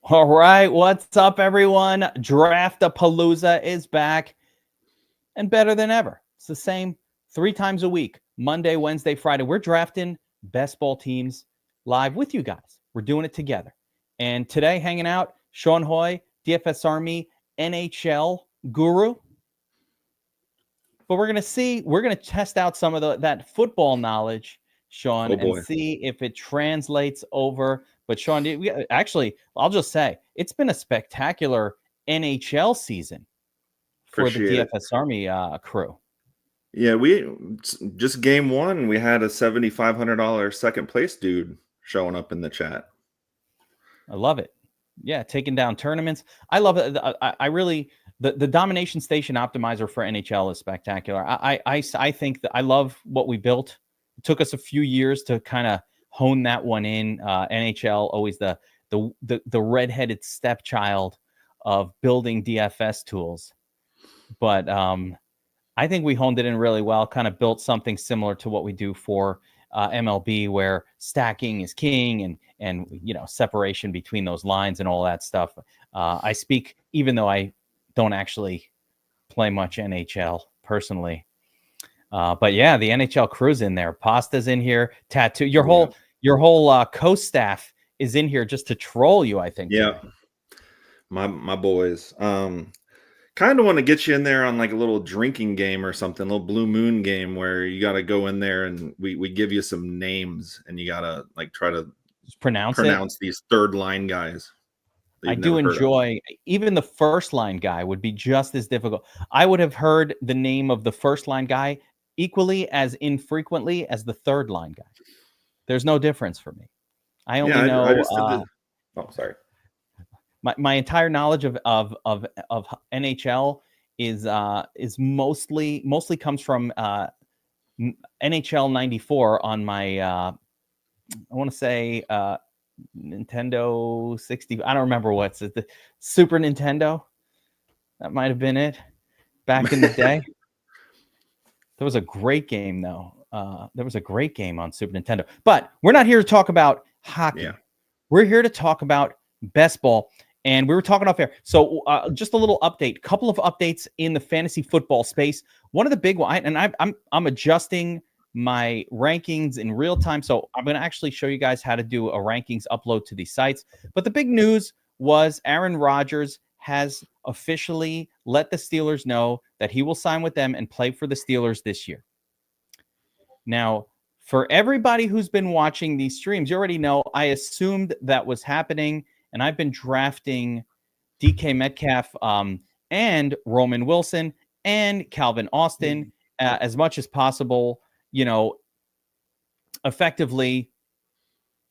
All right, what's up, everyone? Draft-a-Palooza is back and better than ever. It's the same 3 times a week, Monday, Wednesday, Friday. We're drafting best ball teams live with you guys. We're doing it together. And today, hanging out, Sean Hoy, DFS Army, NHL guru. But we're going to test out some of that football knowledge, Sean, and see if it translates over. But Sean, I'll just say it's been a spectacular NHL season for the DFS Army crew. Yeah, we just game one, we had a $7,500 second place dude showing up in the chat. I love it. Yeah, taking down tournaments. I love it. I really the domination station optimizer for NHL is spectacular. I think that I love what we built. It took us a few years to kind of hone that one in. NHL always the redheaded stepchild of building DFS tools, but I think we honed it in really well. Kind of built something similar to what we do for MLB, where stacking is king and separation between those lines and all that stuff. I speak, even though I don't actually play much NHL personally. But yeah, the NHL crew's in there. Pasta's in here. Tattoo. Your whole co-staff is in here just to troll you, I think. Yeah. Today. My boys. Kind of want to get you in there on like a little drinking game or something, a little Blue Moon game where you got to go in there and we give you some names and you got to like try to just pronounce these third line guys. I do enjoy, even the first line guy would be just as difficult. I would have heard the name of the first line guy equally as infrequently as the third line guy. There's no difference for me. I only know. Sorry. My entire knowledge of NHL is mostly comes from NHL 94 on my I want to say Nintendo 60. I don't remember what's it. The Super Nintendo. That might have been it back in the day. There was a great game though. There was a great game on Super Nintendo. But we're not here to talk about hockey. Yeah. We're here to talk about best ball. And we were talking off air. So just a little update, couple of updates in the fantasy football space. One of the big ones, and I'm adjusting my rankings in real time. So I'm going to actually show you guys how to do a rankings upload to these sites. But the big news was Aaron Rodgers has officially let the Steelers know that he will sign with them and play for the Steelers this year. Now, for everybody who's been watching these streams, you already know I assumed that was happening. And I've been drafting DK Metcalf and Roman Wilson and Calvin Austin as much as possible, effectively,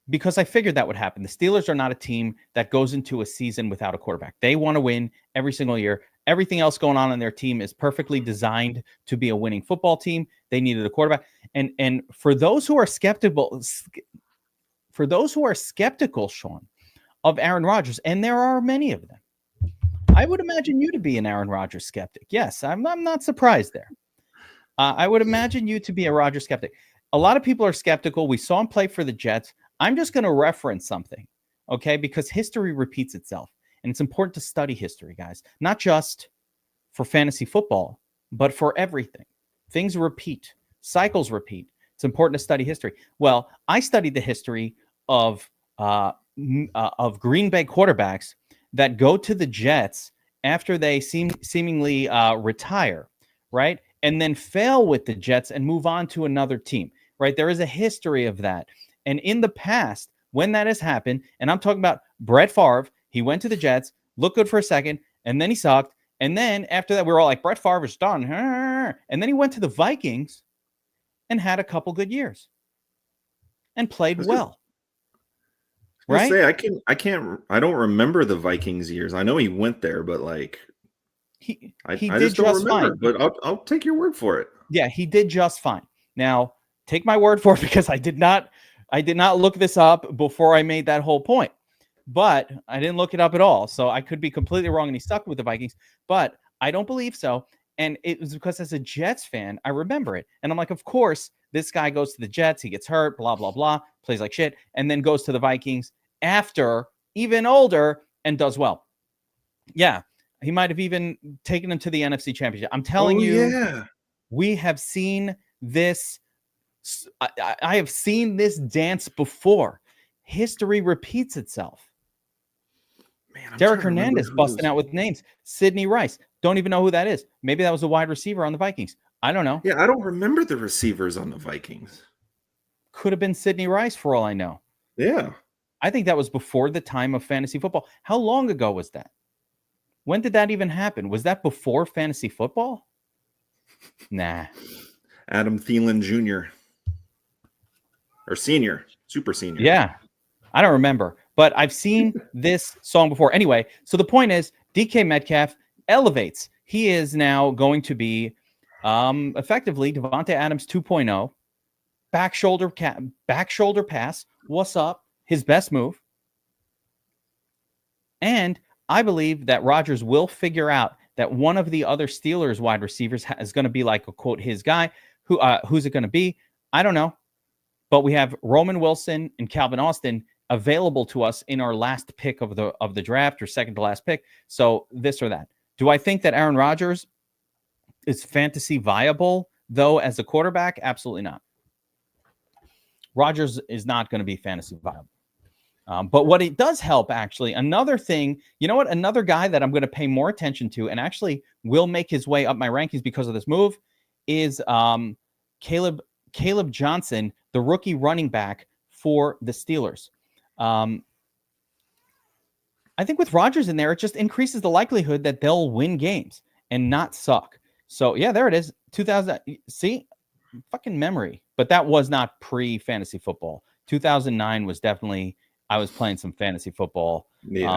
because I figured that would happen. The Steelers are not a team that goes into a season without a quarterback. They want to win every single year. Everything else going on in their team is perfectly designed to be a winning football team. They needed a quarterback. And for those who are skeptical, Sean, of Aaron Rodgers, and there are many of them, I would imagine you to be an Aaron Rodgers skeptic. Yes, I'm not surprised there. I would imagine you to be a Rodgers skeptic. A lot of people are skeptical. We saw him play for the Jets. I'm just going to reference something, okay? Because history repeats itself, and it's important to study history, guys. Not just for fantasy football, but for everything. Things repeat. Cycles repeat. It's important to study history. Well, I studied the history of Green Bay quarterbacks that go to the Jets after they seemingly retire, right? And then fail with the Jets and move on to another team, right? There is a history of that. And in the past, when that has happened, and I'm talking about Brett Favre, he went to the Jets, looked good for a second, and then he sucked. And then after that, we were all like, Brett Favre is done. And then he went to the Vikings and had a couple good years and played well. Right? I don't remember the Vikings years. I know he went there, but like I just don't remember. Fine. But I'll take your word for it. Yeah, he did just fine. Now, take my word for it because I did not look this up before I made that whole point. But I didn't look it up at all. So I could be completely wrong and he stuck with the Vikings. But I don't believe so. And it was because as a Jets fan, I remember it. And I'm like, of course, this guy goes to the Jets. He gets hurt, blah, blah, blah, plays like shit, and then goes to the Vikings after, even older, and does well. Yeah, he might have even taken him to the NFC Championship. I'm telling you, we have seen this. I have seen this dance before. History repeats itself. Man, Derek Hernandez busting out with names. Sidney Rice. Don't even know who that is. Maybe that was a wide receiver on the Vikings. I don't know. Yeah, I don't remember the receivers on the Vikings. Could have been Sidney Rice for all I know. Yeah. I think that was before the time of fantasy football. How long ago was that? When did that even happen? Was that before fantasy football? Nah. Adam Thielen Jr. Or senior. Super senior. Yeah. I don't remember. But I've seen this song before. Anyway, so the point is DK Metcalf elevates. He is now going to be effectively Devontae Adams 2.0. Back shoulder pass. What's up? His best move. And I believe that Rodgers will figure out that one of the other Steelers wide receivers is going to be like a quote his guy. Who's it going to be? I don't know. But we have Roman Wilson and Calvin Austin available to us in our last pick of the draft, or second to last pick. So this or that. Do I think that Aaron Rodgers is fantasy viable though as a quarterback? Absolutely not. Rodgers is not going to be fantasy viable. But what it does help, actually, another thing, you know what? Another guy that I'm going to pay more attention to and actually will make his way up my rankings because of this move is Caleb Johnson, the rookie running back for the Steelers. I think with Rodgers in there, it just increases the likelihood that they'll win games and not suck. So, yeah, there it is. 2000. See, fucking memory. But that was not pre-fantasy football. 2009 was definitely, I was playing some fantasy football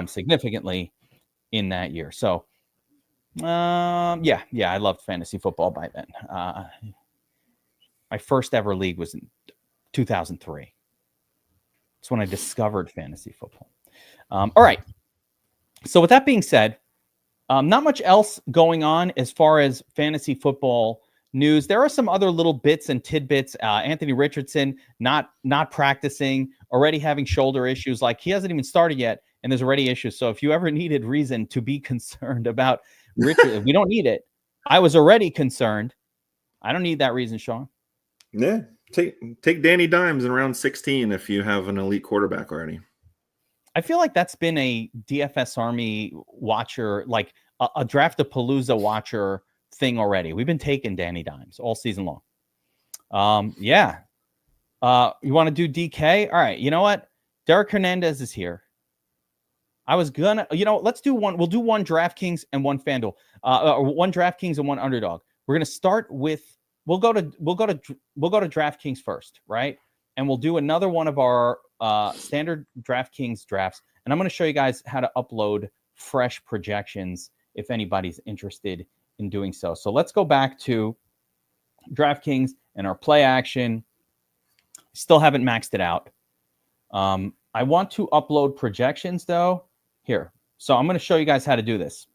significantly in that year. So, yeah, I loved fantasy football by then. My first ever league was in 2003. It's when I discovered fantasy football. All right. So with that being said, not much else going on as far as fantasy football news. There are some other little bits and tidbits. Anthony Richardson not practicing, already having shoulder issues. Like, he hasn't even started yet, and there's already issues. So if you ever needed reason to be concerned about Richard, we don't need it. I was already concerned. I don't need that reason, Sean. Yeah. Take Danny Dimes in round 16 if you have an elite quarterback already. I feel like that's been a DFS Army watcher, like a Draft-a-Palooza watcher thing already. We've been taking Danny Dimes all season long. Yeah. You want to do DK? All right. You know what? Derek Hernandez is here. I was gonna, let's do one. We'll do one DraftKings and one FanDuel. One DraftKings and one Underdog. We're gonna start with. We'll go to DraftKings first, right? And we'll do another one of our standard DraftKings drafts. And I'm going to show you guys how to upload fresh projections if anybody's interested in doing so. So let's go back to DraftKings and our play action. Still haven't maxed it out. I want to upload projections though. Here. So I'm going to show you guys how to do this.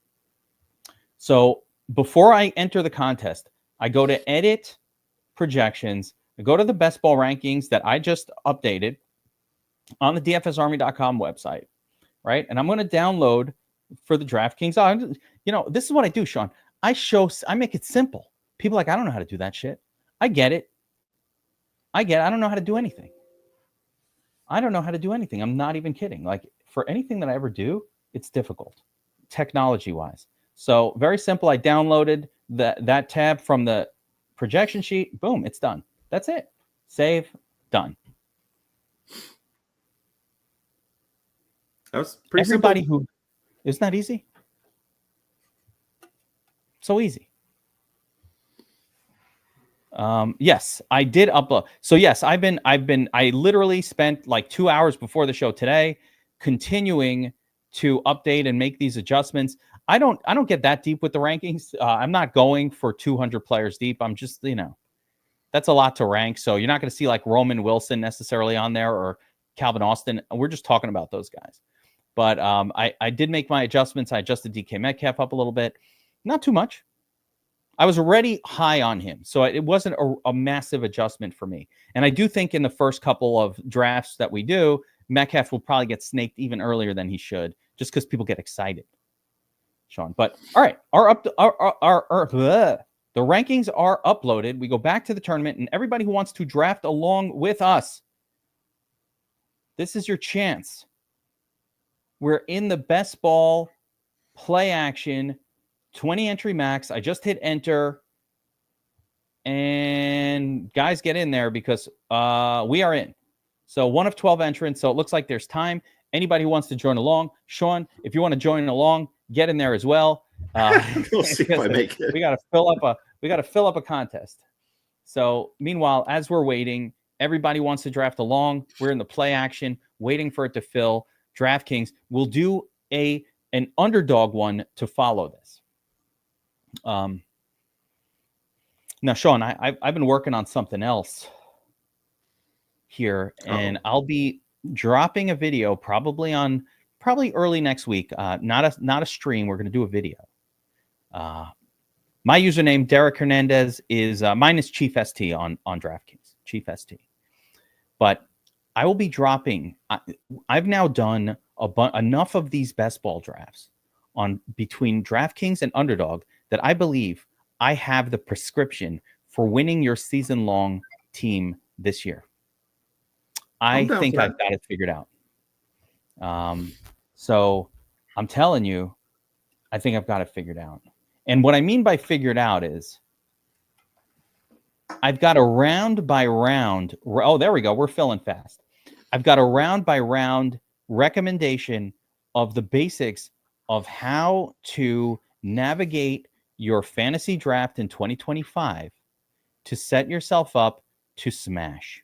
So before I enter the contest, I go to edit projections. I go to the best ball rankings that I just updated on the DFSArmy.com website, right? And I'm going to download for the DraftKings. This is what I do, Sean. I make it simple. People are like, I don't know how to do that shit. I get it. I don't know how to do anything. I'm not even kidding. Like, for anything that I ever do, it's difficult, technology-wise. So very simple. I downloaded that tab from the projection sheet. Boom, it's done. That's it. Save, done. That was pretty simple. Isn't that easy? So easy. Yes, I did upload. So yes, I literally spent like 2 hours before the show today continuing to update and make these adjustments. I don't get that deep with the rankings. I'm not going for 200 players deep. I'm just, that's a lot to rank. So you're not going to see like Roman Wilson necessarily on there or Calvin Austin. We're just talking about those guys. But I did make my adjustments. I adjusted DK Metcalf up a little bit. Not too much. I was already high on him. So it wasn't a massive adjustment for me. And I do think in the first couple of drafts that we do, Metcalf will probably get snaked even earlier than he should, just because people get excited, Sean. But all right, the rankings are uploaded. We go back to the tournament, and everybody who wants to draft along with us, this is your chance. We're in the best ball play action, 20 entry max. I just hit enter. And guys, get in there because we are in. So 1 of 12 entrants. So it looks like there's time. Anybody who wants to join along, Sean, if you want to join along, get in there as well. We'll see if I make it. We got to fill up a contest. So meanwhile, as we're waiting, everybody wants to draft along. We're in the play action, waiting for it to fill. DraftKings will do an underdog one to follow this. Now, Sean, I've been working on something else here, and I'll be dropping a video probably early next week. Not a stream. We're going to do a video. My username, Derek Hernandez, is mine is Chief ST on DraftKings, Chief ST. But I will be dropping. I've now done enough of these best ball drafts on between DraftKings and Underdog that I believe I have the prescription for winning your season-long team this year. I think I've got it figured out. So I'm telling you, I think I've got it figured out. And what I mean by figured out is I've got a round by round. Oh, there we go. We're filling fast. I've got a round by round recommendation of the basics of how to navigate your fantasy draft in 2025 to set yourself up to smash.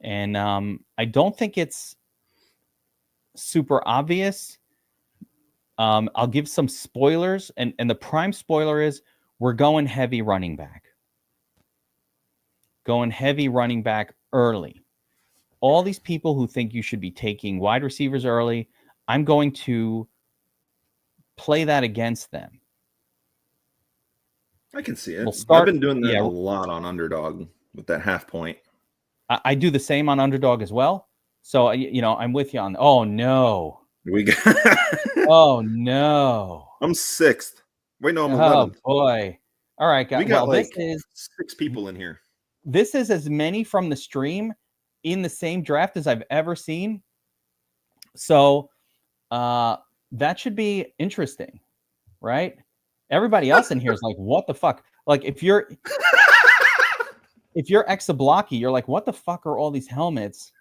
And I don't think it's super obvious. I'll give some spoilers, and the prime spoiler is we're going heavy running back. Going heavy running back early. All these people who think you should be taking wide receivers early, I'm going to play that against them. I can see it. I've been doing that a lot on Underdog with that half point. I do the same on Underdog as well. So, I'm with you on. Oh, no. We got. Oh, no. I'm 6th. Wait, no, I'm 11th. Oh, boy. All right, guys. We got this is 6 people in here. This is as many from the stream in the same draft as I've ever seen. So that should be interesting, right? Everybody else in here is like, what the fuck? Like, if you're Exablocky, you're like, what the fuck are all these helmets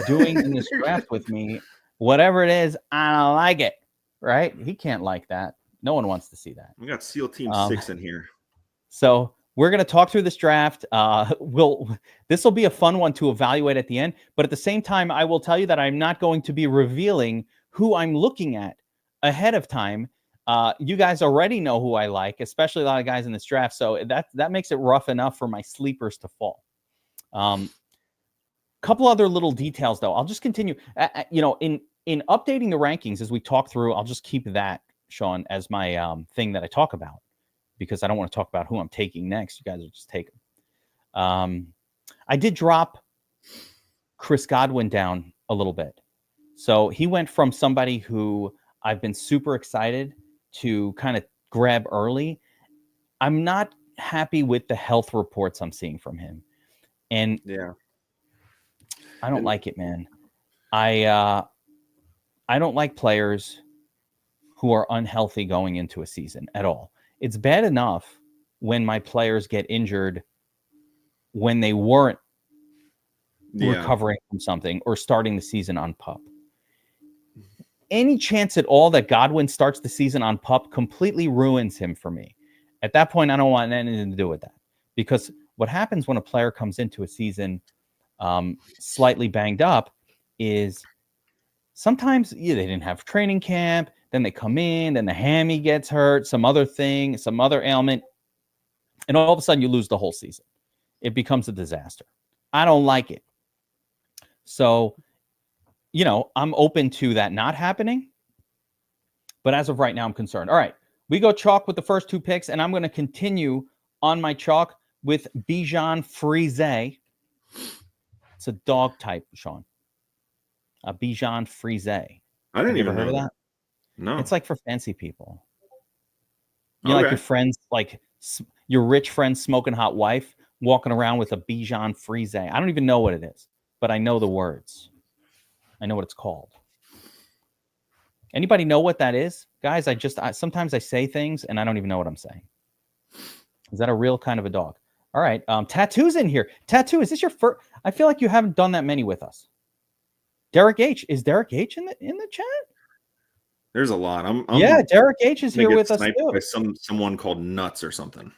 doing in this draft with me? Whatever it is, I don't like it, right? He can't like that. No one wants to see that. We got SEAL Team 6 in here. So we're going to talk through this draft. This will be a fun one to evaluate at the end. But at the same time, I will tell you that I'm not going to be revealing who I'm looking at ahead of time. You guys already know who I like, especially a lot of guys in this draft. So that makes it rough enough for my sleepers to fall. Couple other little details, though. I'll just continue. In updating the rankings as we talk through, I'll just keep that, Sean, as my thing that I talk about, because I don't want to talk about who I'm taking next. You guys will just take them. I did drop Chris Godwin down a little bit. So he went from somebody who I've been super excited to kind of grab early. I'm not happy with the health reports I'm seeing from him. And yeah, I don't like it, man. I don't like players who are unhealthy going into a season at all. It's bad enough when my players get injured when they weren't recovering from something or starting the season on PUP. Any chance at all that Godwin starts the season on PUP completely ruins him for me. At that point, I don't want anything to do with that, because what happens when a player comes into a season slightly banged up is sometimes they didn't have training camp, then they come in, then the hammy gets hurt, some other thing, some other ailment, and all of a sudden you lose the whole season. It becomes a disaster. I don't like it. So, I'm open to that not happening, but as of right now, I'm concerned. All right, we go chalk with the first 2 picks, and I'm going to continue on my chalk with Bijan Frise. It's a dog type, Sean. A Bijan Frise. I Have didn't you ever even heard know of that. that? No. It's like for fancy people. You know, like Okay. your friends, like your rich friend smoking hot wife walking around with a Bijan Frise. I don't even know what it is, but I know the words. I know what it's called. Anybody know what that is? Guys, sometimes I say things and I don't even know what I'm saying. Is that a real kind of a dog? All right. Tattoo's in here. Tattoo, is this your first? I feel like you haven't done that many with us. Derek H. Is Derek H in the chat? There's a lot. I'm Yeah, Derek H is here with us too. By someone called Nuts or something.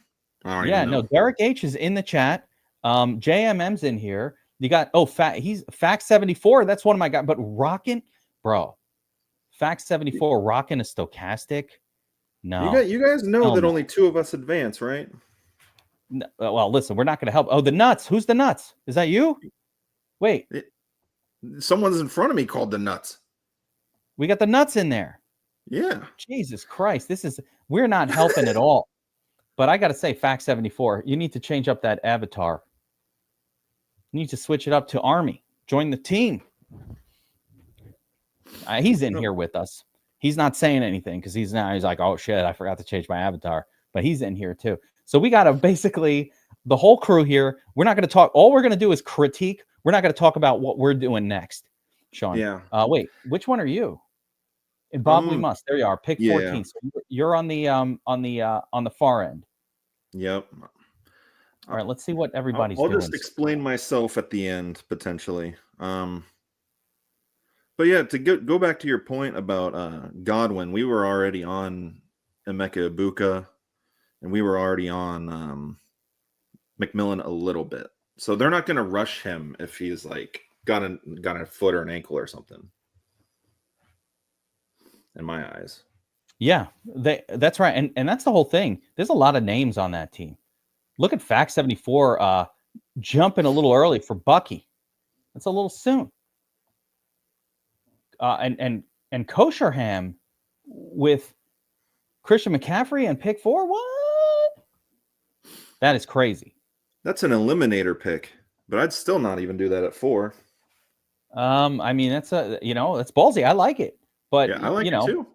I don't Yeah, even know. no, Derek H is in the chat. JMM's in here. You got he's Fact 74. That's one of my guys. But rockin', bro. Fact 74, rockin' a stochastic. No. You guys know that only 2 of us advance, right? No, well, listen, we're not going to help. Oh, the Nuts. Who's the Nuts? Is that you? Wait. Someone's in front of me called the Nuts. We got the Nuts in there. Yeah. Jesus Christ. We're not helping at all. But I got to say, Fact 74, you need to change up that avatar. You need to switch it up to Army. Join the team. He's in here with us. He's not saying anything because he's like, oh shit, I forgot to change my avatar. But he's in here too. So we got to basically, the whole crew here, we're not going to talk. All we're going to do is critique. We're not going to talk about what we're doing next. Sean. Yeah. Wait, which one are you? And Bob, we must. There you are. Pick 14. Yeah. So you're on the far end. Yep. All right, let's see what everybody's doing. I'll just explain myself at the end, potentially. But yeah, to go back to your point about Godwin, we were already on Emeka Ibuka, and we were already on McMillan a little bit. So they're not going to rush him if he's like got a foot or an ankle or something. In my eyes. Yeah, that's right. And that's the whole thing. There's a lot of names on that team. Look at Fact 74 jumping a little early for Bucky. That's a little soon. And Kosher Ham with Christian McCaffrey and pick 4. What? That is crazy. That's an eliminator pick, but I'd still not even do that at 4. I mean, that's that's ballsy. I like it. But yeah, I like it too.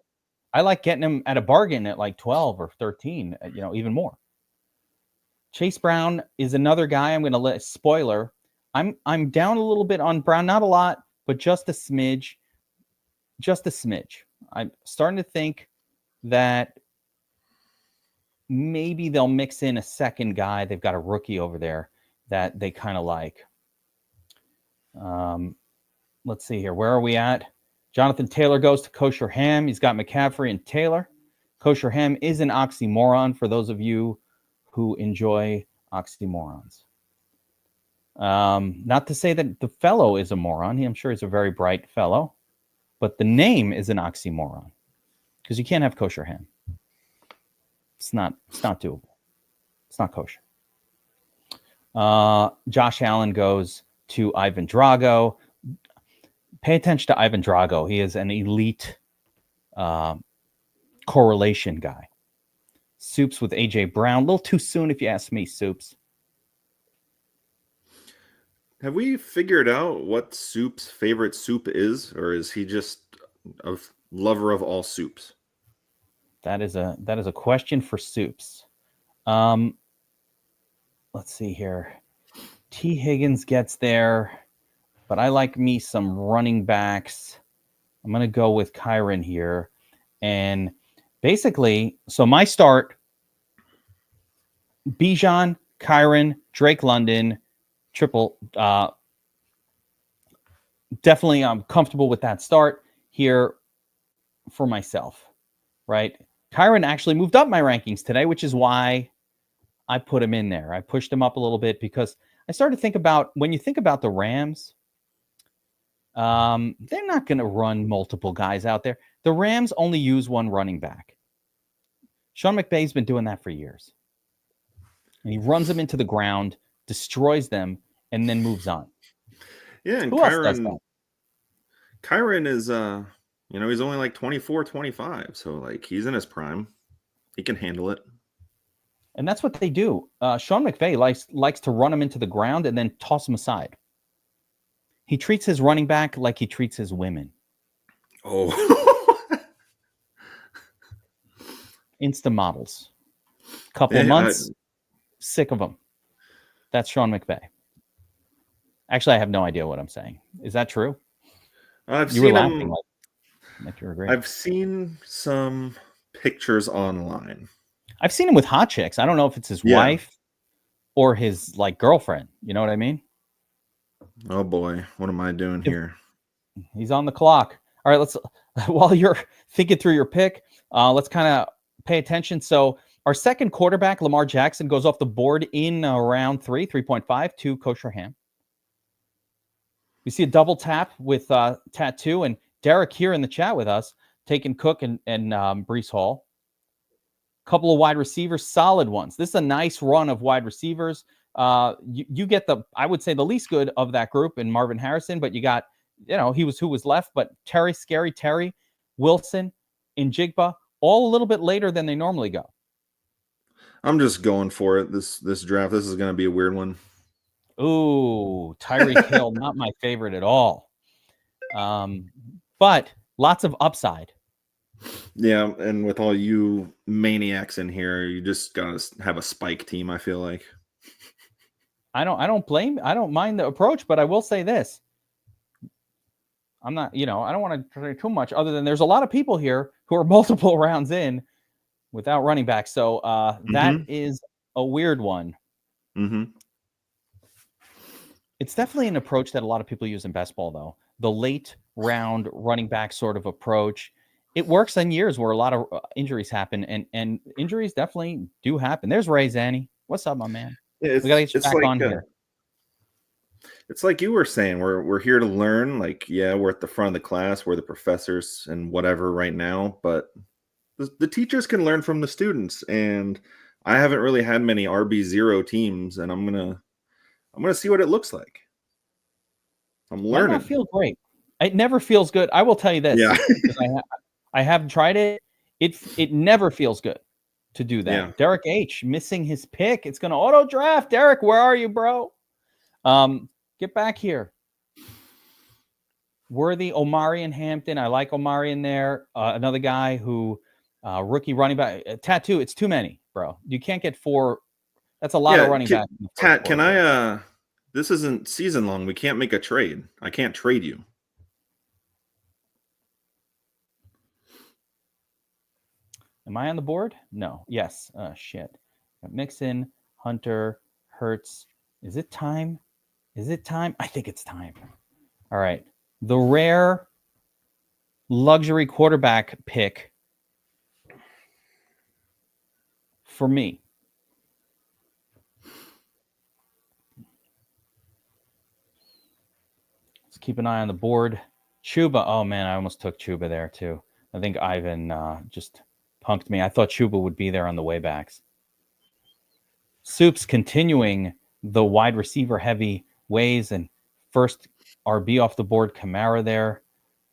I like getting him at a bargain at like 12 or 13, even more. Chase Brown is another guy I'm going to let spoiler. I'm down a little bit on Brown, not a lot, but just a smidge. Just a smidge. I'm starting to think that maybe they'll mix in a second guy. They've got a rookie over there that they kind of like. Let's see here. Where are we at? Jonathan Taylor goes to Kosher Ham. He's got McCaffrey and Taylor. Kosher Ham is an oxymoron for those of you who enjoy oxymorons. Not to say that the fellow is a moron. I'm sure he's a very bright fellow. But the name is an oxymoron. Because you can't have Kosher Ham. It's not doable. It's not kosher. Josh Allen goes to Ivan Drago. Pay attention to Ivan Drago. He is an elite correlation guy. Soups with AJ Brown. A little too soon if you ask me, Soups. Have we figured out what Soup's favorite soup is, or is he just a lover of all soups? That is a question for Soups. Let's see here. T. Higgins gets there, but I like me some running backs. I'm going to go with Kyron here. And basically, so my start, Bijan, Kyron, Drake London, triple. Definitely I'm comfortable with that start here for myself, right? Kyron actually moved up my rankings today, which is why I put him in there. I pushed him up a little bit because I started to think about, when you think about the Rams, they're not going to run multiple guys out there. The Rams only use one running back. Sean McVay's been doing that for years. And he runs them into the ground, destroys them, and then moves on. Yeah, and Who else does that? Kyron is, he's only like 24, 25. So, like, he's in his prime. He can handle it. And that's what they do. Sean McVay likes to run him into the ground and then toss him aside. He treats his running back like he treats his women. Oh. Insta models. Couple of months, sick of them. That's Sean McVay. Actually, I have no idea what I'm saying. Is that true? I've You were seen laughing him. like you were great. I've seen some pictures online. I've seen him with hot chicks. I don't know if it's his wife or his like girlfriend. You know what I mean? Oh boy, what am I doing here? He's on the clock. All right, let's while you're thinking through your pick, let's kind of pay attention. So our second quarterback, Lamar Jackson, goes off the board in round 3.5 to Kosher Ham. We see a double tap with Tattoo and Derek here in the chat with us, taking Cook and Brees Hall. Couple of wide receivers, solid ones. This is a nice run of wide receivers. You get I would say the least good of that group in Marvin Harrison, but you got, he was who was left, but Scary Terry, Wilson, Njigba, all a little bit later than they normally go. I'm just going for it. This draft, this is going to be a weird one. Ooh, Tyreek Hill, not my favorite at all. But lots of upside. Yeah, and with all you maniacs in here, you just gotta have a spike team, I feel like. I don't mind the approach, but I will say this. I'm not, I don't want to say too much other than there's a lot of people here who are multiple rounds in without running back. So that is a weird one. Mm-hmm. It's definitely an approach that a lot of people use in best ball, though. The late round running back sort of approach. It works in years where a lot of injuries happen, and injuries definitely do happen. There's Ray Zanny. What's up, my man? Yeah, we gotta get you back on here. It's like you were saying, we're here to learn. Like, yeah, we're at the front of the class, we're the professors and whatever right now, but the teachers can learn from the students. And I haven't really had many RB0 teams, and I'm gonna see what it looks like. I'm learning. Might not feel great. It never feels good. I will tell you this. Yeah. I have tried it. It never feels good to do that. Yeah. Derek H missing his pick. It's going to auto draft. Derek, where are you, bro? Get back here. Worthy, Omari and Hampton. I like Omari in there. Another guy who rookie running back. Tattoo. It's too many, bro. You can't get 4. That's a lot of running back. Tat, can I? This isn't season long. We can't make a trade. I can't trade you. Am I on the board? No. Yes. Shit. Mixon, Hunter, Hurts. Is it time? I think it's time. All right. The rare luxury quarterback pick for me. Let's keep an eye on the board. Chuba. Oh, man, I almost took Chuba there, too. I think Ivan just punked me. I thought Chuba would be there on the way backs. Soup's continuing the wide receiver heavy ways, and first RB off the board, Kamara there.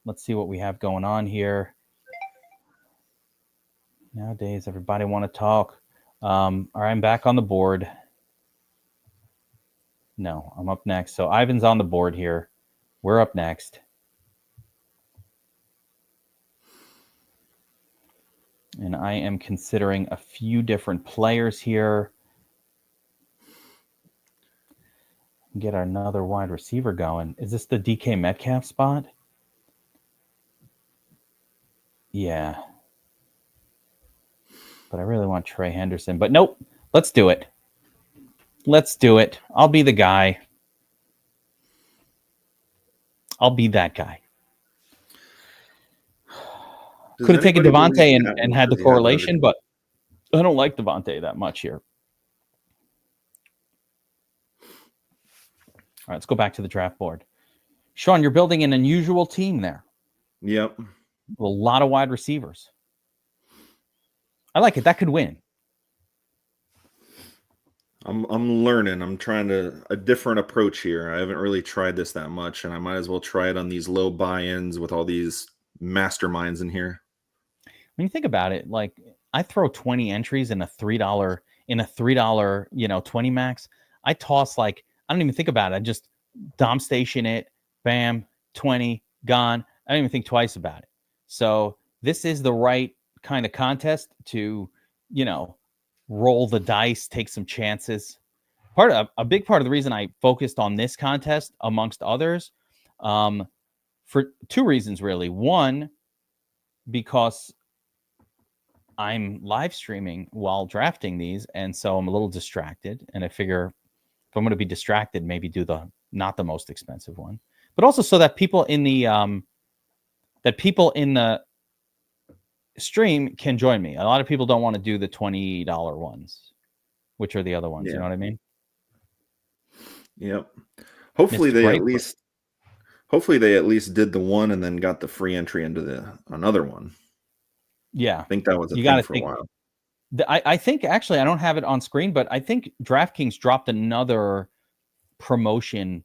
Let's see what we have going on here. Nowadays, everybody want to talk. All right, I'm back on the board. No, I'm up next. So Ivan's on the board here. We're up next. And I am considering a few different players here. Get another wide receiver going. Is this the DK Metcalf spot? Yeah. But I really want Trey Henderson. But nope. Let's do it. I'll be the guy. I'll be that guy. Could have taken Devontae and had the correlation, but I don't like Devontae that much here. All right, let's go back to the draft board. Sean, you're building an unusual team there. Yep. A lot of wide receivers. I like it. That could win. I'm learning. I'm trying a different approach here. I haven't really tried this that much, and I might as well try it on these low buy-ins with all these masterminds in here. When you think about it, like I throw 20 entries in a $3, 20 max. I toss I don't even think about it. I just dom station it, bam, 20, gone. I don't even think twice about it. So this is the right kind of contest to, roll the dice, take some chances. A big part of the reason I focused on this contest amongst others, for two reasons, really. One, because I'm live streaming while drafting these, and so I'm a little distracted. And I figure if I'm going to be distracted, maybe do not the most expensive one, but also so that people in the stream can join me. A lot of people don't want to do the $20 ones, which are the other ones. Yeah. You know what I mean? Yep. Hopefully they at least did the one and then got the free entry into another one. Yeah. I think that was a thing for a while. I think, actually, I don't have it on screen, but I think DraftKings dropped another promotion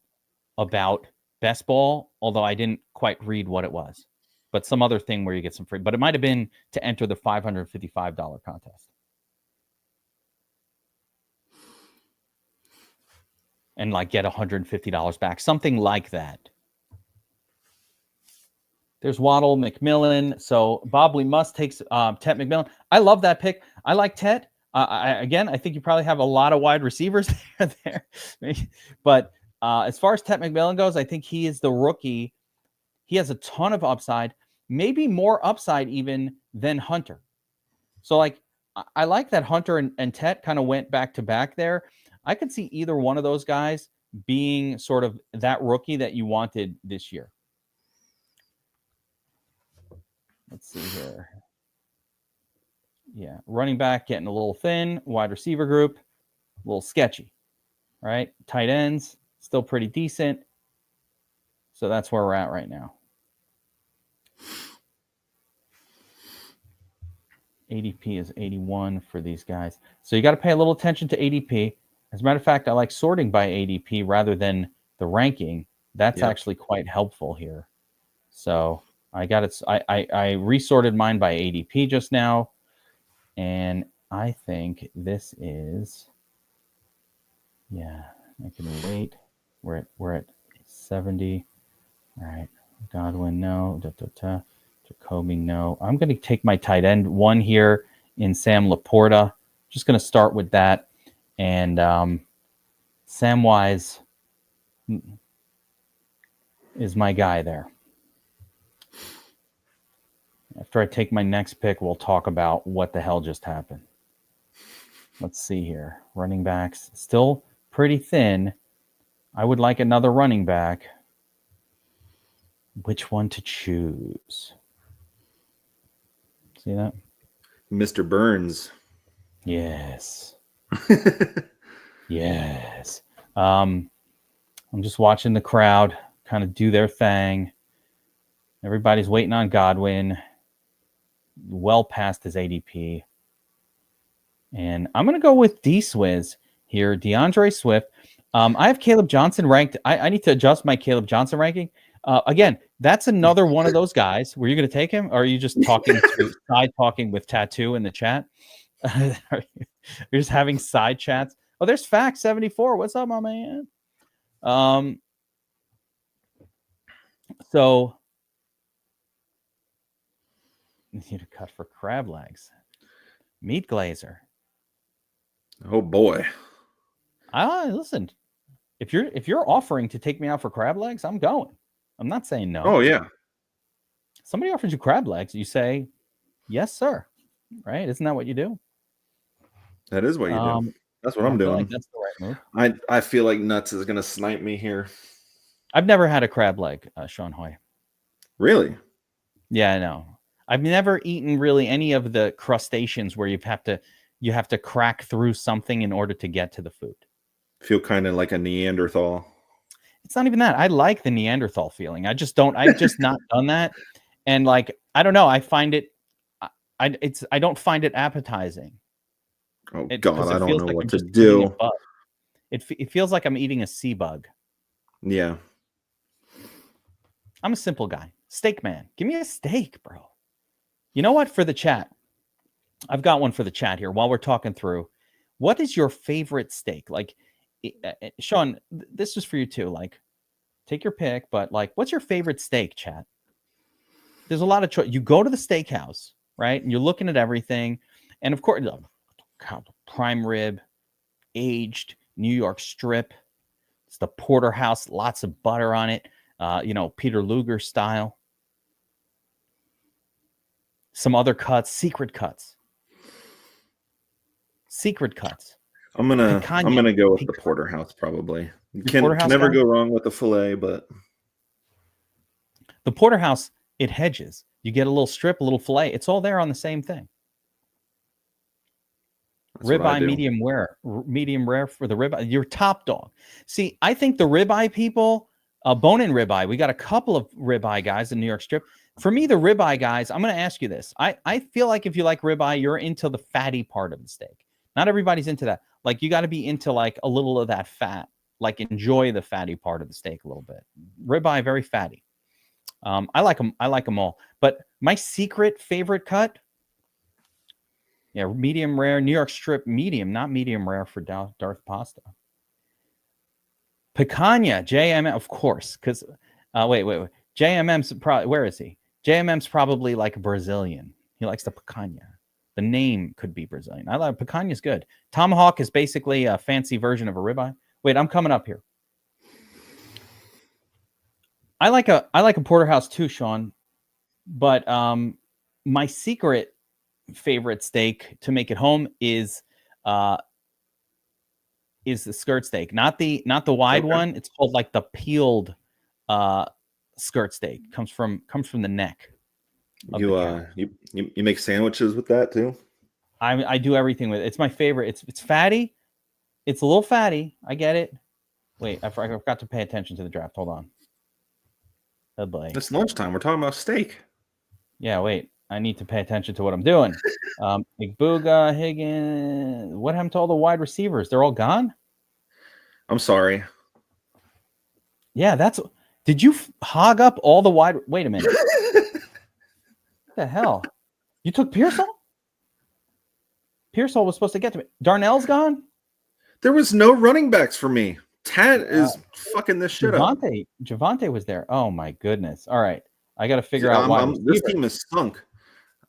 about BestBall, although I didn't quite read what it was. But some other thing where you get some free. But it might have been to enter the $555 contest. And get $150 back. Something like that. There's Waddle, McMillan. So, Bob, we must take Tet McMillan. I love that pick. I like Tet. I think you probably have a lot of wide receivers there. But as far as Tet McMillan goes, I think he is the rookie. He has a ton of upside, maybe more upside even than Hunter. So, I like that Hunter and Tet kind of went back to back there. I could see either one of those guys being sort of that rookie that you wanted this year. Let's see here. Yeah, running back getting a little thin. Wide receiver group, a little sketchy. Right? Tight ends, still pretty decent. So that's where we're at right now. ADP is 81 for these guys. So you got to pay a little attention to ADP. As a matter of fact, I like sorting by ADP rather than the ranking. That's actually quite helpful here. So I got it. I resorted mine by ADP just now, and I think this is. Yeah, I can wait. We're at 70. All right, Godwin, no. Jacoby, no. I'm going to take my tight end one here in Sam Laporta. Just going to start with that, and Samwise is my guy there. After I take my next pick, we'll talk about what the hell just happened. Let's see here. Running backs still pretty thin. I would like another running back. Which one to choose? See that? Mr. Burns. Yes. Yes. I'm just watching the crowd kind of do their thing. Everybody's waiting on Godwin. Well past his ADP. And I'm going to go with D-Swizz here. DeAndre Swift. I have Caleb Johnson ranked. I need to adjust my Caleb Johnson ranking. Again, that's another one of those guys. Were you going to take him? Or are you just side talking with Tattoo in the chat? You're just having side chats. Oh, there's Fact 74. What's up, my man? So you need to cut for crab legs. Meat glazer. Oh boy. Listen. If you're offering to take me out for crab legs, I'm going. I'm not saying no. Oh yeah. Somebody offers you crab legs, you say, yes, sir. Right? Isn't that what you do? That is what you do. That's what I'm doing. Like that's the right move. I feel like Nuts is gonna snipe me here. I've never had a crab leg, Sean Hoy. Really? Yeah, I know. I've never eaten really any of the crustaceans where you have to crack through something in order to get to the food. Feel kind of like a Neanderthal. It's not even that. I like the Neanderthal feeling. I've just not done that. And I don't know. I find it. I don't find it appetizing. Oh God, I don't know what to do. It feels like I'm eating a sea bug. Yeah. I'm a simple guy. Steak man. Give me a steak, bro. You know what? For the chat, I've got one for the chat here while we're talking through. What is your favorite steak? Sean, this is for you too. Take your pick, but like, what's your favorite steak, chat? There's a lot of choice. You go to the steakhouse, right? And you're looking at everything. And of course, prime rib, aged, New York strip. It's the porterhouse, lots of butter on it. Peter Luger style. Some other cuts, secret cuts. I'm gonna go with the porterhouse probably. You can never go wrong with the filet, but the porterhouse, it hedges. You get a little strip, a little filet. It's all there on the same thing. Ribeye, medium rare for the ribeye. Your top dog. See, I think the ribeye people, bone-in ribeye. We got a couple of ribeye guys in New York strip. For me, the ribeye guys, I'm going to ask you this. I feel like if you like ribeye, you're into the fatty part of the steak. Not everybody's into that. Like, you got to be into like a little of that fat. Like, enjoy the fatty part of the steak a little bit. Ribeye, very fatty. I like them all. But my secret favorite cut, medium rare, New York strip medium, not medium rare for Darth Pasta. Picanha, JMM, of course. Because, wait. JMM's probably, where is he? JMM's probably like a Brazilian. He likes the picanha. The name could be Brazilian. I like picanha's good. Tomahawk is basically a fancy version of a ribeye. Wait, I'm coming up here. I like a porterhouse too, Sean. But my secret favorite steak to make at home is the skirt steak, not the wide one. It's called like the peeled skirt steak. Comes from the neck. You make sandwiches with that too? I do everything with it. It's my favorite. It's fatty. It's a little fatty. I get it. Wait, I forgot to pay attention to the draft. Hold on. Oh boy. It's lunchtime. We're talking about steak. Yeah, wait. I need to pay attention to what I'm doing. Igbuga, Higgins. What happened to all the wide receivers? They're all gone? I'm sorry. Yeah, did you hog up all the wide? Wait a minute. What the hell? You took Pearsall? Pearsall was supposed to get to me. Darnell's gone? There was no running backs for me. Tad is fucking this shit up. Javonte was there. Oh my goodness. All right. I got to figure out why. This team is sunk.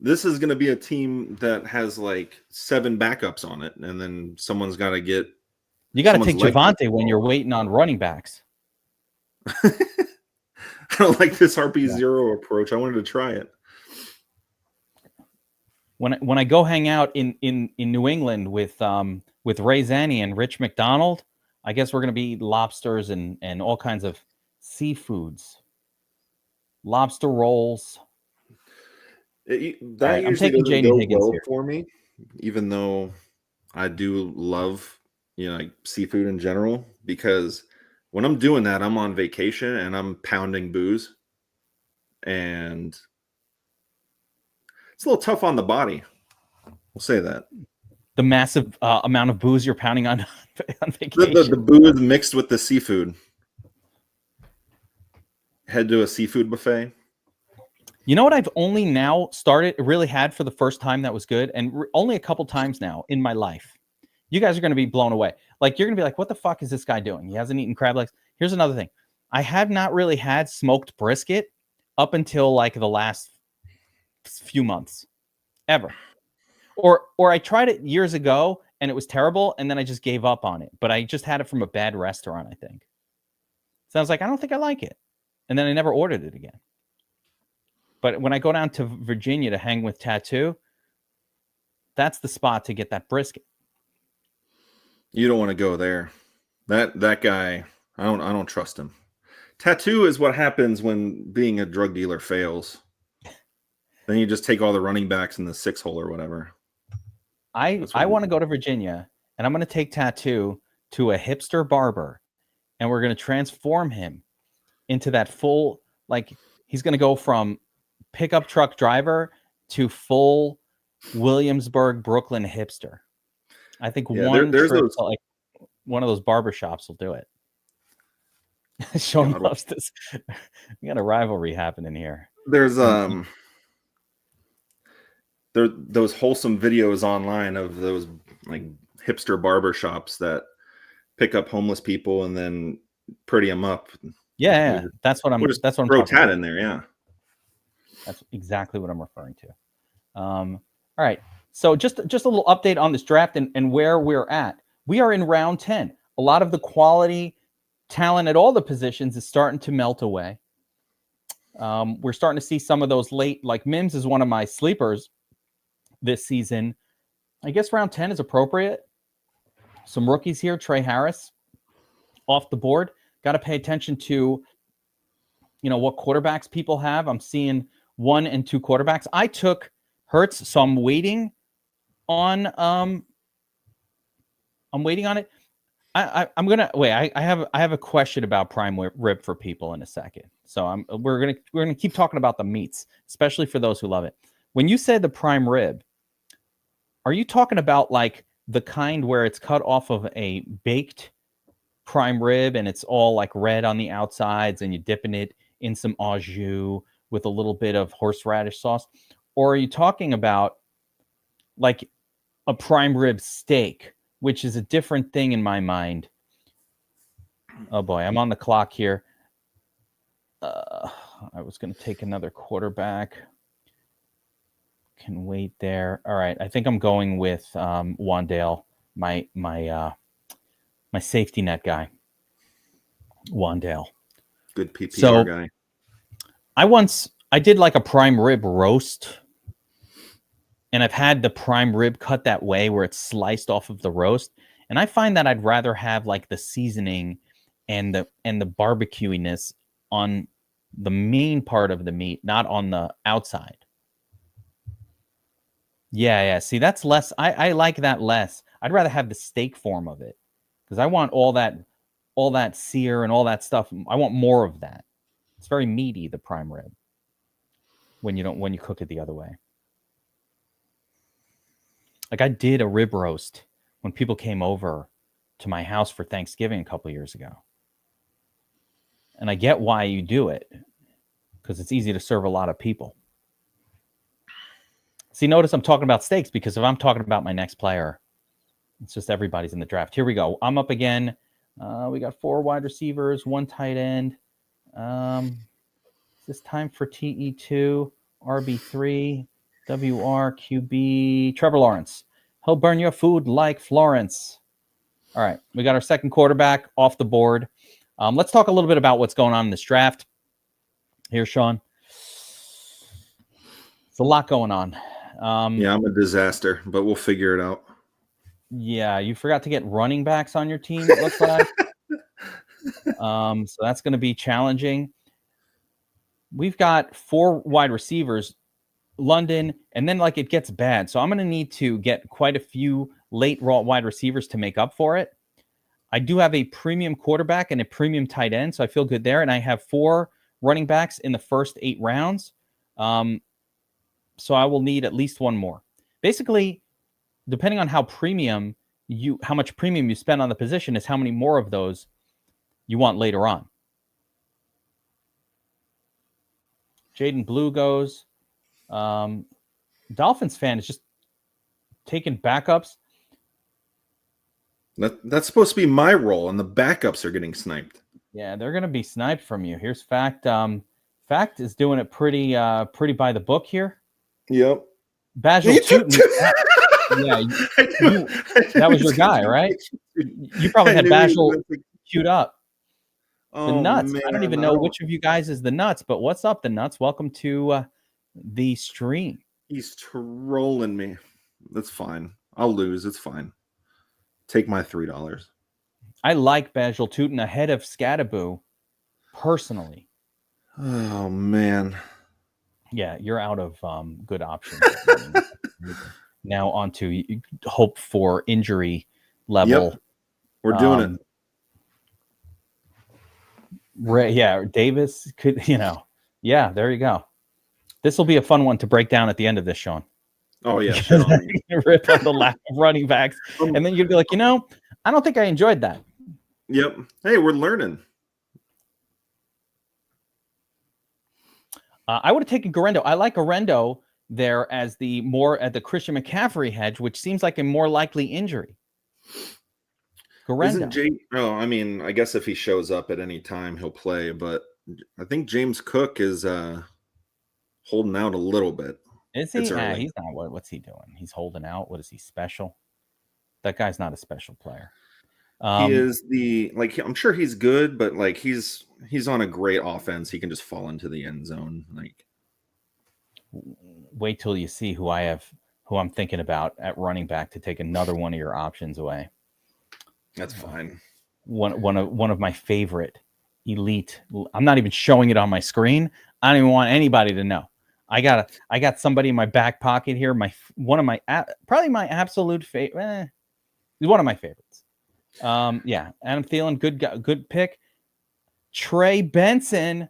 This is going to be a team that has like 7 backups on it, and then someone's got to get. You got to take Javonte when you're waiting on running backs. I don't like this RP0 approach. I wanted to try it. When I go hang out in New England with Ray Zanny and Rich McDonald, I guess we're going to be eating lobsters and all kinds of seafoods. Lobster rolls. I'm taking J.D. Higgins here for me, even though I do love like seafood in general, because when I'm doing that, I'm on vacation and I'm pounding booze, and it's a little tough on the body. We'll say that. The massive amount of booze you're pounding on vacation. The booze mixed with the seafood. Head to a seafood buffet. You know what I've only now really had for the first time that was good, and only a couple times now in my life. You guys are going to be blown away. Like, you're going to be like, what the fuck is this guy doing? He hasn't eaten crab legs. Here's another thing. I have not really had smoked brisket up until like the last few months ever. Or I tried it years ago and it was terrible, and then I just gave up on it. But I just had it from a bad restaurant, I think. So I was like, I don't think I like it. And then I never ordered it again. But when I go down to Virginia to hang with Tattoo, that's the spot to get that brisket. You don't want to go there. That guy, I don't trust him. Tattoo is what happens when being a drug dealer fails. Then you just take all the running backs in the 6-hole or whatever. I want to go to Virginia, and I'm going to take Tattoo to a hipster barber, and we're going to transform him into that full, like, he's going to go from pickup truck driver to full Williamsburg, Brooklyn hipster. I think one of those barbershops will do it. Sean loves this. We got a rivalry happening here. There's those wholesome videos online of those like hipster barbershops that pick up homeless people and then pretty them up. Yeah. That's what I'm throw talking Tat about. in there. Yeah. That's exactly what I'm referring to. All right. So just a little update on this draft and where we're at. We are in round 10. A lot of the quality talent at all the positions is starting to melt away. We're starting to see some of those late, like Mims is one of my sleepers this season. I guess round 10 is appropriate. Some rookies here. Trey Harris off the board. Got to pay attention to, what quarterbacks people have. I'm seeing 1 and 2 quarterbacks. I took Hurts, so I'm waiting on it. I'm gonna wait. I have a question about prime rib for people in a second. So we're gonna keep talking about the meats, especially for those who love it. When you say the prime rib, are you talking about like the kind where it's cut off of a baked prime rib and it's all like red on the outsides and you're dipping it in some au jus with a little bit of horseradish sauce? Or are you talking about like a prime rib steak, which is a different thing in my mind? Oh boy, I'm on the clock here. I was going to take another quarterback. Can wait there. All right, I think I'm going with Wandale, my safety net guy. Wandale. Good PPR guy. I did like a prime rib roast, and I've had the prime rib cut that way where it's sliced off of the roast, and I find that I'd rather have like the seasoning and the barbecuiness on the main part of the meat, not on the outside. Yeah. See, that's less. I like that less. I'd rather have the steak form of it because I want all that sear and all that stuff. I want more of that. It's very meaty, the prime rib, when you cook it the other way. Like I did a rib roast when people came over to my house for Thanksgiving a couple of years ago. And I get why you do it, because it's easy to serve a lot of people. See, notice I'm talking about steaks because if I'm talking about my next player, it's just everybody's in the draft. Here we go. I'm up again. We got 4 wide receivers, 1 tight end. Is this time for TE2, RB3, WR, QB, Trevor Lawrence. He'll burn your food like Florence. All right, we got our second quarterback off the board. Let's talk a little bit about what's going on in this draft. Here, Sean. It's a lot going on. Yeah, I'm a disaster, but we'll figure it out. Yeah, you forgot to get running backs on your team, it looks like. So that's going to be challenging. We've got 4 wide receivers, London, and then like it gets bad. So I'm going to need to get quite a few late raw wide receivers to make up for it. I do have a premium quarterback and a premium tight end, so I feel good there. And I have 4 running backs in the first 8 rounds. So I will need at least 1 more. Basically, depending on how much premium you spend on the position is how many more of those you want later on. Jaden Blue goes. Dolphins fan is just taking backups. That's supposed to be my role, and the backups are getting sniped. Yeah, they're going to be sniped from you. Here's Fact. Fact is doing it pretty by the book here. Yep. Basil Tootin. Yeah, that was your guy, right? You probably had Basil queued up. The Nuts. Man, I don't even know which of you guys is the Nuts, but what's up, the Nuts? Welcome to the stream. He's trolling me. That's fine. I'll lose. It's fine. Take my $3. I like Basil Tootin ahead of Scattaboo, personally. Oh, man. Yeah, you're out of good options. Now on to hope for injury level. Yep. We're doing it. Yeah, Davis could, yeah, there you go. This will be a fun one to break down at the end of this, Sean. Oh, yeah. Rip on the lack of running backs. And then you'd be like, I don't think I enjoyed that. Yep. Hey, we're learning. I would have taken Garendo. I like Garendo there as the Christian McCaffrey hedge, which seems like a more likely injury. Isn't Guerrero. Jay? Oh, I mean, I guess if he shows up at any time, he'll play. But I think James Cook is holding out a little bit. Is It's he? early. He's not. What's he doing? He's holding out. What is he special? That guy's not a special player. He is I'm sure he's good, but like he's on a great offense. He can just fall into the end zone. Like, wait till you see who I'm thinking about at running back to take another one of your options away. that's fine. One of my favorite elite. I'm not even showing it on my screen. I don't even want anybody to know. I got somebody in my back pocket here. Probably my absolute favorite. He's one of my favorites. Yeah, Adam Thielen, good pick. Trey Benson.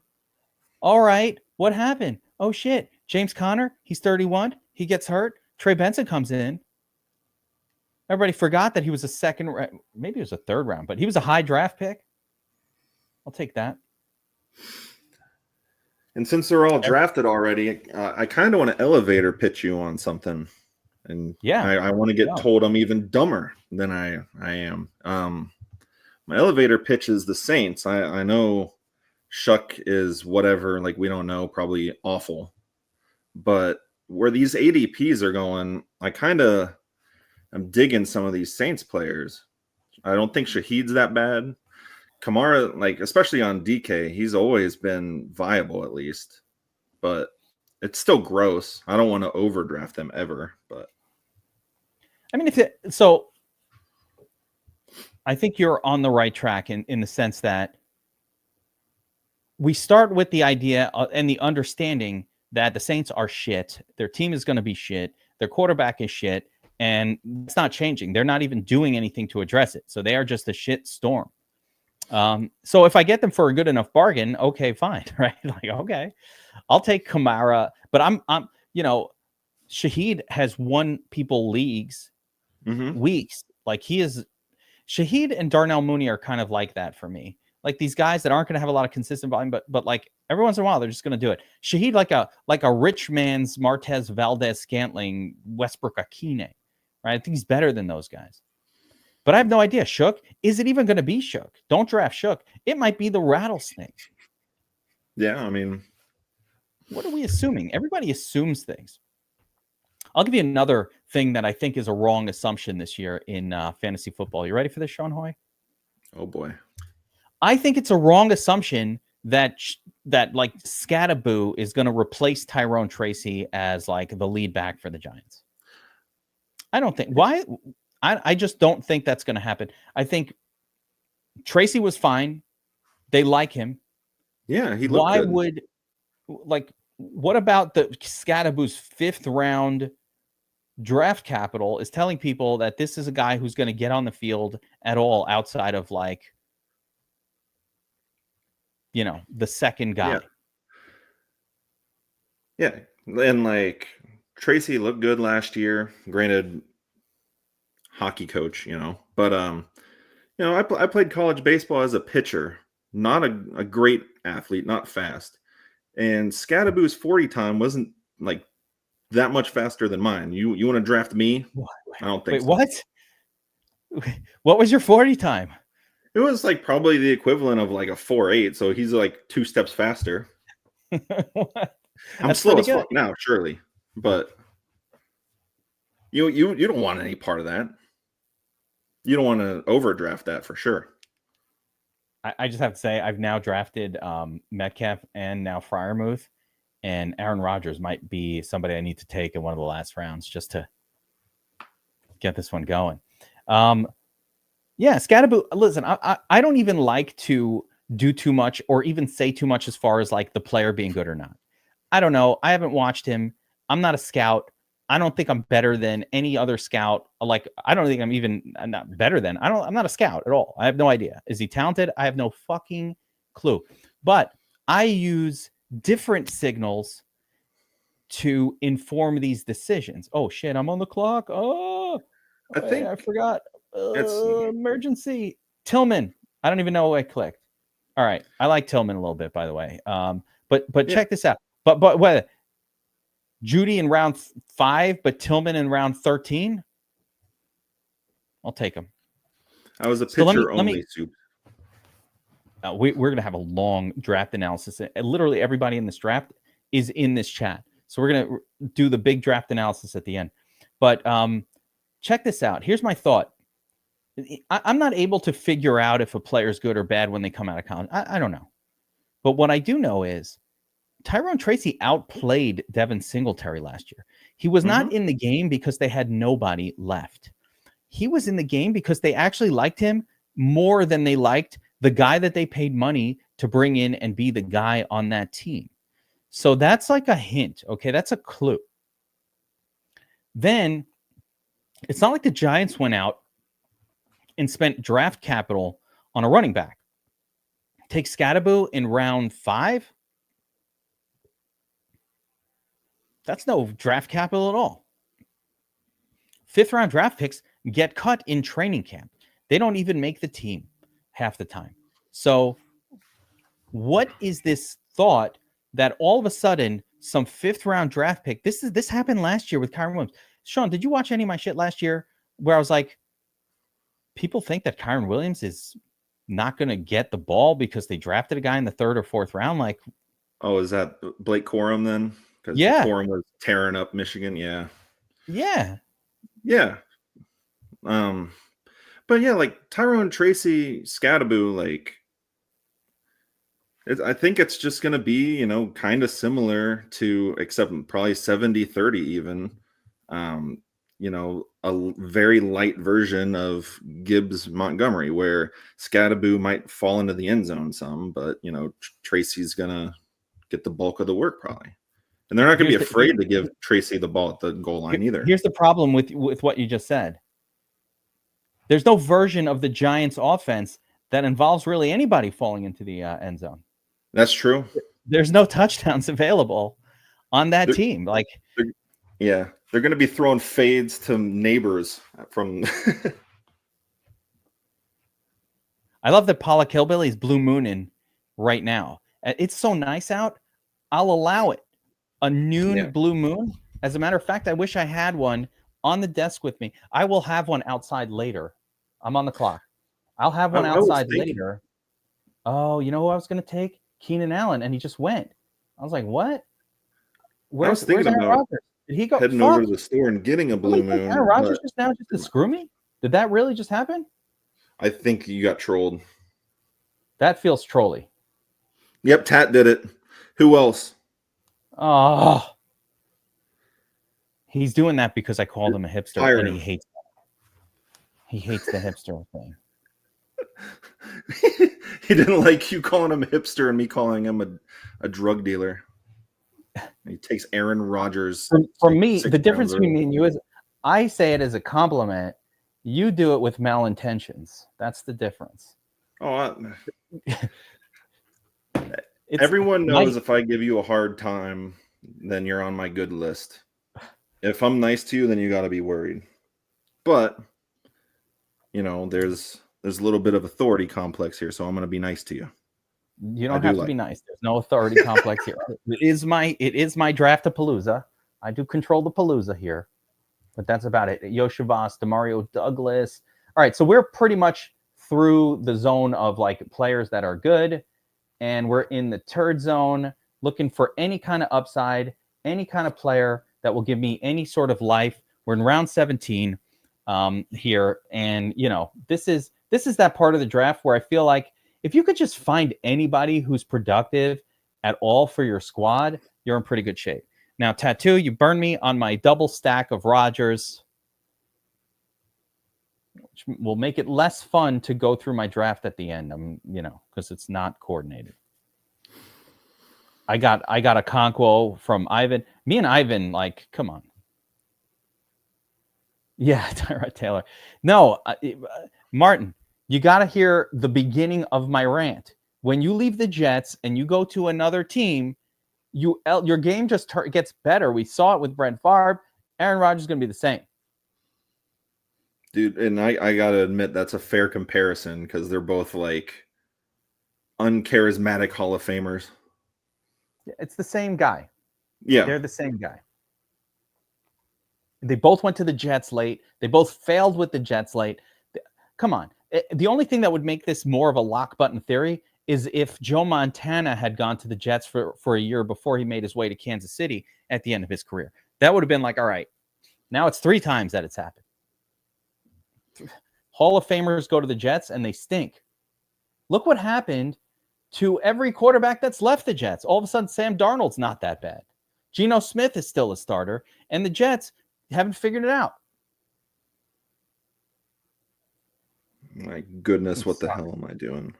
All right, what happened? Oh shit, James Conner. He's 31. He gets hurt. Trey Benson comes in. Everybody forgot that he was a second, maybe it was a third round, but he was a high draft pick. I'll take that. And since they're all drafted already, I kind of want to elevator pitch you on something. And yeah, I want to get told I'm even dumber than I am. My elevator pitch is the Saints. I know Shuck is whatever, like we don't know, probably awful. But where these ADPs are going, I'm digging some of these Saints players. I don't think Shaheed's that bad. Kamara, like especially on DK, he's always been viable at least, but it's still gross. I don't want to overdraft them ever, but I mean, I think you're on the right track in the sense that we start with the idea and the understanding that the Saints are shit. Their team is going to be shit. Their quarterback is shit. And it's not changing. They're not even doing anything to address it. So they are just a shit storm. So if I get them for a good enough bargain, okay, fine, right? Like, okay, I'll take Kamara. But I'm Shaheed has won people leagues weeks. Like Shaheed and Darnell Mooney are kind of like that for me. Like these guys that aren't going to have a lot of consistent volume, but like every once in a while, they're just going to do it. Shaheed, like a rich man's Martez Valdez-Scantling, Westbrook Akine, right? I think he's better than those guys. But I have no idea. Shook, is it even going to be Shook? Don't draft Shook. It might be the rattlesnake. Yeah, I mean, what are we assuming? Everybody assumes things. I'll give you another thing that I think is a wrong assumption this year in fantasy football. You ready for this, Sean Hoy? Oh boy. I think it's a wrong assumption that like Scattaboo is going to replace Tyrone Tracy as like the lead back for the Giants. I don't think why. I just don't think that's going to happen. I think Tracy was fine. They like him. Yeah, he looked good. What about the Scattaboo's 5th round draft capital is telling people that this is a guy who's going to get on the field at all outside of like, the second guy. Yeah. And like Tracy looked good last year. Granted, hockey coach, but I played college baseball as a pitcher, not a great athlete, not fast. And Scattaboo's 40 time wasn't like that much faster than mine. You want to draft me? I don't think so. What? What was your 40 time? It was like probably the equivalent of like a 4.8, so he's like 2 steps faster. I'm slow as fuck now, surely, but you don't want any part of that. You don't want to overdraft that for sure. I just have to say I've now drafted Metcalf and now Freiermuth, and Aaron Rodgers might be somebody I need to take in one of the last rounds just to get this one going. Yeah, Scattaboo, listen, I don't even like to do too much or even say too much as far as like the player being good or not. I don't know. I haven't watched him. I'm not a scout. I don't think I'm better than any other scout. Like, I don't think I'm not better than. I'm not a scout at all. I have no idea. Is he talented? I have no fucking clue. But I use different signals to inform these decisions. Oh shit, I'm on the clock. Oh, I forgot. Emergency. Tillman. I don't even know what I clicked. All right. I like Tillman a little bit, by the way. But check this out. But what? Judy in round 5, but Tillman in round 13. I'll take him. I was a So pitcher only soup. we're going to have a long draft analysis. Literally everybody in this draft is in this chat. So we're going to do the big draft analysis at the end. But check this out. Here's my thought. I'm not able to figure out if a player is good or bad when they come out of college. I don't know. But what I do know is Tyrone Tracy outplayed Devin Singletary last year. He was not in the game because they had nobody left. He was in the game because they actually liked him more than they liked the guy that they paid money to bring in and be the guy on that team. So that's like a hint. Okay, that's a clue. Then it's not like the Giants went out and spent draft capital on a running back. Take Scadaboo in round 5. That's no draft capital at all. 5th round draft picks get cut in training camp. They don't even make the team half the time. So what is this thought that all of a sudden some 5th round draft pick, this happened last year with Kyren Williams. Sean, did you watch any of my shit last year where I was like, people think that Kyren Williams is not going to get the ball because they drafted a guy in the 3rd or 4th round? Like, oh, is that Blake Corum then? Because Corum was tearing up Michigan. Yeah. But yeah, like Tyrone Tracy, Scadaboo, like I think it's just going to be, you know, kind of similar to, except probably 70-30 even. You know, a very light version of Gibbs Montgomery, where Scadaboo might fall into the end zone some, but, you know, Tracy's going to get the bulk of the work probably. And they're not going to be afraid to give Tracy the ball at the goal line either. Here's the problem with what you just said. There's no version of the Giants offense that involves really anybody falling into the end zone. That's true. There's no touchdowns available on that team. Like, yeah, they're going to be throwing fades to neighbors from. I love that Pollock Hillbilly's blue mooning right now. It's so nice out. I'll allow it. A noon blue moon. As a matter of fact, I wish I had one on the desk with me. I will have one outside later. I'm on the clock. I'll have one outside later. Oh, you know who I was going to take? Keenan Allen, and he just went. I was like, what? Where's Aaron Rodgers? Did he go heading over to the store and getting a blue moon? Aaron Rodgers just now just to screw me? Did that really just happen? I think you got trolled. That feels trolly. Yep, Tat did it. Who else? Oh, he's doing that because I called him a hipster, and he hates that. He hates the hipster thing. He didn't like you calling him a hipster and me calling him a drug dealer. He takes Aaron Rodgers. For me, the difference between me and you is I say it as a compliment. You do it with malintentions. That's the difference. Oh, everyone knows if I give you a hard time, then you're on my good list. If I'm nice to you, then you got to be worried. But, you know, there's a little bit of authority complex here, so I'm going to be nice to you. You don't have to be nice. There's no authority complex here. It is my Draft-a-Palooza. I do control the Palooza here, but that's about it. Yoshavas, Demario Douglas. All right, so we're pretty much through the zone of like players that are good, and we're in the turd zone, looking for any kind of upside, any kind of player that will give me any sort of life. We're in round 17 here, and you know this is that part of the draft where I feel like if you could just find anybody who's productive at all for your squad, you're in pretty good shape. Now, Tattoo, you burned me on my double stack of Rodgers, which will make it less fun to go through my draft at the end. Because it's not coordinated. I got a Conquo from Ivan. Me and Ivan, like, come on. Yeah, Tyrod Taylor. No, Martin. You got to hear the beginning of my rant. When you leave the Jets and you go to another team, your game just gets better. We saw it with Brent Favre. Aaron Rodgers is going to be the same. Dude, and I got to admit that's a fair comparison because they're both like uncharismatic Hall of Famers. It's the same guy. Yeah. They're the same guy. They both went to the Jets late. They both failed with the Jets late. Come on. The only thing that would make this more of a lock button theory is if Joe Montana had gone to the Jets for a year before he made his way to Kansas City at the end of his career. That would have been like, all right, now it's 3 times that it's happened. Hall of Famers go to the Jets and they stink. Look what happened to every quarterback that's left the Jets. All of a sudden, Sam Darnold's not that bad. Geno Smith is still a starter, and the Jets haven't figured it out. My goodness, what the hell am I doing?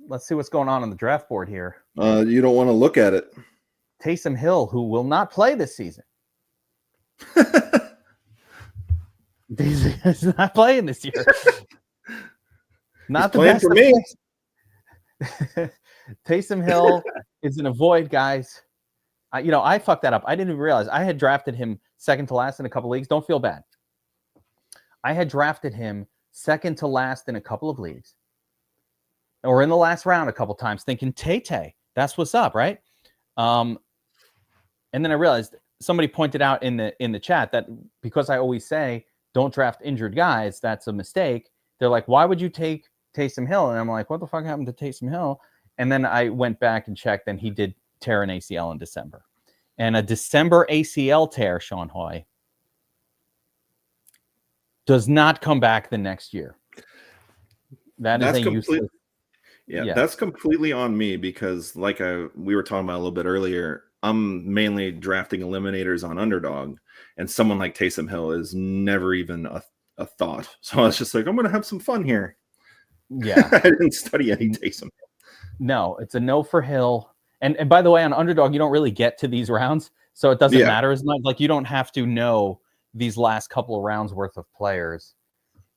Let's see what's going on the draft board here. You don't want to look at it. Taysom Hill, who will not play this season. He's not playing this year. Not the best for me. Taysom Hill is an avoid, guys. I fucked that up. I didn't even realize I had drafted him second to last in a couple leagues. Don't feel bad. I had drafted him second to last in a couple of leagues, or in the last round a couple times, thinking Tay, that's what's up, right? And then I realized somebody pointed out in the chat that because I always say don't draft injured guys, that's a mistake. They're like, why would you take Taysom Hill? And I'm like, what the fuck happened to Taysom Hill? And then I went back and checked, and he did tear an ACL in December. And a December ACL tear, Sean Hoy, does not come back the next year. That's useless. Yeah, that's completely on me because, like we were talking about a little bit earlier, I'm mainly drafting eliminators on underdog, and someone like Taysom Hill is never even a thought. So I was just like, I'm going to have some fun here. Yeah. I didn't study any Taysom. No, it's a no for Hill. And by the way, on underdog, you don't really get to these rounds, so it doesn't matter as much. Like, you don't have to know these last couple of rounds worth of players.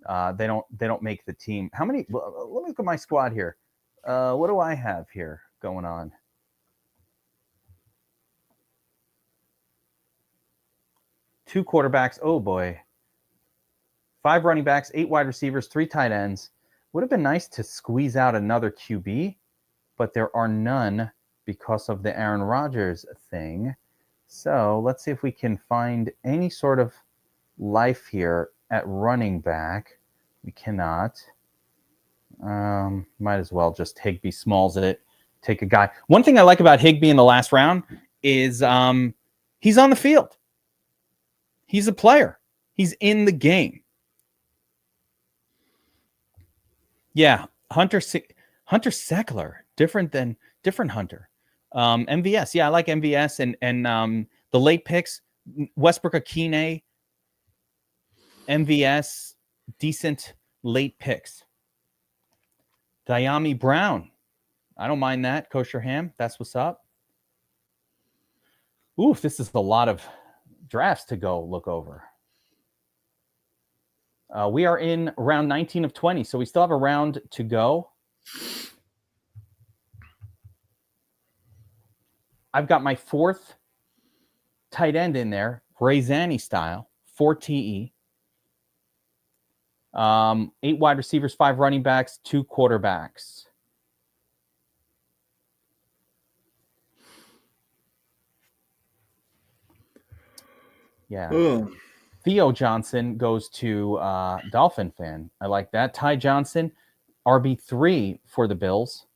They don't make the team. How many? Let me look at my squad here. What do I have here going on? Two quarterbacks. Oh boy. 5 running backs, 8 wide receivers, 3 tight ends. Would have been nice to squeeze out another QB, but there are none because of the Aaron Rodgers thing. So let's see if we can find any sort of life here at running back. We cannot. Might as well just Higbee Smalls it. Take a guy. One thing I like about Higbee in the last round is he's on the field. He's a player. He's in the game. Yeah, Hunter Seckler, different Hunter. MVS, yeah, I like MVS and the late picks. Westbrook Akine, MVS, decent late picks. Diami Brown, I don't mind that. Kosher Ham, that's what's up. Oof, this is a lot of drafts to go look over. We are in round 19 of 20, so we still have a round to go. I've got my 4th tight end in there, Razani style, 4 TE. 8 wide receivers, 5 running backs, 2 quarterbacks. Yeah. Ugh. Theo Johnson goes to Dolphin fan. I like that. Ty Johnson, RB3 for the Bills.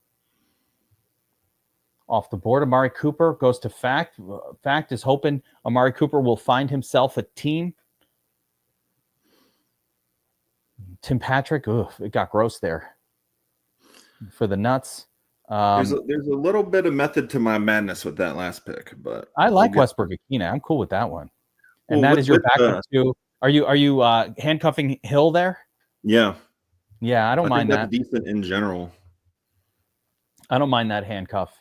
Off the board, Amari Cooper goes to Fact. Fact is hoping Amari Cooper will find himself a team. Tim Patrick, it got gross there for the nuts. There's a little bit of method to my madness with that last pick, but I like Westbrook Akina. I'm cool with that one. And that is your backup too. Are you handcuffing Hill there? Yeah. Yeah, I don't mind that. Decent in general. I don't mind that handcuff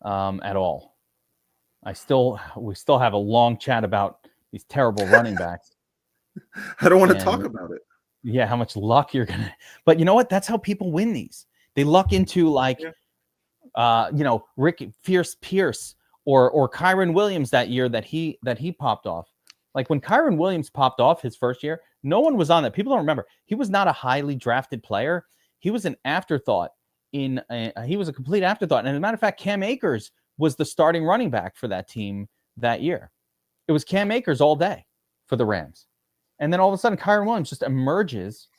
at all. We still have a long chat about these terrible running backs. I don't want to talk about it. Yeah, how much luck you're gonna. But you know what? That's how people win these. They luck into Rick Pierce or Kyron Williams that year that he popped off. Like when Kyron Williams popped off his first year, no one was on that. People don't remember. He was not a highly drafted player. He was an afterthought. He was a complete afterthought. And as a matter of fact, Cam Akers was the starting running back for that team that year. It was Cam Akers all day for the Rams. And then all of a sudden, Kyron Williams just emerges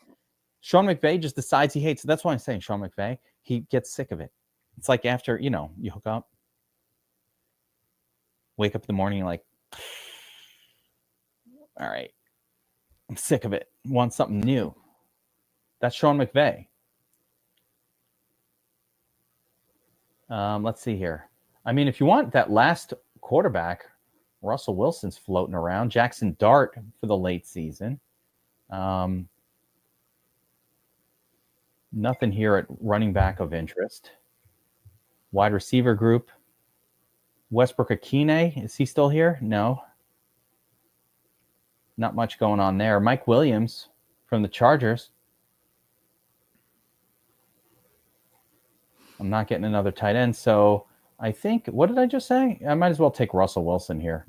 Sean McVay just decides he hates it. That's why I'm saying Sean McVay, he gets sick of it. It's like after, you hook up, wake up in the morning, like, all right, I'm sick of it. Want something new. That's Sean McVay. Let's see here. I mean, if you want that last quarterback, Russell Wilson's floating around. Jackson Dart for the late season. Nothing here at running back of interest. Wide receiver group. Westbrook Akine, is he still here? No. Not much going on there. Mike Williams from the Chargers. I'm not getting another tight end. So I think, what did I just say? I might as well take Russell Wilson here.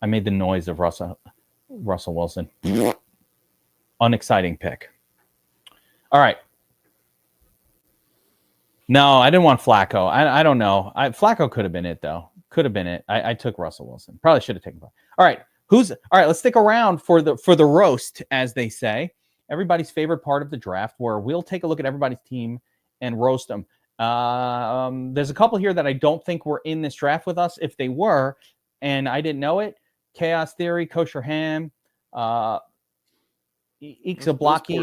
I made the noise of Russell Wilson. Unexciting pick. All right. No, I didn't want Flacco. I don't know. Flacco could have been it, though. Could have been it. I took Russell Wilson. Probably should have taken Flacco. All right. All right, let's stick around for the roast, as they say. Everybody's favorite part of the draft, where we'll take a look at everybody's team and roast them. There's a couple here that I don't think were in this draft with us. If they were, and I didn't know it, Chaos Theory, Kosher Ham, Ixablaki,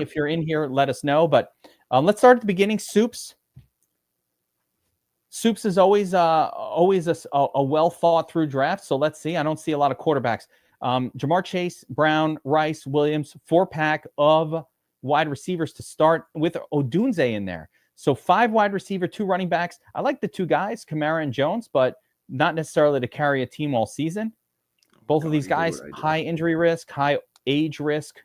if you're in here, let us know. But let's start at the beginning. Soups is always a well thought through draft. So let's see. I don't see a lot of quarterbacks. Jamar Chase, Brown, Rice, Williams, 4-pack of wide receivers to start with Odunze in there. So 5 wide receiver, 2 running backs. I like the 2 guys, Kamara and Jones, but not necessarily to carry a team all season. Both of these guys, high injury risk, high age risk.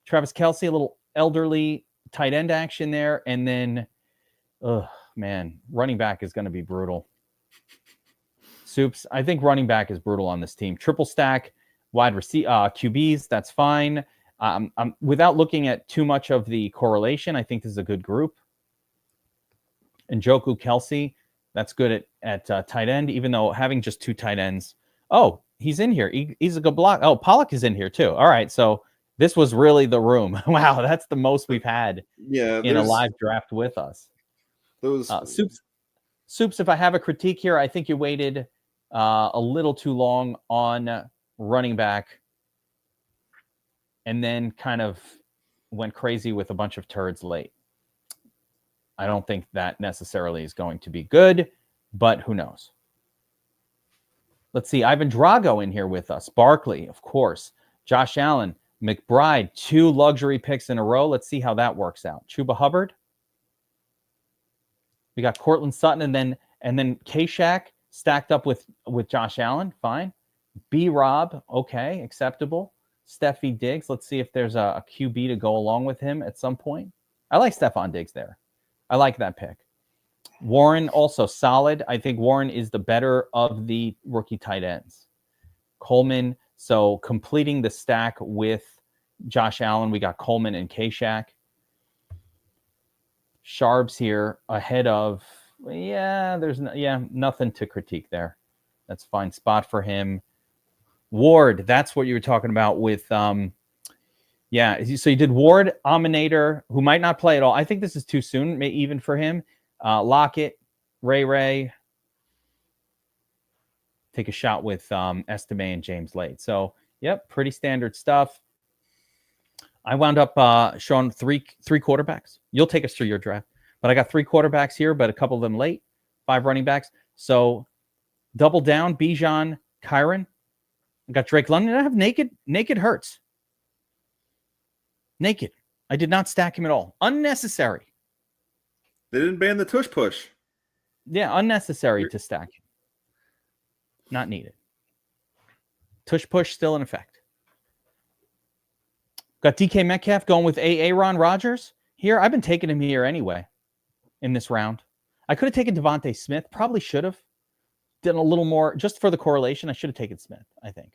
Travis Kelce, a little elderly tight end action there. And then, running back is going to be brutal. Soups, I think running back is brutal on this team. Triple stack, wide receiver, QBs, that's fine. Without looking at too much of the correlation, I think this is a good group. Njoku, Kelce, that's good at tight end, even though having just 2 tight ends. Oh, he's in here. He's a good block. Oh, Pollock is in here too. All right, so this was really the room. Wow, that's the most we've had in a live draft with us. Those Soups, if I have a critique here, I think you waited a little too long on running back and then kind of went crazy with a bunch of turds late. I don't think that necessarily is going to be good, but who knows? Let's see. Ivan Drago in here with us. Barkley, of course. Josh Allen, McBride, 2 luxury picks in a row. Let's see how that works out. Chuba Hubbard. We got Cortland Sutton and then K-Shack stacked up with Josh Allen. Fine. B-Rob. Okay. Acceptable. Steffi Diggs. Let's see if there's a QB to go along with him at some point. I like Stephon Diggs there. I like that pick. Warren, also solid. I think Warren is the better of the rookie tight ends. Coleman, so completing the stack with Josh Allen, we got Coleman and K-Shack. Sharbs here ahead of, nothing to critique there. That's a fine spot for him. Ward, that's what you were talking about with, so you did Ward, Eliminator, who might not play at all. I think this is too soon, even for him. Lockett, Ray. Take a shot with Estime and James Lade. So, yep, pretty standard stuff. I wound up showing three quarterbacks. You'll take us through your draft. But I got 3 quarterbacks here, but a couple of them late. 5 running backs. So, double down, Bijan, Kyron. I got Drake London. I have naked Hurts. Naked. I did not stack him at all. Unnecessary. They didn't ban the tush push. Yeah, unnecessary to stack him. Not needed. Tush push still in effect. Got DK Metcalf going with Aaron Rodgers here. I've been taking him here anyway in this round. I could have taken Devontae Smith. Probably should have. Did a little more just for the correlation. I should have taken Smith, I think.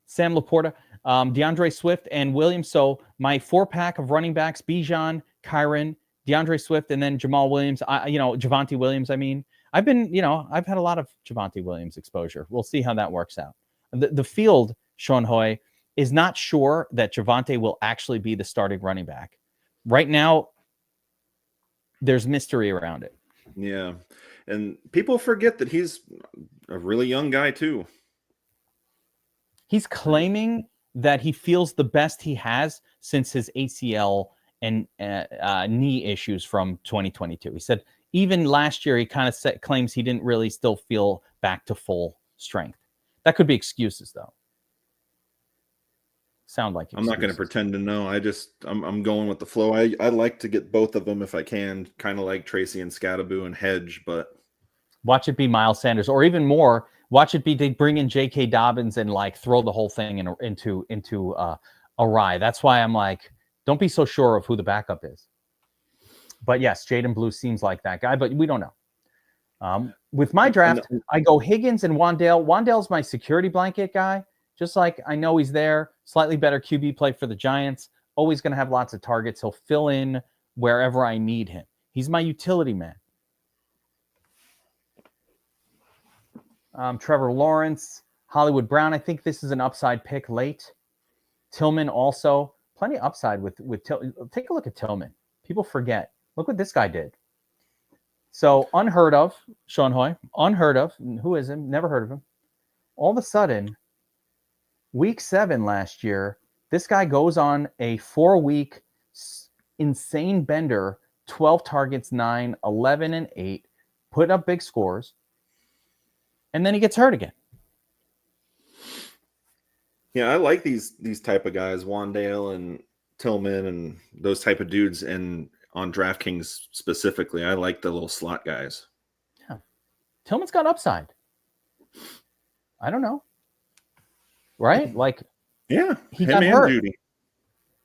Sam Laporta, DeAndre Swift, and Williams. So my 4-pack of running backs, Bijan, Kyron, DeAndre Swift, and then Jamal Williams. Javonte Williams, I mean. I've had a lot of Javonte Williams exposure. We'll see how that works out. The field, Sean Hoy, is not sure that Javonte will actually be the starting running back. Right now, there's mystery around it. Yeah. And people forget that he's a really young guy too. He's claiming that he feels the best he has since his ACL and knee issues from 2022. He said even last year, he kind of claims he didn't really still feel back to full strength. That could be excuses, though. Sound like excuses. I'm not going to pretend to know. I'm going with the flow. I like to get both of them if I can, kind of like Tracy and Scattaboo and Hedge, but watch it be Miles Sanders, or even more, watch it be they bring in J.K. Dobbins and like throw the whole thing into awry. That's why I'm like, don't be so sure of who the backup is. But yes, Jaden Blue seems like that guy, but we don't know. With my draft, I go Higgins and Wan'Dale. Wan'Dale's my security blanket guy. Just like I know he's there, slightly better QB play for the Giants, always going to have lots of targets. He'll fill in wherever I need him. He's my utility man. Trevor Lawrence, Hollywood Brown. I think this is an upside pick late. Tillman also. Plenty of upside with Tillman. Take a look at Tillman. People forget. Look what this guy did. So unheard of, Sean Hoy. Unheard of. Who is him? Never heard of him. All of a sudden, week 7 last year, this guy goes on a 4-week insane bender, 12 targets, 9, 11, and 8, putting up big scores. And then he gets hurt again. Yeah, I like these type of guys, Wan'Dale and Tillman and those type of dudes. And on DraftKings specifically, I like the little slot guys. Yeah. Tillman's got upside. I don't know. Right? Like, yeah, he got hurt. Judy.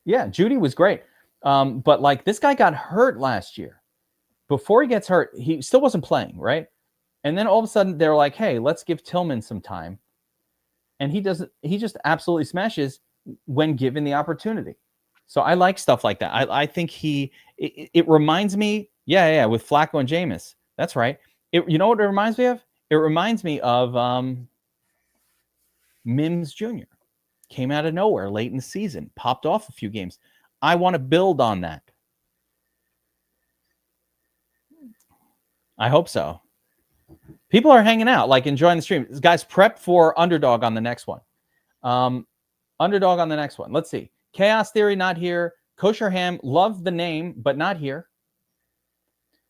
Yeah, Judy was great. But like this guy got hurt last year. Before he gets hurt, he still wasn't playing, right? And then all of a sudden they're like, hey, let's give Tillman some time. And he just absolutely smashes when given the opportunity. So I like stuff like that. I think it reminds me, with Flacco and Jameis. That's right. You know what it reminds me of? It reminds me of Mims Jr. Came out of nowhere late in the season, popped off a few games. I want to build on that. I hope so. People are hanging out, like enjoying the stream. Guys, prep for Underdog on the next one. Underdog on the next one. Let's see. Chaos Theory, not here. Kosher Ham, love the name, but not here.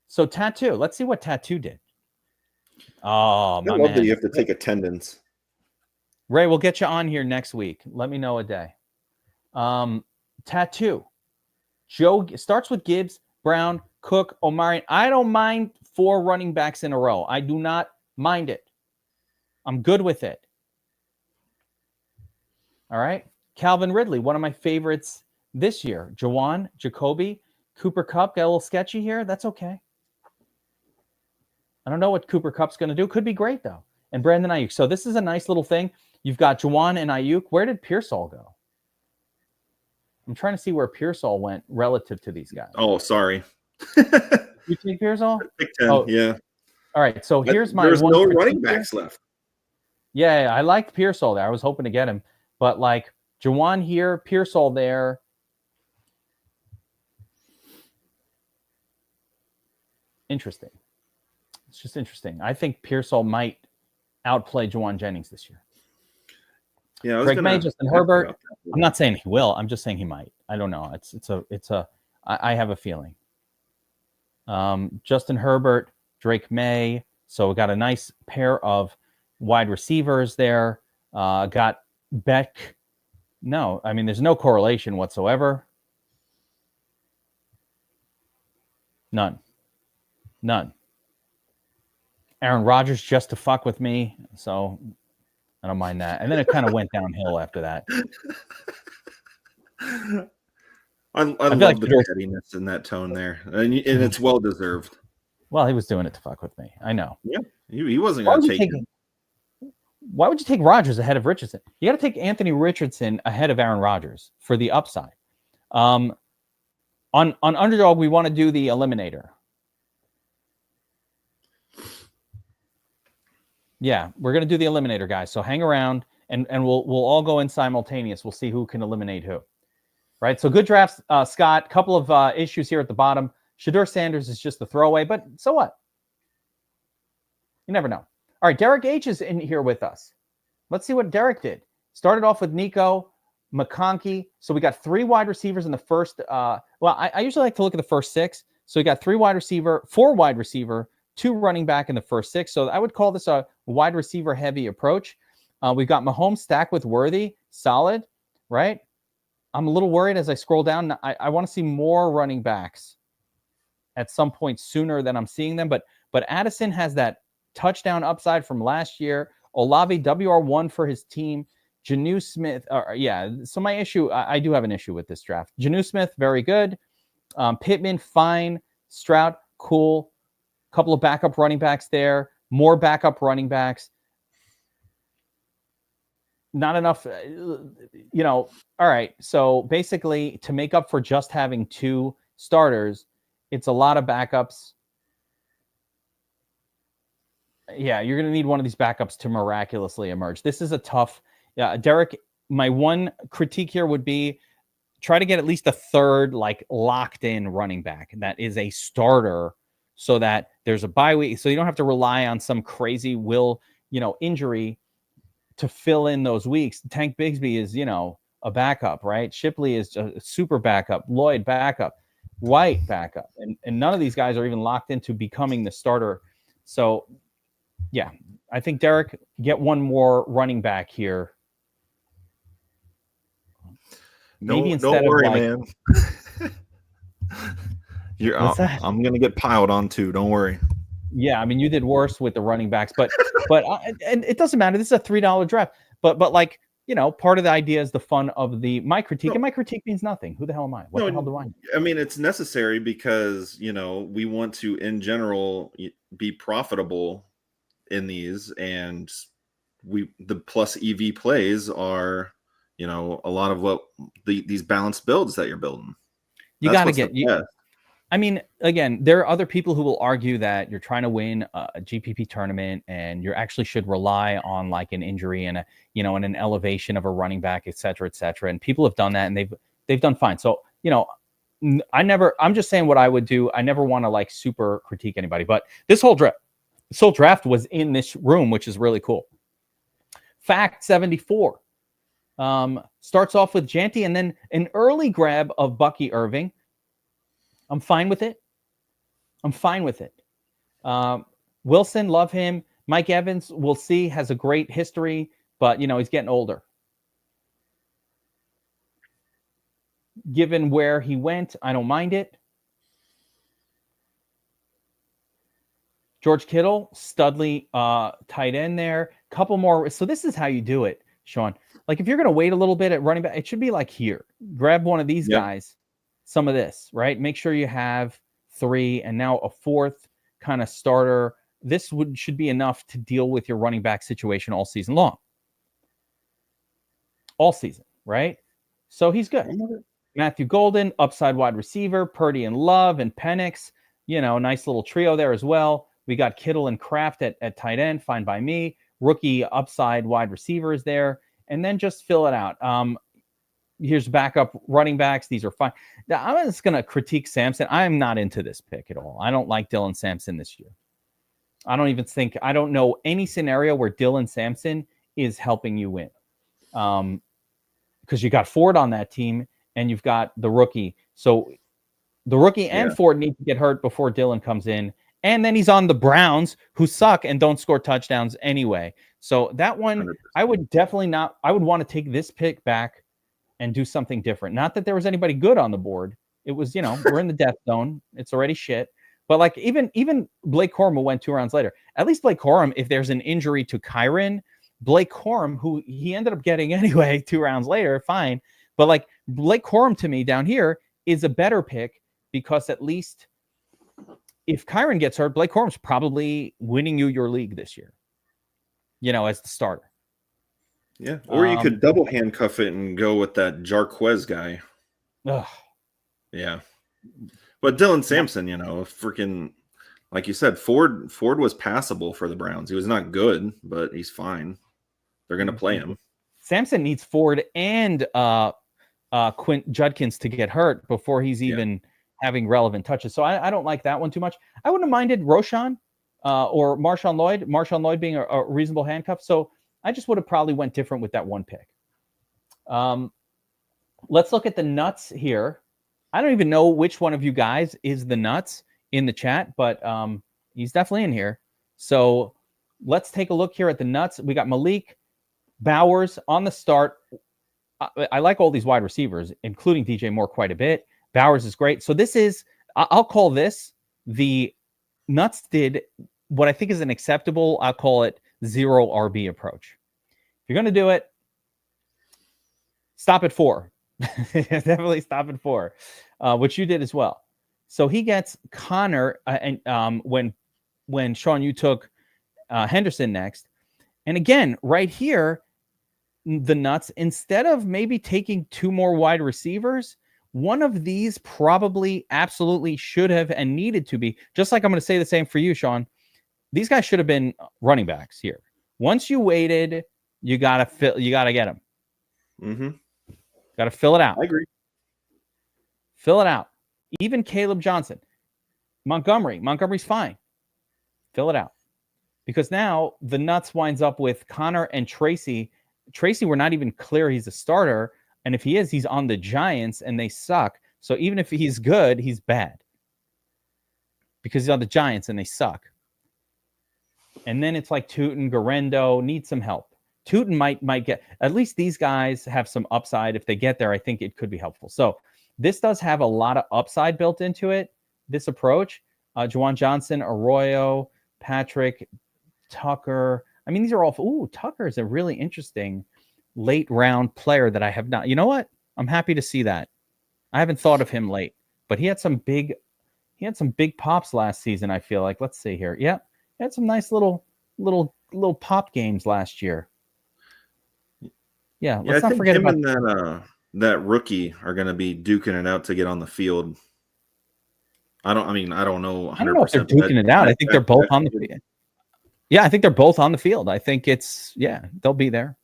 So Tattoo. Let's see what Tattoo did. Oh, my I love man. that you have to take attendance. Ray, we'll get you on here next week. Let me know a day. Tattoo. Joe starts with Gibbs, Brown, Cook, Omari. I don't mind 4 running backs in a row. I do not mind it. I'm good with it. All right. Calvin Ridley, one of my favorites this year. Jawan, Jacoby, Cooper Kupp. Got a little sketchy here. That's okay. I don't know what Cooper Kupp's going to do. Could be great, though. And Brandon Ayuk. So this is a nice little thing. You've got Jawan and Ayuk. Where did Pearsall go? I'm trying to see where Pearsall went relative to these guys. Oh, sorry. You take Pearsall? Pick 10, oh, yeah. All right, so here's my There's one no running backs left. Yeah, I liked Pearsall there. I was hoping to get him. But like Jawan here, Pearsall there. Interesting. It's just interesting. I think Pearsall might outplay Jawan Jennings this year. Yeah, Greg May, Justin Herbert. I'm not saying he will. I'm just saying he might. I don't know. I have a feeling. Justin Herbert, Drake May. So we got a nice pair of wide receivers there. Got Beck. No, I mean, there's no correlation whatsoever. None. Aaron Rodgers just to fuck with me. So I don't mind that. And then it kind of went downhill after that. I love like the pettiness in that tone there. And it's well deserved. Well, he was doing it to fuck with me. I know. Yeah. He wasn't going to take it. Why would you take Rodgers ahead of Richardson? You got to take Anthony Richardson ahead of Aaron Rodgers for the upside. On Underdog, we want to do the Eliminator. Yeah, we're going to do the Eliminator, guys. So hang around and we'll all go in simultaneous. We'll see who can eliminate who. Right. So good drafts, Scott. Couple of issues here at the bottom. Shedeur Sanders is just a throwaway, but so what? You never know. All right, Derek H is in here with us. Let's see what Derek did. Started off with Nico, McConkey. So we got 3 wide receivers in the first. I usually like to look at the first 6. So we got 4 wide receiver, 2 running back in the first 6. So I would call this a wide receiver heavy approach. We've got Mahomes stacked with Worthy, solid, right? I'm a little worried as I scroll down. I want to see more running backs at some point sooner than I'm seeing them. But Addison has that touchdown upside from last year. Olave WR1 for his team. Janu Smith. So my issue, I do have an issue with this draft. Janu Smith, very good. Pittman, fine. Stroud, cool. Couple of backup running backs there. More backup running backs. Not enough, all right. So basically, to make up for just having 2 starters, it's a lot of backups. Yeah, you're going to need one of these backups to miraculously emerge. This is a tough. Derek, my one critique here would be try to get at least a third, like locked in running back that is a starter, so that there's a bye week, so you don't have to rely on some crazy injury to fill in those weeks. Tank Bigsby is, a backup, right? Shipley is a super backup. Lloyd backup. White backup. And none of these guys are even locked into becoming the starter. So, yeah, I think Derek, get one more running back here. Maybe don't worry, man. I'm going to get piled on too. Don't worry. Yeah, I mean, you did worse with the running backs, but and it doesn't matter. This is a $3 draft, but like, part of the idea is the fun of my critique, and my critique means nothing. Who the hell am I? What the hell do I know? I mean, it's necessary because we want to, in general, be profitable in these, and the plus EV plays are, a lot of what these balanced builds that you're building. You got to get. I mean, again, there are other people who will argue that you're trying to win a GPP tournament and you actually should rely on like an injury and and an elevation of a running back, et cetera, et cetera. And people have done that and they've done fine. So, I'm just saying what I would do. I never want to like super critique anybody, but this whole draft was in this room, which is really cool. Fact 74 starts off with Janty and then an early grab of Bucky Irving. I'm fine with it. Wilson, love him. Mike Evans, we'll see, has a great history, but, he's getting older. Given where he went, I don't mind it. George Kittle, Studley, tight end there. Couple more. So this is how you do it, Sean. Like if you're going to wait a little bit at running back, it should be like here. Grab one of these guys. Some of this, right? Make sure you have 3 and now a 4th kind of starter. This should be enough to deal with your running back situation all season long. All season, right? So he's good. Matthew Golden, upside wide receiver, Purdy and Love and Penix, nice little trio there as well. We got Kittle and Kraft at tight end, fine by me. Rookie upside wide receivers there, and then just fill it out. Here's backup running backs. These are fine. Now, I'm just going to critique Sampson. I'm not into this pick at all. I don't like Dylan Sampson this year. I don't know any scenario where Dylan Sampson is helping you win. Because you got Ford on that team and you've got the rookie. So the rookie and Ford need to get hurt before Dylan comes in. And then he's on the Browns, who suck and don't score touchdowns anyway. So that one, 100%. I would want to take this pick back and do something different. Not that there was anybody good on the board. It was, we're in the death zone. It's already shit. But like even Blake Corum, who went 2 rounds later, at least Blake Corum, if there's an injury to Kyron, Blake Corum, who he ended up getting anyway 2 rounds later, fine. But like Blake Corum to me down here is a better pick because at least if Kyron gets hurt, Blake Corum's probably winning you your league this year, as the starter. Yeah, or you could double handcuff it and go with that Jarquez guy. Ugh. Yeah. But Dylan Sampson, freaking, like you said, Ford was passable for the Browns. He was not good, but he's fine. They're going to play him. Sampson needs Ford and Quint Judkins to get hurt before he's even having relevant touches. So I don't like that one too much. I wouldn't have minded Roshan or Marshawn Lloyd. Marshawn Lloyd being a reasonable handcuff. So I just would have probably went different with that one pick. Let's look at the nuts here. I don't even know which one of you guys is the nuts in the chat, but he's definitely in here. So let's take a look here at the nuts. We got Malik Bowers on the start. I like all these wide receivers, including DJ Moore quite a bit. Bowers is great. So this is, I'll call this, the nuts did what I think is an acceptable, I'll call it 0 RB approach. If you're going to do it, stop at 4. Definitely stop at 4, which you did as well. So he gets Connor, and when Sean, you took Henderson next. And again, right here, the nuts, instead of maybe taking 2 more wide receivers, one of these probably absolutely should have and needed to be, just like I'm going to say the same for you, Sean. These guys should have been running backs here. Once you waited, you got to get them. Mm-hmm. Got to fill it out. I agree. Fill it out. Even Caleb Johnson. Montgomery's fine. Fill it out. Because now the nuts winds up with Connor and Tracy. Tracy, we're not even clear he's a starter. And if he is, he's on the Giants and they suck. So even if he's good, he's bad. Because he's on the Giants and they suck. And then it's like Tootin, Garendo need some help. Tootin might get, at least these guys have some upside. If they get there, I think it could be helpful. So this does have a lot of upside built into it, this approach. Juwan Johnson, Arroyo, Patrick, Tucker. I mean, these are all, Tucker is a really interesting late round player that I have not, you know what? I'm happy to see that. I haven't thought of him late, but he had some big pops last season. I feel like, let's see here. Yeah. He had some nice little pop games last year. Yeah. Let's not forget about that rookie are going to be duking it out to get on the field. I don't know. 100%. I don't know if they're duking it out. I think they're both on the field. Yeah, I think they're both on the field. I think they'll be there.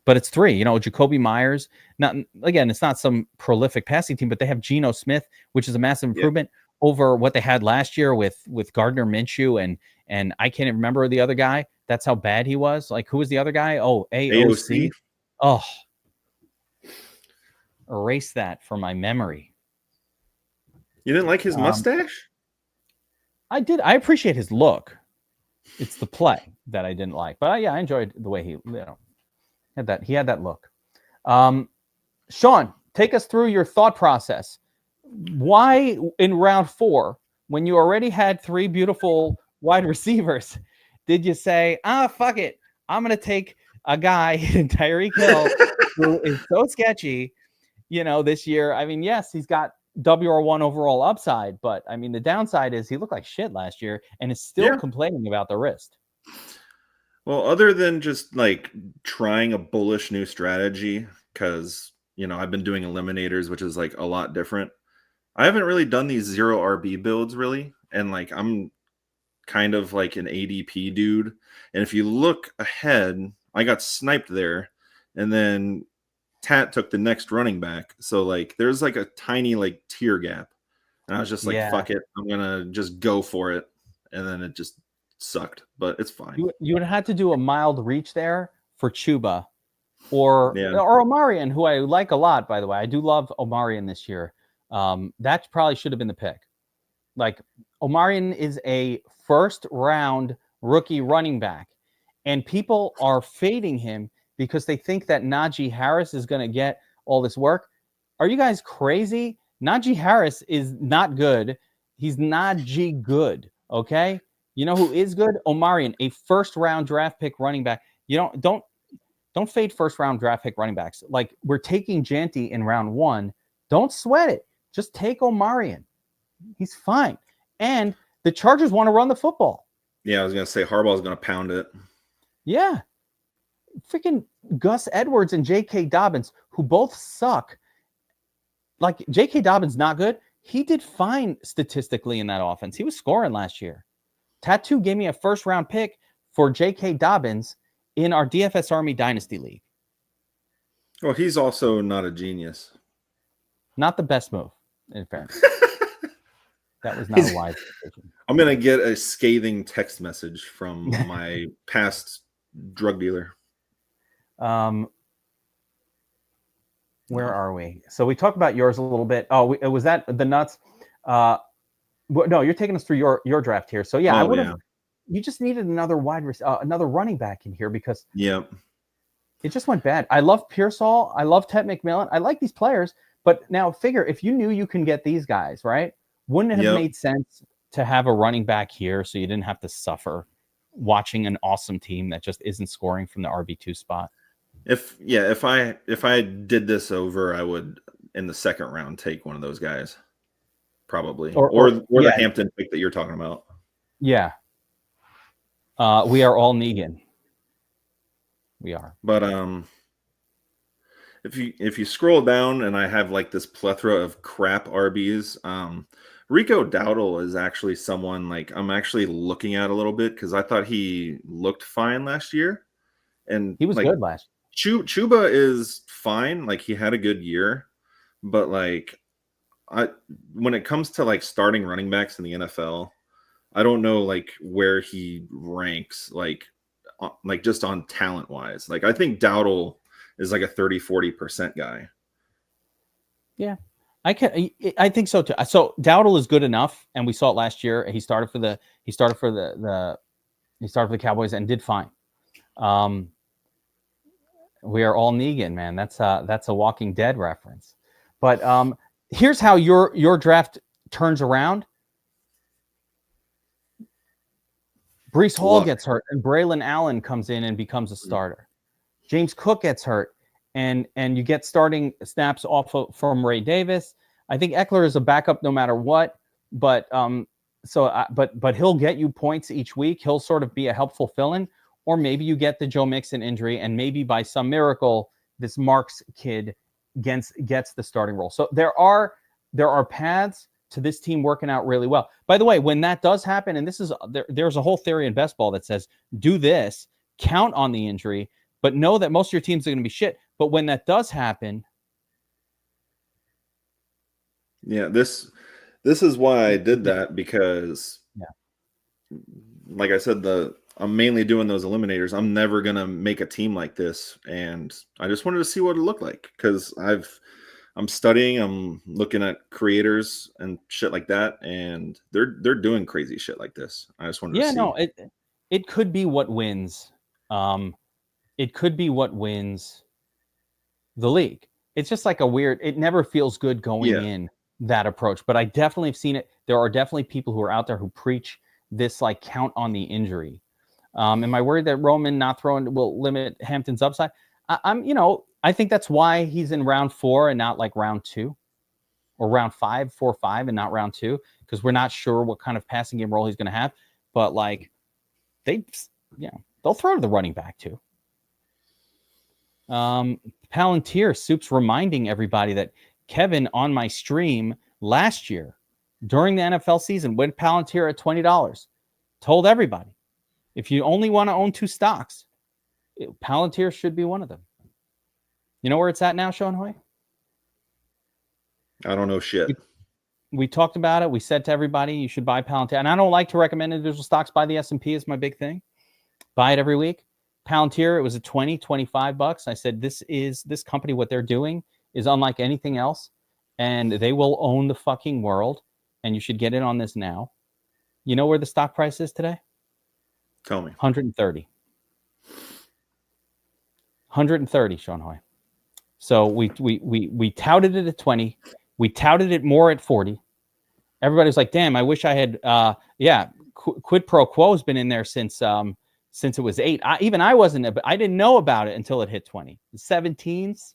But it's 3, Jacoby Myers. It's not some prolific passing team, but they have Geno Smith, which is a massive improvement over what they had last year with Gardner Minshew and I can't even remember the other guy. That's how bad he was. Like, who was the other guy? Oh, AOC. Oh, erase that from my memory. You didn't like his mustache? I did. I appreciate his look. It's the play that I didn't like, but I enjoyed the way he, had that. He had that look. Sean, take us through your thought process. Why in round 4, when you already had 3 beautiful wide receivers, did you say, fuck it, I'm going to take a guy in Tyreek Hill who is so sketchy, this year? I mean, yes, he's got WR1 overall upside, but I mean, the downside is he looked like shit last year and is still complaining about the wrist. Well, other than just like trying a bullish new strategy, because, I've been doing eliminators, which is like a lot different. I haven't really done these 0 RB builds really. And like, I'm kind of like an ADP dude. And if you look ahead, I got sniped there. And then Tat took the next running back. So like, there's like a tiny like tier gap. And I was just like, fuck it. I'm going to just go for it. And then it just sucked, but it's fine. You would have had to do a mild reach there for Chuba or Omarion, who I like a lot, by the way. I do love Omarion this year. That probably should have been the pick. Like, Omarion is a first-round rookie running back, and people are fading him because they think that Najee Harris is going to get all this work. Are you guys crazy? Najee Harris is not good. He's Najee good, okay? You know who is good? Omarion, a first-round draft pick running back. Don't fade first-round draft pick running backs. Like, we're taking Janty in round 1. Don't sweat it. Just take Omarion. He's fine. And the Chargers want to run the football. Yeah, I was going to say Harbaugh's going to pound it. Yeah. Freaking Gus Edwards and J.K. Dobbins, who both suck. Like, J.K. Dobbins not good. He did fine statistically in that offense. He was scoring last year. Tattoo gave me a first-round pick for J.K. Dobbins in our DFS Army Dynasty League. Well, he's also not a genius. Not the best move, in fairness. That was not a wise decision. I'm going to get a scathing text message from my past drug dealer. Where are we? So we talked about yours a little bit. Oh, was that the nuts? No, you're taking us through your draft here. So yeah, I would have. You just needed another another running back in here because it just went bad. I love Pearsall. I love Ted McMillan. I like these players, but now figure if you knew you can get these guys, right? Wouldn't it have made sense to have a running back here so you didn't have to suffer watching an awesome team that just isn't scoring from the RB2 spot? If I did this over, I would in the second round take one of those guys, probably, or the Hampton pick that you're talking about. Yeah, we are all Negan. We are, but if you scroll down and I have like this plethora of crap RBs, Rico Dowdle is actually someone like I'm actually looking at a little bit because I thought he looked fine last year, and he was like, good last year. Chuba is fine, like he had a good year, but like when it comes to like starting running backs in the NFL, I don't know like where he ranks like just on talent wise. Like I think Dowdle is like a 30-40% guy. Yeah. I think so too. So Dowdle is good enough, and we saw it last year. He started for the Cowboys and did fine. We are all Negan, man. That's a Walking Dead reference. But here's how your draft turns around. Breece Hall gets hurt, and Braylon Allen comes in and becomes a starter. James Cook gets hurt, and you get starting snaps from Ray Davis. I think Eckler is a backup no matter what, but he'll get you points each week. He'll sort of be a helpful fill-in, or maybe you get the Joe Mixon injury, and maybe by some miracle this Marks kid gets the starting role. So there are paths to this team working out really well. By the way, when that does happen, and there's a whole theory in BestBall that says do this, count on the injury, but know that most of your teams are going to be shit. But when that does happen, this is why I did that, because like I said, I'm mainly doing those eliminators. I'm never gonna make a team like this, and I just wanted to see what it looked like because I'm studying, I'm looking at creators and shit like that, and they're doing crazy shit like this. I just wanted to see. No, it could be what wins. It could be what wins the league. It's just like it never feels good going in that approach, but I definitely have seen it. There are definitely people who are out there who preach this, like, count on the injury. Am I worried that Roman not throwing will limit Hampton's upside? I think that's why he's in round 4 and not like round 2 or round 5, 4, 5 and not round 2, because we're not sure what kind of passing game role he's going to have. But like they'll throw to the running back too. Palantir Soup's reminding everybody that Kevin on my stream last year during the NFL season went Palantir at $20. Told everybody, if you only want to own 2 stocks, Palantir should be one of them. You know where it's at now, Sean Hoy? I don't know shit. We talked about it. We said to everybody, you should buy Palantir. And I don't like to recommend individual stocks. Buy the S&P is my big thing. Buy it every week. Palantir, it was at $25. I said, this company, what they're doing is unlike anything else. And they will own the fucking world. And you should get in on this now. You know where the stock price is today? Tell me. 130. 130, Sean Hoy. So we touted it at 20. We touted it more at 40. Everybody's like, damn, I wish I had, quid pro quo has been in there since it was 8. I wasn't, but I didn't know about it until it hit 20. 17s,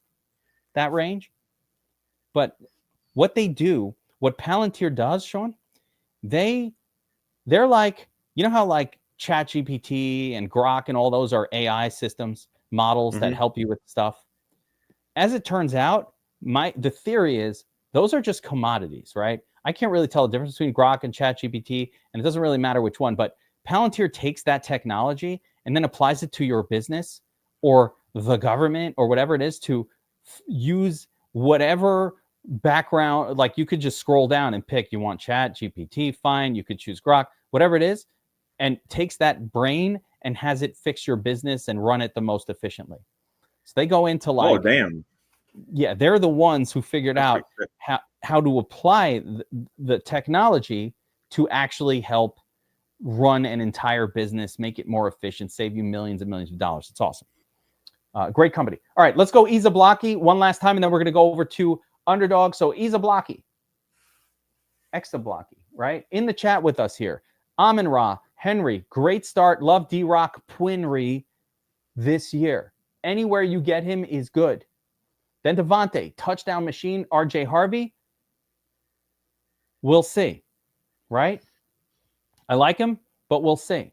that range. But what they do, what Palantir does, Sean, they're like, you know how like ChatGPT and Grok and all those are AI systems, models that help you with stuff. As it turns out, the theory is those are just commodities, right? I can't really tell the difference between Grok and ChatGPT, and it doesn't really matter which one, but Palantir takes that technology and then applies it to your business or the government or whatever it is to use whatever background, like you could just scroll down and pick, you want Chat, GPT, fine. You could choose Grok, whatever it is, and takes that brain and has it fix your business and run it the most efficiently. So they go into like, oh, damn. Yeah, they're the ones who figured out how to apply the technology to actually help run an entire business, make it more efficient, save you millions and millions of dollars. It's awesome. Great company. All right, let's go Izablocky one last time, and then we're going to go over to Underdog. So Izablocky, Exablocky, right? In the chat with us here. Amin Ra, Henry, great start. Love D-Rock Twinry this year. Anywhere you get him is good. Then Devontae, touchdown machine. RJ Harvey, we'll see, right? I like him, but we'll see.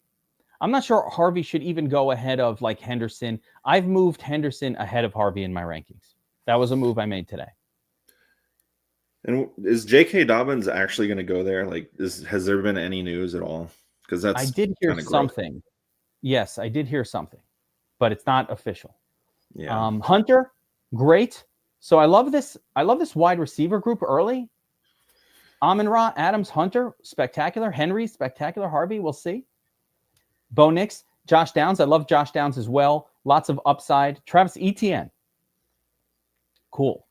I'm not sure Harvey should even go ahead of like Henderson. I've moved Henderson ahead of Harvey in my rankings. That was a move I made today. And is J.K. Dobbins actually going to go there? Like, has there been any news at all? Because that's I did hear something. Yes, I did hear something, but it's not official. Yeah. Hunter, great. So I love this wide receiver group early. Amon-Ra, Adams, Hunter, spectacular. Henry, spectacular. Harvey, we'll see. Bo Nix, Josh Downs. I love Josh Downs as well. Lots of upside. Travis Etienne. Cool.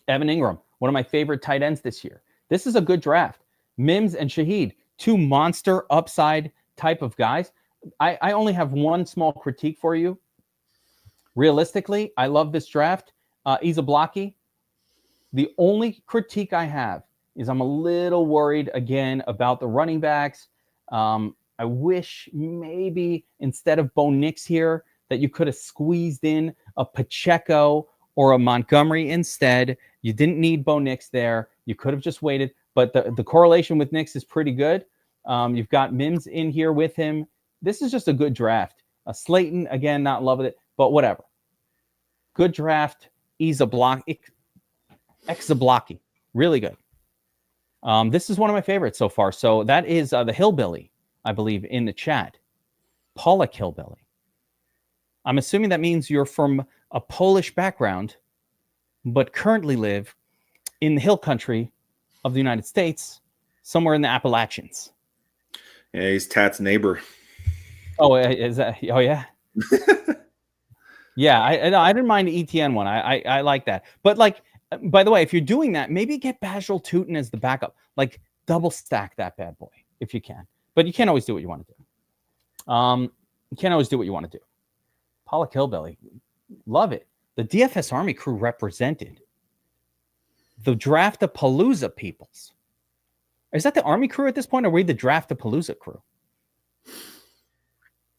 Evan Ingram, one of my favorite tight ends this year. This is a good draft. Mims and Shaheed, two monster upside type of guys. I only have one small critique for you. Realistically, I love this draft. Izablocky. The only critique I have is I'm a little worried again about the running backs. I wish maybe instead of Bo Nix here that you could have squeezed in a Pacheco or a Montgomery instead. You didn't need Bo Nix there. You could have just waited. But the correlation with Nix is pretty good. You've got Mims in here with him. This is just a good draft. Slayton, again, not in love with it, but whatever. Good draft. Exablocky. Really good. This is one of my favorites so far. So that is the Hillbilly, I believe, in the chat. Pollock Hillbilly. I'm assuming that means you're from a Polish background, but currently live in the hill country of the United States, somewhere in the Appalachians. Yeah, he's Tat's neighbor. Oh, is that? Oh, yeah. Yeah, I didn't mind the ETN one. I like that. But like, by the way, if you're doing that, maybe get Bashal Tootin as the backup. Like, double stack that bad boy if you can. But you can't always do what you want to do. You can't always do what you want to do. Pollock Hillbilly, love it. The DFS Army crew represented. The Draft-a-Palooza peoples. Is that the Army crew at this point, or are we the Draft-a-Palooza crew?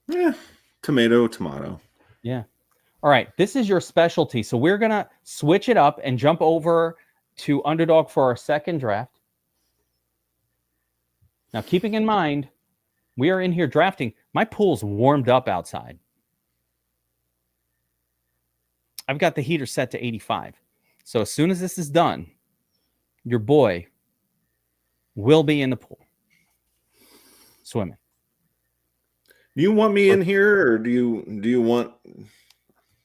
Yeah, tomato. Yeah. All right, this is your specialty. So we're going to switch it up and jump over to Underdog for our second draft. Now, keeping in mind, we are in here drafting. My pool's warmed up outside. I've got the heater set to 85. So as soon as this is done, your boy will be in the pool swimming. Do you want me in here, or do you want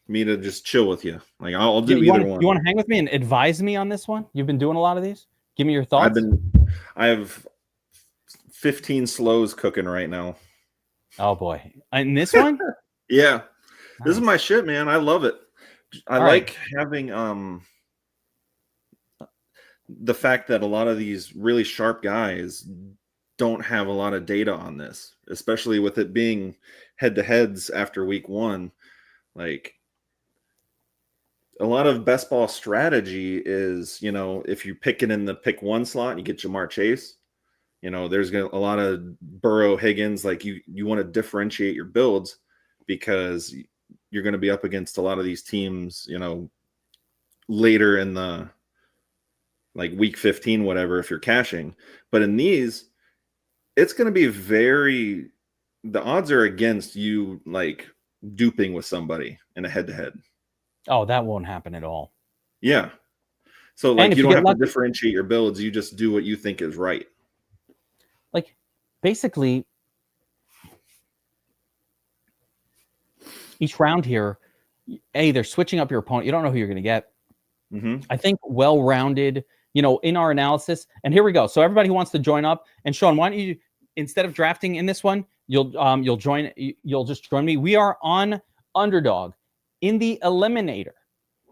me to just chill with you? Like, I'll do either one. You want to hang with me and advise me on this one? You've been doing a lot of these. Give me your thoughts. I have 15 slows cooking right now. Oh boy, and this one? Yeah, nice. This is my shit, man. I love it. I like having the fact that a lot of these really sharp guys don't have a lot of data on this, especially with it being head-to-heads after week one. Like, a lot of best ball strategy is, if you pick it in the pick one slot, you get Jamar Chase. There's a lot of Burrow, Higgins. Like, you want to differentiate your builds because you're going to be up against a lot of these teams, later in the like week 15, whatever, if you're cashing. But in these, it's going to be the odds are against you, like, duping with somebody in a head-to-head. Oh, that won't happen at all. Yeah. So, like, you don't have to differentiate your builds. You just do what you think is right. Like, basically, each round here, they're switching up your opponent. You don't know who you're going to get. Mm-hmm. I think well-rounded, in our analysis. And here we go. So everybody who wants to join up, and Sean, why don't you, instead of drafting in this one, you'll just join me. We are on Underdog in the Eliminator.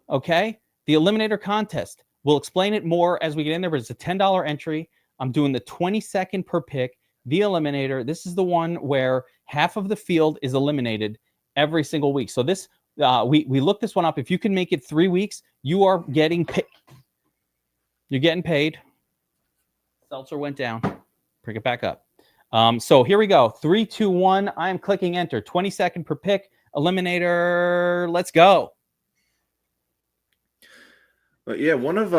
Okay, the Eliminator contest. We'll explain it more as we get in there, but it's a $10 entry. I'm doing the 20-second per pick. The Eliminator. This is the one where half of the field is eliminated every single week. So this, we looked this one up. If you can make it 3 weeks, you are getting paid. You're getting paid. Seltzer went down. Bring it back up. So here we go. 3, 2, 1. I am clicking enter. 20-second per pick. Eliminator. Let's go. But yeah, one of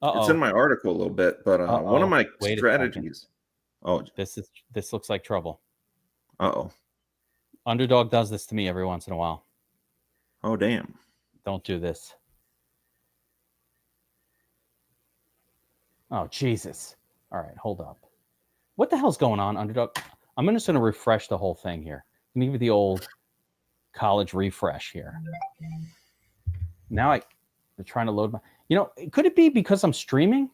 it's in my article a little bit, but one of my strategies. Oh, this looks like trouble. Uh-oh. Underdog does this to me every once in a while. Oh, damn. Don't do this. Oh, Jesus. All right, hold up. What the hell's going on, Underdog? I'm just going to refresh the whole thing here. Let me give you the old college refresh here. Now they're trying to load my... could it be because I'm streaming?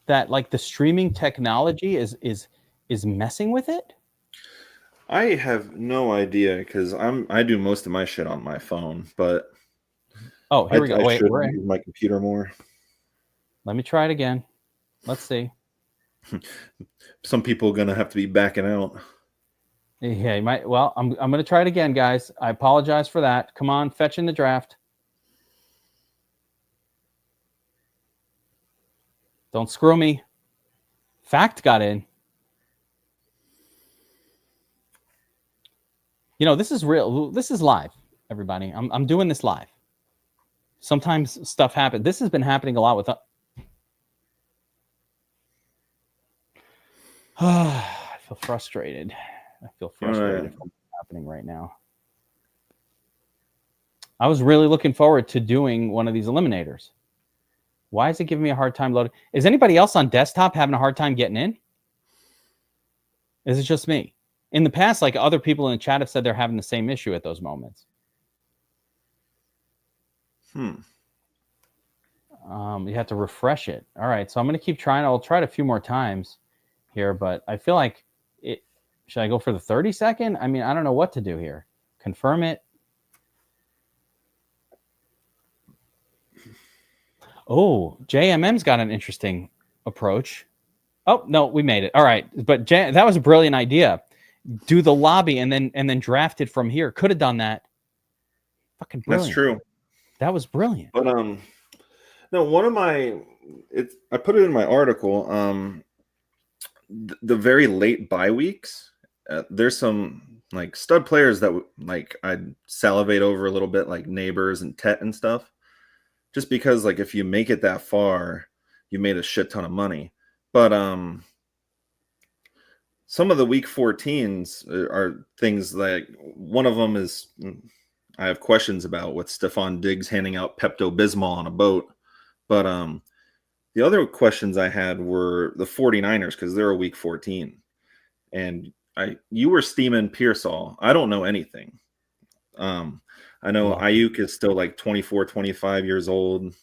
That like the streaming technology is messing with it? I have no idea because I do most of my shit on my phone, but here we go. I should use my computer more. Let me try it again. Let's see. Some people are gonna have to be backing out. Yeah, you might. Well, I'm gonna try it again, guys. I apologize for that. Come on, fetch in the draft. Don't screw me. Fact got in. This is real. This is live, everybody. I'm doing this live. Sometimes stuff happens. This has been happening a lot with... I feel frustrated. From what's happening right now. I was really looking forward to doing one of these eliminators. Why is it giving me a hard time loading? Is anybody else on desktop having a hard time getting in? Is it just me? In the past, like other people in the chat have said they're having the same issue at those moments. You have to refresh it. All right, so I'm going to keep trying. I'll try it a few more times here, but I feel like it. Should I go for the 30-second? I mean, I don't know what to do here. Confirm it. Oh, JMM's got an interesting approach. Oh, no, we made it. All right. But that was a brilliant idea. Do the lobby and then draft it from here. Could have done that. Fucking brilliant. That's true. That was brilliant. But no, one of I put it in my article. The very late bye weeks, there's some like stud players that like I'd salivate over a little bit, like Neighbors and Tet and stuff. Just because, like, if you make it that far, you made a shit ton of money. But some of the week 14s are things like one of them is I have questions about with Stephon Diggs handing out Pepto-Bismol on a boat. But the other questions I had were the 49ers because they're a week 14. And you were steaming Pearsall. I don't know anything. I know Ayuk is still like 24, 25 years old.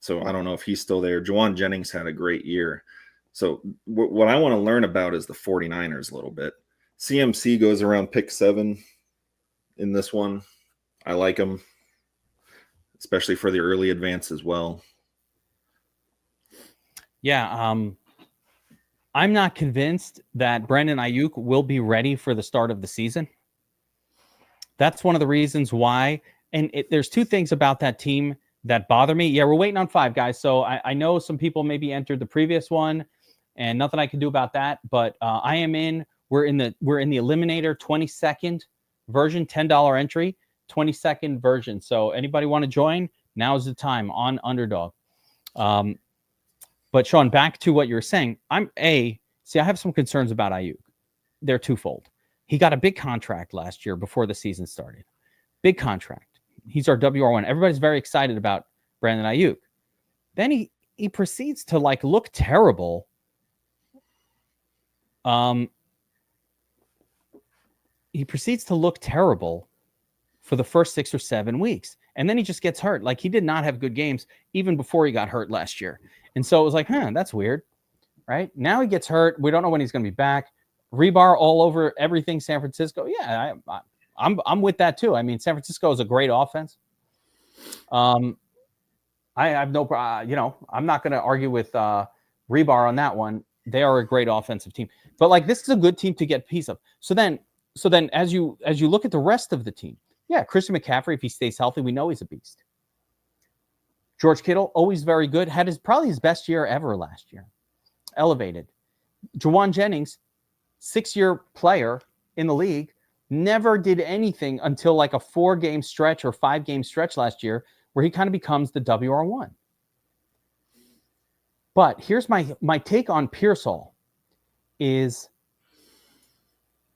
So I don't know if he's still there. Juwan Jennings had a great year. So what I want to learn about is the 49ers a little bit. CMC goes around pick 7 in this one. I like him, especially for the early advance as well. Yeah, I'm not convinced that Brandon Ayuk will be ready for the start of the season. That's one of the reasons why. And there's two things about that team that bother me. Yeah, we're waiting on 5, guys. So I know some people maybe entered the previous one, and nothing I can do about that. But I am in. We're in the Eliminator 22nd version, $10 entry, 22nd version. So anybody want to join? Now's the time on Underdog. But Sean, back to what you're saying. I have some concerns about Ayuk. They're twofold. He got a big contract last year before the season started. Big contract. He's our WR1. Everybody's very excited about Brandon Ayuk. Then he proceeds to like look terrible. he proceeds to look terrible for the first 6 or 7 weeks. And then he just gets hurt. Like, he did not have good games even before he got hurt last year. And so it was like, that's weird, right? Now he gets hurt. We don't know when he's going to be back. Rebar all over everything San Francisco. Yeah, I'm with that too. I mean, San Francisco is a great offense. I have no, I'm not going to argue with Rebar on that one. They are a great offensive team. But like, this is a good team to get a piece of. So then as you look at the rest of the team, Christian McCaffrey, if he stays healthy, we know he's a beast. George Kittle, always very good. Had probably his best year ever last year. Elevated. Juwan Jennings, 6-year player in the league, never did anything until like a 4-game stretch or 5-game stretch last year where he kind of becomes the WR1. But here's my take on Pearsall is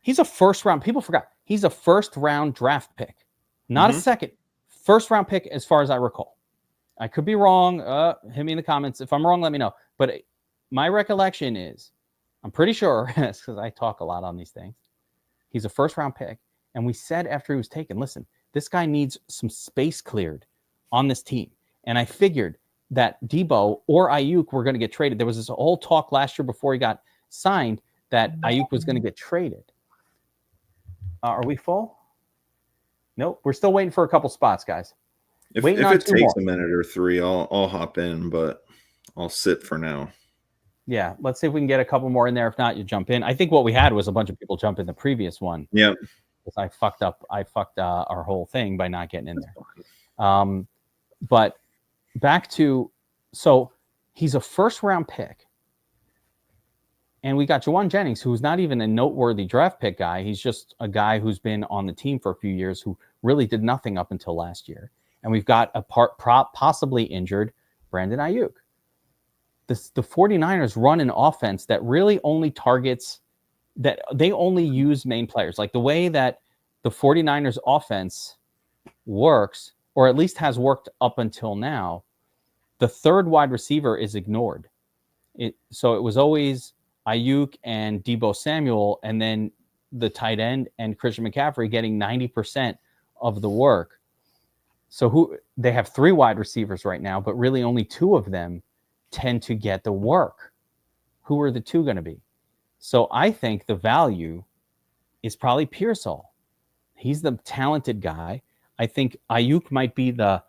he's a first-round. People forgot. He's a first-round draft pick. Not a second. First-round pick as far as I recall. I could be wrong. Hit me in the comments. If I'm wrong, let me know. But my recollection is, I'm pretty sure, because I talk a lot on these things, he's a first-round pick. And we said after he was taken, listen, this guy needs some space cleared on this team. And I figured that Debo or Ayuk were going to get traded. There was this whole talk last year before he got signed that Ayuk was going to get traded. Are we full? Nope. We're still waiting for a couple spots, guys. If it takes a minute or 3, I'll hop in, but I'll sit for now. Yeah, let's see if we can get a couple more in there. If not, you jump in. I think what we had was a bunch of people jump in the previous one. Yeah, because I fucked our whole thing by not getting in there. But back to, so he's a first-round pick. And we got Juwan Jennings, who's not even a noteworthy draft pick guy. He's just a guy who's been on the team for a few years who really did nothing up until last year. And we've got a possibly injured Brandon Ayuk. The 49ers run an offense that really only targets, that they only use main players. Like the way that the 49ers offense works, or at least has worked up until now, the third wide receiver is ignored. So it was always Ayuk and Debo Samuel, and then the tight end and Christian McCaffrey getting 90% of the work. So they have 3 wide receivers right now, but really only 2 of them tend to get the work. Who are the 2 going to be? So I think the value is probably Pearsall. He's the talented guy. I think Ayuk might be the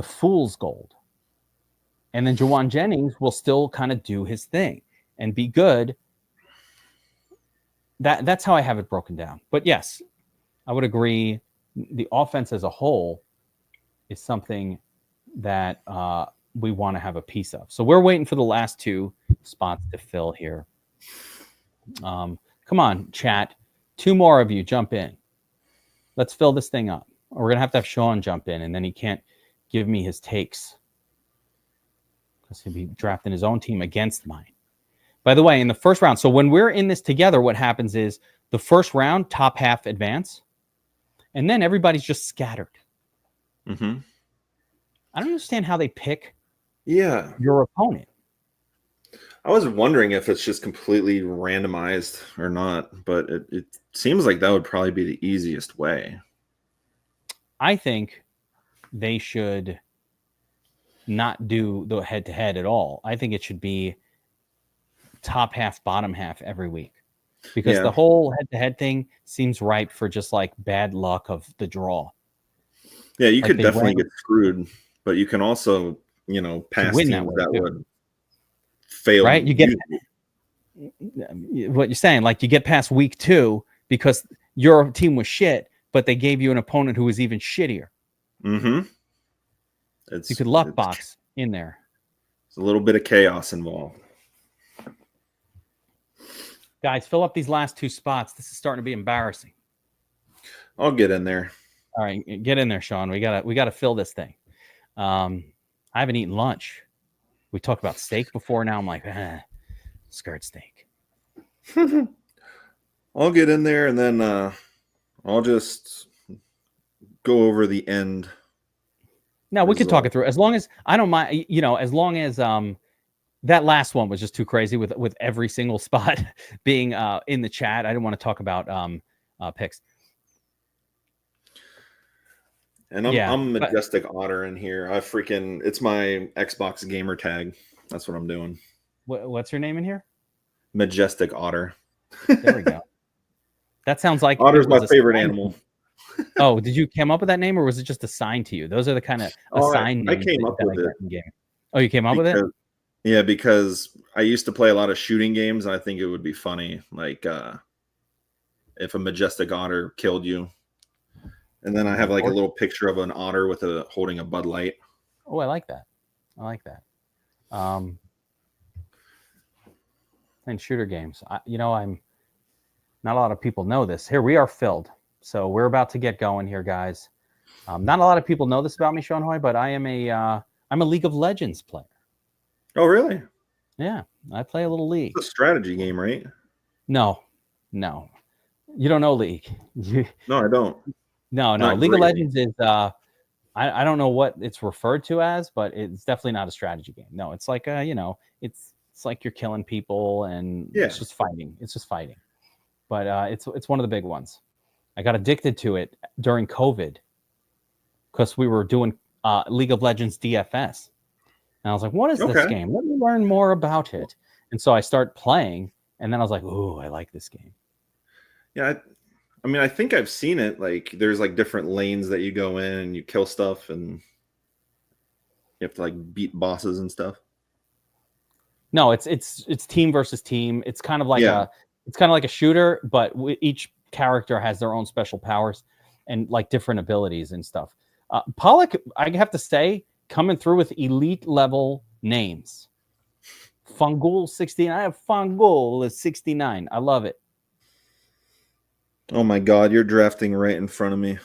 fool's gold. And then Juwan Jennings will still kind of do his thing and be good. That's how I have it broken down. But yes, I would agree. The offense as a whole is something that we want to have a piece of. So we're waiting for the last 2 spots to fill here. Come on, chat. 2 more of you jump in. Let's fill this thing up. We're going to have Sean jump in, and then he can't give me his takes because he'll be drafting his own team against mine. By the way, in the first round, so when we're in this together, what happens is the first round, top half advance, and then everybody's just scattered. Mm-hmm. I don't understand how they pick your opponent. I was wondering if it's just completely randomized or not, but it seems like that would probably be the easiest way. I think they should not do the head-to-head at all. I think it should be top half, bottom half every week. Because the whole head-to-head thing seems ripe for just like bad luck of the draw. Yeah, you could definitely get screwed, but you can also, pass teams that would fail. Right? You get what you're saying, like you get past week 2 because your team was shit, but they gave you an opponent who was even shittier. Mm-hmm. You could luck box in there. There's a little bit of chaos involved. Guys, fill up these last 2 spots. This is starting to be embarrassing. I'll get in there. All right, get in there, Sean. We gotta fill this thing. I haven't eaten lunch. We talked about steak before. Now I'm like, skirt steak. I'll get in there and then I'll just go over the end. No, we could talk it through as long as I don't mind. As long as that last one was just too crazy with every single spot being in the chat. I didn't want to talk about picks. And I'm Majestic Otter in here. It's my Xbox gamer tag. That's what I'm doing. What's your name in here? Majestic Otter. There we go. That sounds like Otter's my favorite animal. Oh, did you come up with that name, or was it just assigned to you? Those are the kind of assigned names. I came up with it. In game. Oh, you came up with it? Yeah, because I used to play a lot of shooting games, and I think it would be funny, like if a Majestic Otter killed you. And then I have like a little picture of an otter holding a Bud Light. Oh, I like that. And shooter games. I'm not a lot of people know this. Here we are filled. So we're about to get going here, guys. Not a lot of people know this about me, Sean Hoy, but I'm a League of Legends player. Oh, really? Yeah, I play a little League. It's a strategy game, right? No. You don't know League. No, I don't. No. League of Legends is I don't know what it's referred to as, but it's definitely not a strategy game. No, it's like it's like you're killing people and it's just fighting. But it's one of the big ones. I got addicted to it during COVID because we were doing League of Legends DFS. And I was like, what is this game? Let me learn more about it. And so I start playing, and then I was like, ooh, I like this game. Yeah, I mean, I think I've seen it. Like, there's like different lanes that you go in and you kill stuff, and you have to like beat bosses and stuff. No, it's team versus team. It's kind of like a shooter, but each character has their own special powers and like different abilities and stuff. Pollock, I have to say, coming through with elite level names. Fungul 69. I have Fungul is 69. I love it. Oh my God, you're drafting right in front of me.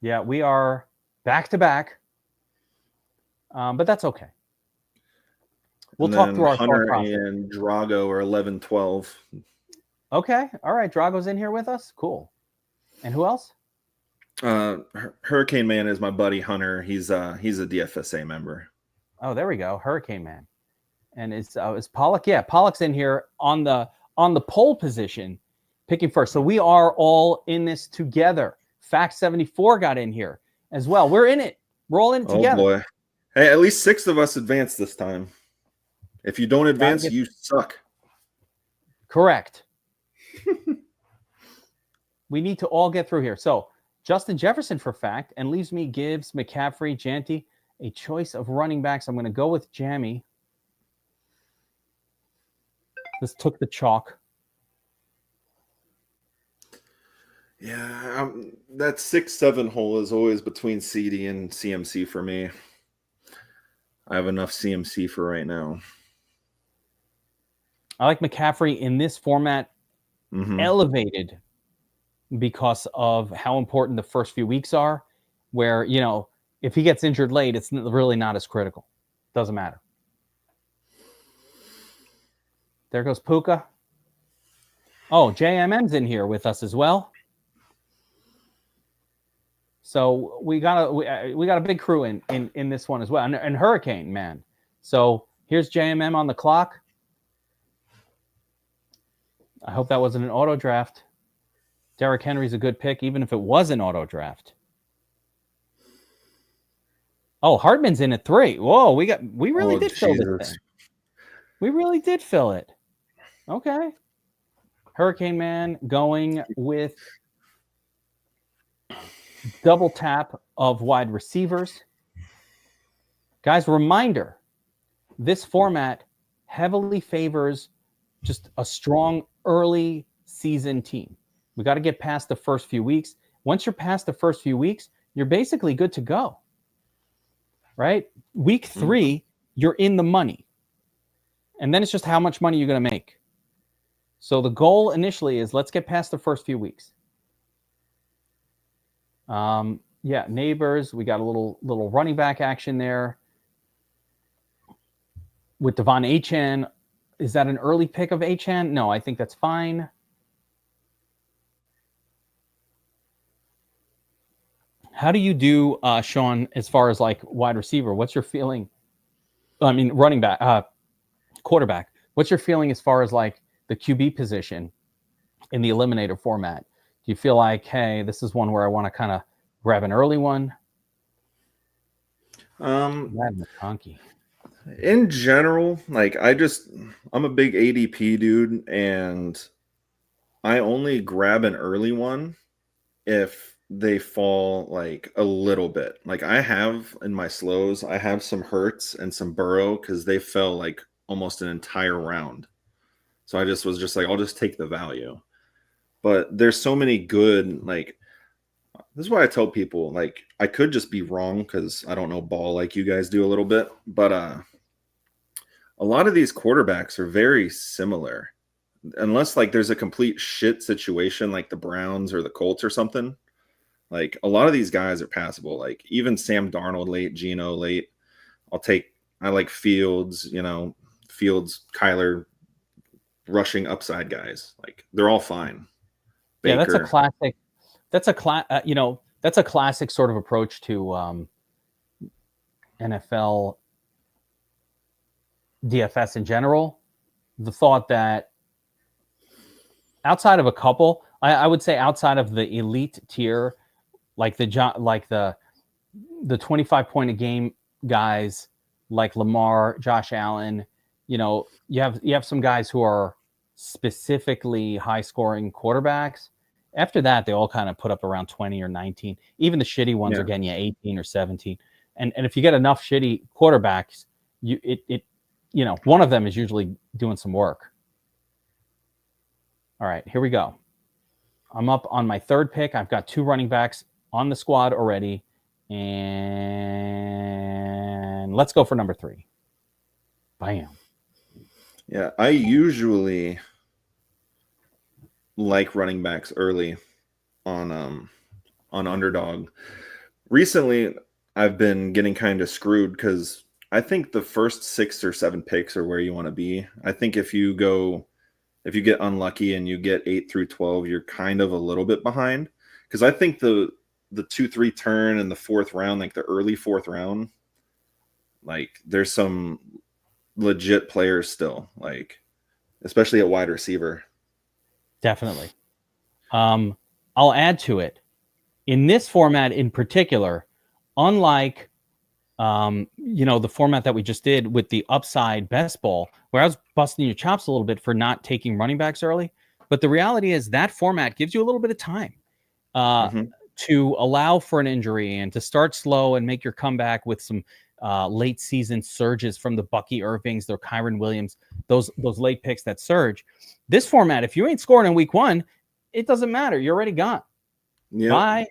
Yeah, we are back to back. But that's okay. We'll talk through our Hunter and Drago are 11-12. Okay. All right. Drago's in here with us. Cool. And who else? Hurricane Man is my buddy Hunter. He's a DFSA member. Oh, there we go. Hurricane Man. And is Pollock? Yeah, Pollock's in here on the pole position, picking first. So we are all in this together. Fact 74 got in here as well. We're in it. We're all in it together. Oh boy. Hey, at least 6 of us advanced this time. If you don't advance, you suck. Correct. We need to all get through here. So Justin Jefferson for fact, and leaves me Gibbs, McCaffrey, Janty, a choice of running backs. I'm going to go with Jammy. This took the chalk. Yeah, that 6-7 hole is always between CD and CMC for me. I have enough CMC for right now. I like McCaffrey in this format, elevated because of how important the first few weeks are, where, if he gets injured late, it's really not as critical. Doesn't matter. There goes Puka. Oh, JMM's in here with us as well. So we got a big crew in this one as well, and Hurricane Man. So here's JMM on the clock. I hope that wasn't an auto draft. Derrick Henry's a good pick, even if it was an auto draft. Oh, Hartman's in at 3. Whoa, we really did fill this thing. We really did fill it. Okay. Hurricane Man going with double tap of wide receivers. Guys, reminder, this format heavily favors just a strong early season team. We got to get past the first few weeks. Once you're past the first few weeks, you're basically good to go. Right? Week 3, you're in the money. And then it's just how much money you're going to make. So the goal initially is let's get past the first few weeks. Neighbors, we got a little running back action there. With Devon Achane, is that an early pick of Achane? No, I think that's fine. How do you do, Sean, as far as like wide receiver? What's your feeling? I mean, running back. quarterback. What's your feeling as far as like the QB position in the Eliminator format? Do you feel like, hey, this is one where I want to kind of grab an early one? McConkey. In general, like I'm a big ADP dude, and I only grab an early one if they fall like a little bit. Like I have in my slows, I have some Hurts and some Burrow because they fell like almost an entire round. So I was just like, I'll just take the value. But there's so many good, like, this is why I tell people, like, I could just be wrong because I don't know ball like you guys do a little bit, but a lot of these quarterbacks are very similar. Unless like there's a complete shit situation like the Browns or the Colts or something. Like a lot of these guys are passable. Like even Sam Darnold late, Geno late. I like Fields, Fields, Kyler, rushing upside guys. Like they're all fine. Baker. Yeah, that's a classic. That's a classic sort of approach to NFL DFS in general. The thought that outside of a couple, I would say outside of the elite tier, like the 25 point a game guys like Lamar, Josh Allen, you have some guys who are specifically high scoring quarterbacks. After that, they all kind of put up around 20 or 19. Even the shitty ones are getting you 18 or 17. And if you get enough shitty quarterbacks, one of them is usually doing some work. All right, here we go. I'm up on my third pick. I've got 2 running backs on the squad already. And let's go for number 3. Bam. Yeah, I usually like running backs early on underdog. Recently, I've been getting kind of screwed because I think the first 6 or 7 picks are where you want to be. I think if you get unlucky and you get 8 through 12, you're kind of a little bit behind. Because I think the 2-3 turn and the 4th round, like the early 4th round, like there's some legit players still, like especially at wide receiver. Definitely. I'll add to it. In this format in particular, unlike the format that we just did with the upside best ball, where I was busting your chops a little bit for not taking running backs early. But the reality is that format gives you a little bit of time to allow for an injury and to start slow and make your comeback with some late season surges from the Bucky Irvings, the Kyron Williams, those late picks that surge. This format, if you ain't scoring in week 1, it doesn't matter. You're already gone. Yep. Bye.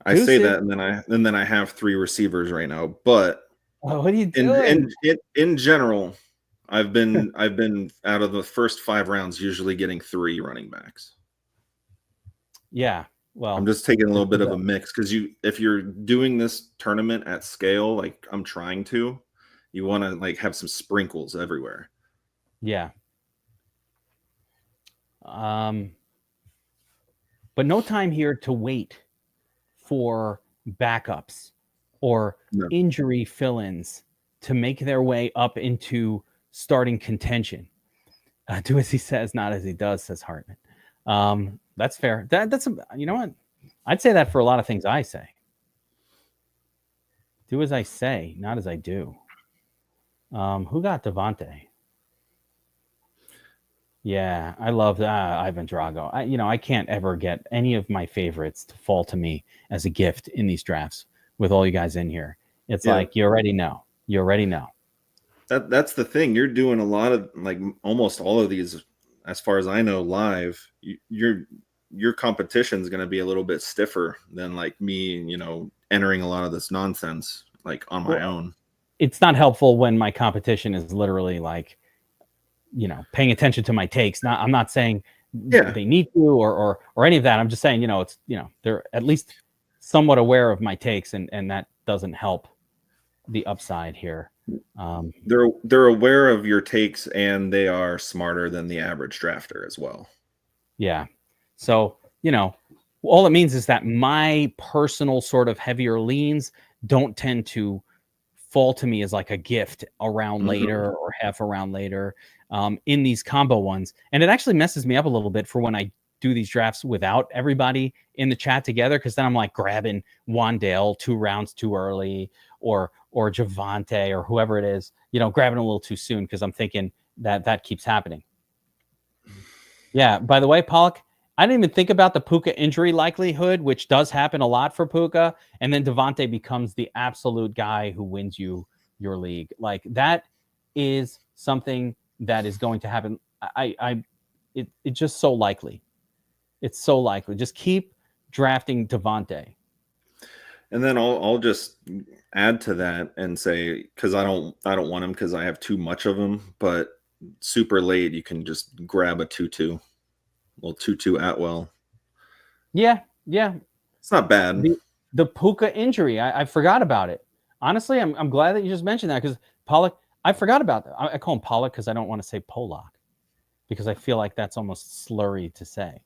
I say that, and then I have 3 receivers right now. But what are you doing? In general, I've been out of the first 5 rounds usually getting 3 running backs. Yeah, well, I'm just taking a little bit of a mix because if you're doing this tournament at scale, like I'm trying to, you want to like have some sprinkles everywhere. Yeah. But no time here to wait for backups or injury fill-ins to make their way up into starting contention. Do as he says, not as he does, says Hartman. That's fair. That's you know what? I'd say that for a lot of things I say. Do as I say, not as I do. Who got Devontae? Yeah, I love Ivan Drago. I can't ever get any of my favorites to fall to me as a gift in these drafts with all you guys in here. It's like you already know. You already know. That's the thing. You're doing a lot of like almost all of these, as far as I know, live. Your competition is going to be a little bit stiffer than like me, entering a lot of this nonsense like on my own. It's not helpful when my competition is literally like, paying attention to my takes. I'm not saying they need to or any of that. I'm just saying, they're at least somewhat aware of my takes, and that doesn't help the upside here. They're aware of your takes, and they are smarter than the average drafter as well. Yeah. So, all it means is that my personal sort of heavier leans don't tend to fall to me as like a gift a round later or half a round later in these combo ones. And it actually messes me up a little bit for when I do these drafts without everybody in the chat together, because then I'm like grabbing Wandale 2 rounds too early, or Javante or whoever it is, grabbing a little too soon because I'm thinking that keeps happening. Yeah, by the way, Pollock, I didn't even think about the Puka injury likelihood, which does happen a lot for Puka, and then Devontae becomes the absolute guy who wins you your league. Like, that is something that is going to happen. It's just so likely. It's so likely. Just keep drafting Devontae. And then I'll just add to that and say, because I don't want him because I have too much of him, but super late you can just grab a 2-2. Little 2-2 Atwell. Yeah. It's not bad. The Puka injury, I forgot about it. Honestly, I'm glad that you just mentioned that, because Pollock, I forgot about that. I call him Pollock because I don't want to say Pollock, because I feel like that's almost slurry to say.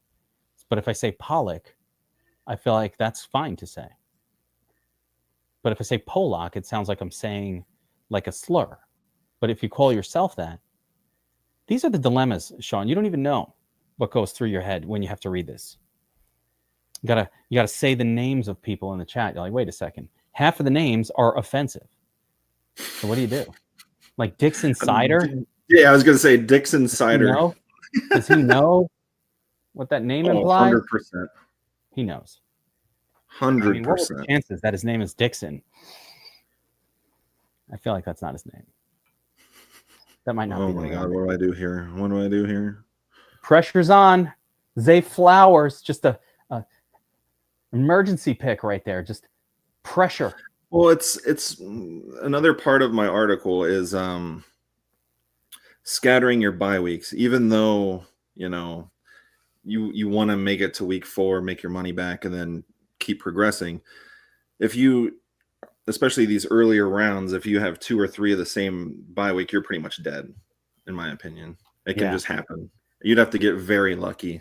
But if I say Pollock, I feel like that's fine to say. But if I say Pollock, it sounds like I'm saying like a slur. But if you call yourself that, these are the dilemmas, Sean. You don't even know what goes through your head when you have to read this. You gotta say the names of people in the chat. You're like, wait a second. Half of the names are offensive. So what do you do? Like Dixon Cider? Yeah, I was gonna say Dixon Cider. Does he know what that name implies? 100%. He knows. 100%. I mean, what are the chances that his name is Dixon? I feel like that's not his name. That might not be. Oh my God, what do I do here? Pressure's on. Zay Flowers, just a emergency pick right there. Just pressure. Well, it's another part of my article is scattering your bye weeks, even though you want to make it to week 4, make your money back, and then keep progressing. If you, especially these earlier rounds, if you have 2 or 3 of the same bye week, you're pretty much dead, in my opinion. It can just happen. You'd have to get very lucky.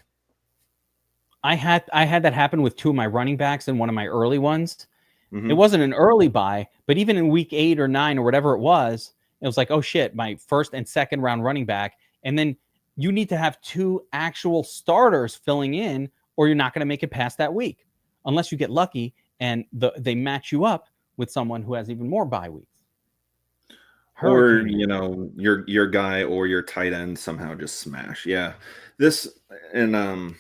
I had that happen with 2 of my running backs in one of my early ones. Mm-hmm. It wasn't an early buy, but even in week 8 or 9 or whatever it was like, oh shit, my first and second round running back. And then you need to have 2 actual starters filling in, or you're not going to make it past that week, unless you get lucky and they match you up with someone who has even more bye weeks. Or your guy or your tight end somehow just smash. Yeah, this and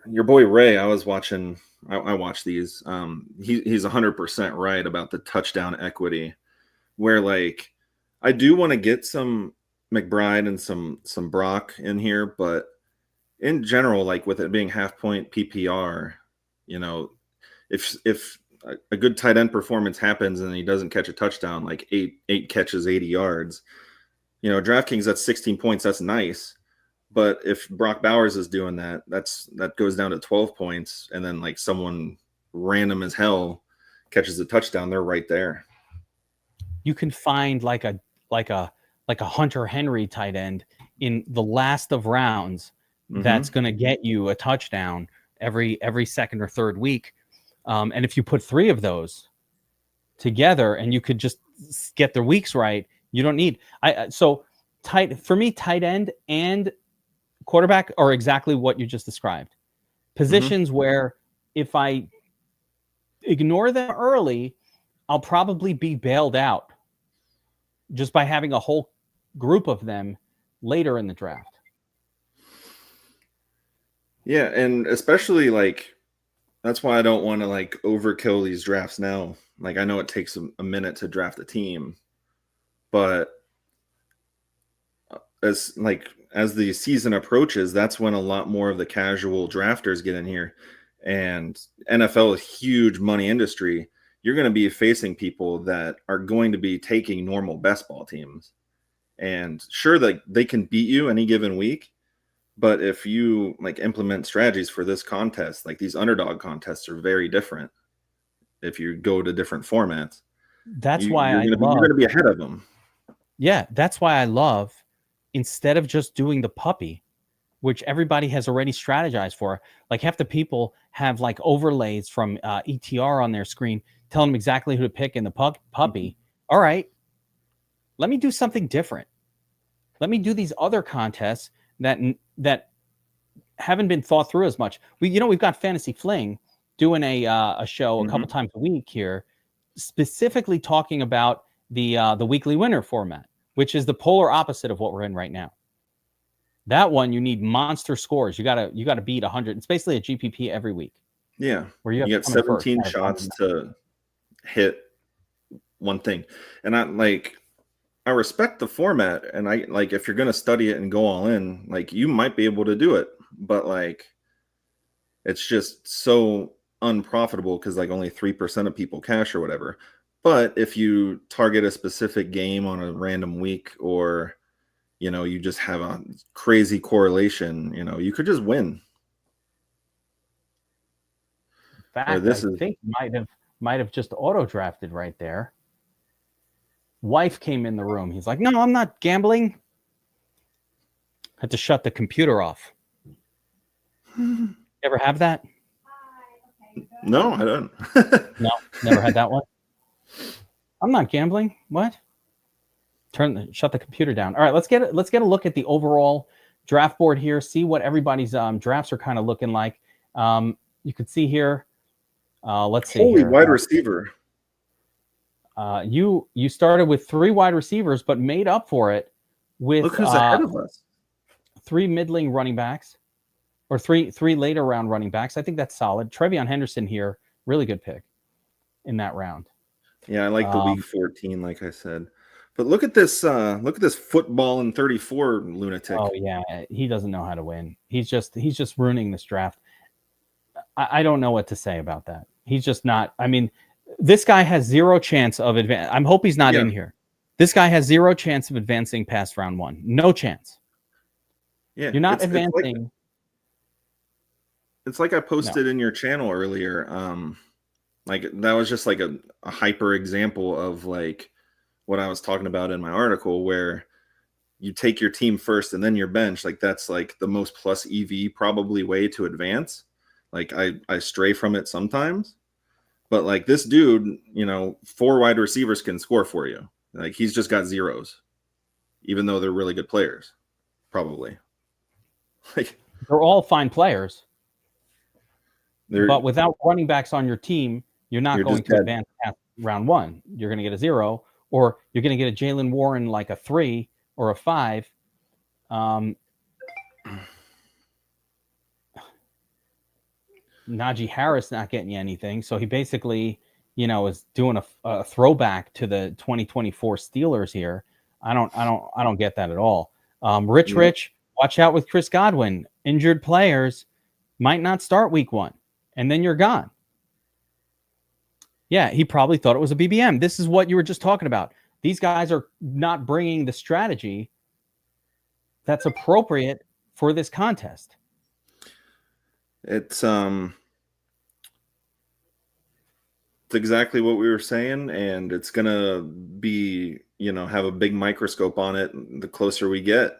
your boy Ray. I was watching. I watched these. He's 100% right about the touchdown equity, where like I do want to get some McBride and some Brock in here, but in general, like with it being half point PPR, if a good tight end performance happens and he doesn't catch a touchdown, like eight catches, 80 yards, DraftKings, that's 16 points. That's nice. But if Brock Bowers is doing that, that goes down to 12 points. And then like someone random as hell catches a touchdown, they're right there. You can find like a Hunter Henry tight end in the last of rounds that's going to get you a touchdown every second or third week. And if you put 3 of those together and you could just get their weeks right, you don't need. For me, tight end and quarterback are exactly what you just described. Positions where if I ignore them early, I'll probably be bailed out just by having a whole group of them later in the draft. Yeah, and especially like that's why I don't want to like overkill these drafts now. Like I know it takes a minute to draft a team, but as the season approaches, that's when a lot more of the casual drafters get in here. And NFL is a huge money industry. You're going to be facing people that are going to be taking normal best ball teams. And sure, that they can beat you any given week. But if you like implement strategies for this contest, like these underdog contests are very different. If you go to different formats, you're going to be ahead of them. Yeah, that's why I love, instead of just doing the puppy, which everybody has already strategized for, like half the people have like overlays from ETR on their screen telling them exactly who to pick in the puppy. all right, let me do something different. Let me do these other contests that haven't been thought through as much. We've got Fantasy Fling doing a show a couple times a week here, specifically talking about the weekly winner format, which is the polar opposite of what we're in right now. That one, you need monster scores. You gotta beat 100. It's basically a GPP every week. Yeah, where you get 17 shots to hit one thing, and I respect the format, and I like if you're gonna study it and go all in, like you might be able to do it, but like it's just so unprofitable because like only 3% of people cash or whatever. But if you target a specific game on a random week, or you just have a crazy correlation, you could just win. In fact, I think might have just auto drafted right there. Wife came in the room. He's like, "No, I'm not gambling." Had to shut the computer off. You ever have that? No, I don't. No, never had that one. I'm not gambling. What? Shut the computer down. All right, let's get a look at the overall draft board here. See what everybody's drafts are kind of looking like. You can see here. Let's see. Holy here. Wide receiver. You started with 3 wide receivers, but made up for it with look who's ahead of us. 3 middling running backs, or three later round running backs. I think that's solid. Trevion Henderson here, really good pick in that round. Yeah, I like the week 14, like I said. But look at this football in 34 lunatic. Oh yeah, he doesn't know how to win. He's just ruining this draft. I don't know what to say about that. He's just not. I mean, this guy has zero chance of advance. I hope he's not in here. This guy has zero chance of advancing past round 1. No chance. Yeah, you're not advancing. It's like I posted in your channel earlier. Like that was just like a hyper example of like what I was talking about in my article, where you take your team first and then your bench. Like that's like the most plus EV probably way to advance. Like I stray from it sometimes, but like this dude, 4 wide receivers can score for you. Like he's just got zeros, even though they're really good players, probably. Like they're all fine players, but without running backs on your team, you're not going to advance past round 1. You're going to get a 0, or you're going to get a Jalen Warren like a 3 or a 5. Najee Harris not getting you anything, so he basically, is doing a throwback to the 2024 Steelers here. I don't get that at all. Rich, watch out with Chris Godwin. Injured players might not start week 1, and then you're gone. Yeah, he probably thought it was a BBM. This is what you were just talking about. These guys are not bringing the strategy that's appropriate for this contest. It's exactly what we were saying, and it's gonna be, have a big microscope on it the closer we get,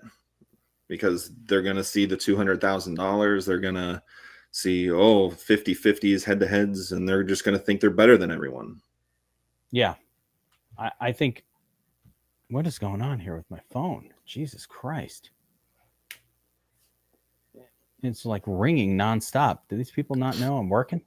because they're gonna see the $200,000. They're gonna see 50-50s head-to-heads, and they're just gonna think they're better than everyone. Yeah, I think. What is going on here with my phone? Jesus Christ. It's like ringing nonstop. Do these people not know I'm working?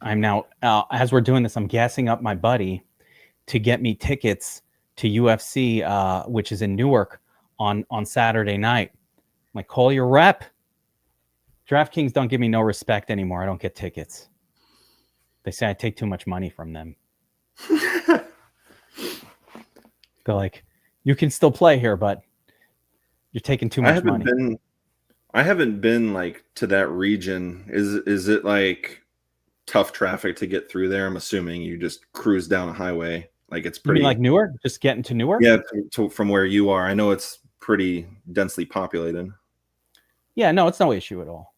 I'm now, as we're doing this, I'm gassing up my buddy to get me tickets to UFC, which is in Newark on Saturday night. I'm like, call your rep. DraftKings don't give me no respect anymore. I don't get tickets. They say I take too much money from them. They're like, you can still play here, but you're taking too much money. I haven't been like to that region. Is it like tough traffic to get through there? I'm assuming you just cruise down a highway. Like it's pretty, you mean like Newark, just getting to Newark. Yeah, from where you are. I know it's pretty densely populated. Yeah, no, it's no issue at all.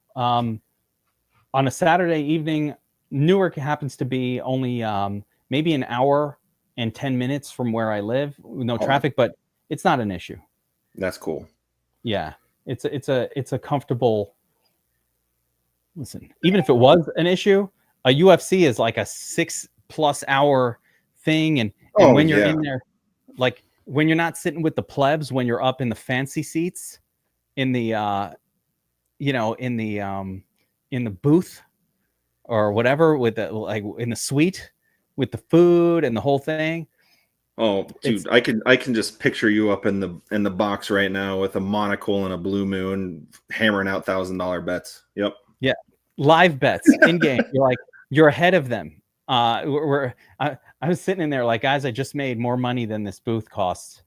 on a Saturday evening, Newark happens to be only maybe an hour and 10 minutes from where I live, with no traffic, but it's not an issue. That's cool. Yeah, it's a comfortable. Listen, even if it was an issue, a UFC is like a 6+ hour thing, and when you're in there, like when you're not sitting with the plebs, when you're up in the fancy seats, in the in the booth or whatever, with the like in the suite with the food and the whole thing. Oh, dude, I can just picture you up in the box right now with a monocle and a blue moon, hammering out $1,000 bets. Yep. Yeah, live bets in game. You're ahead of them. I was sitting in there like, guys, I just made more money than this booth costs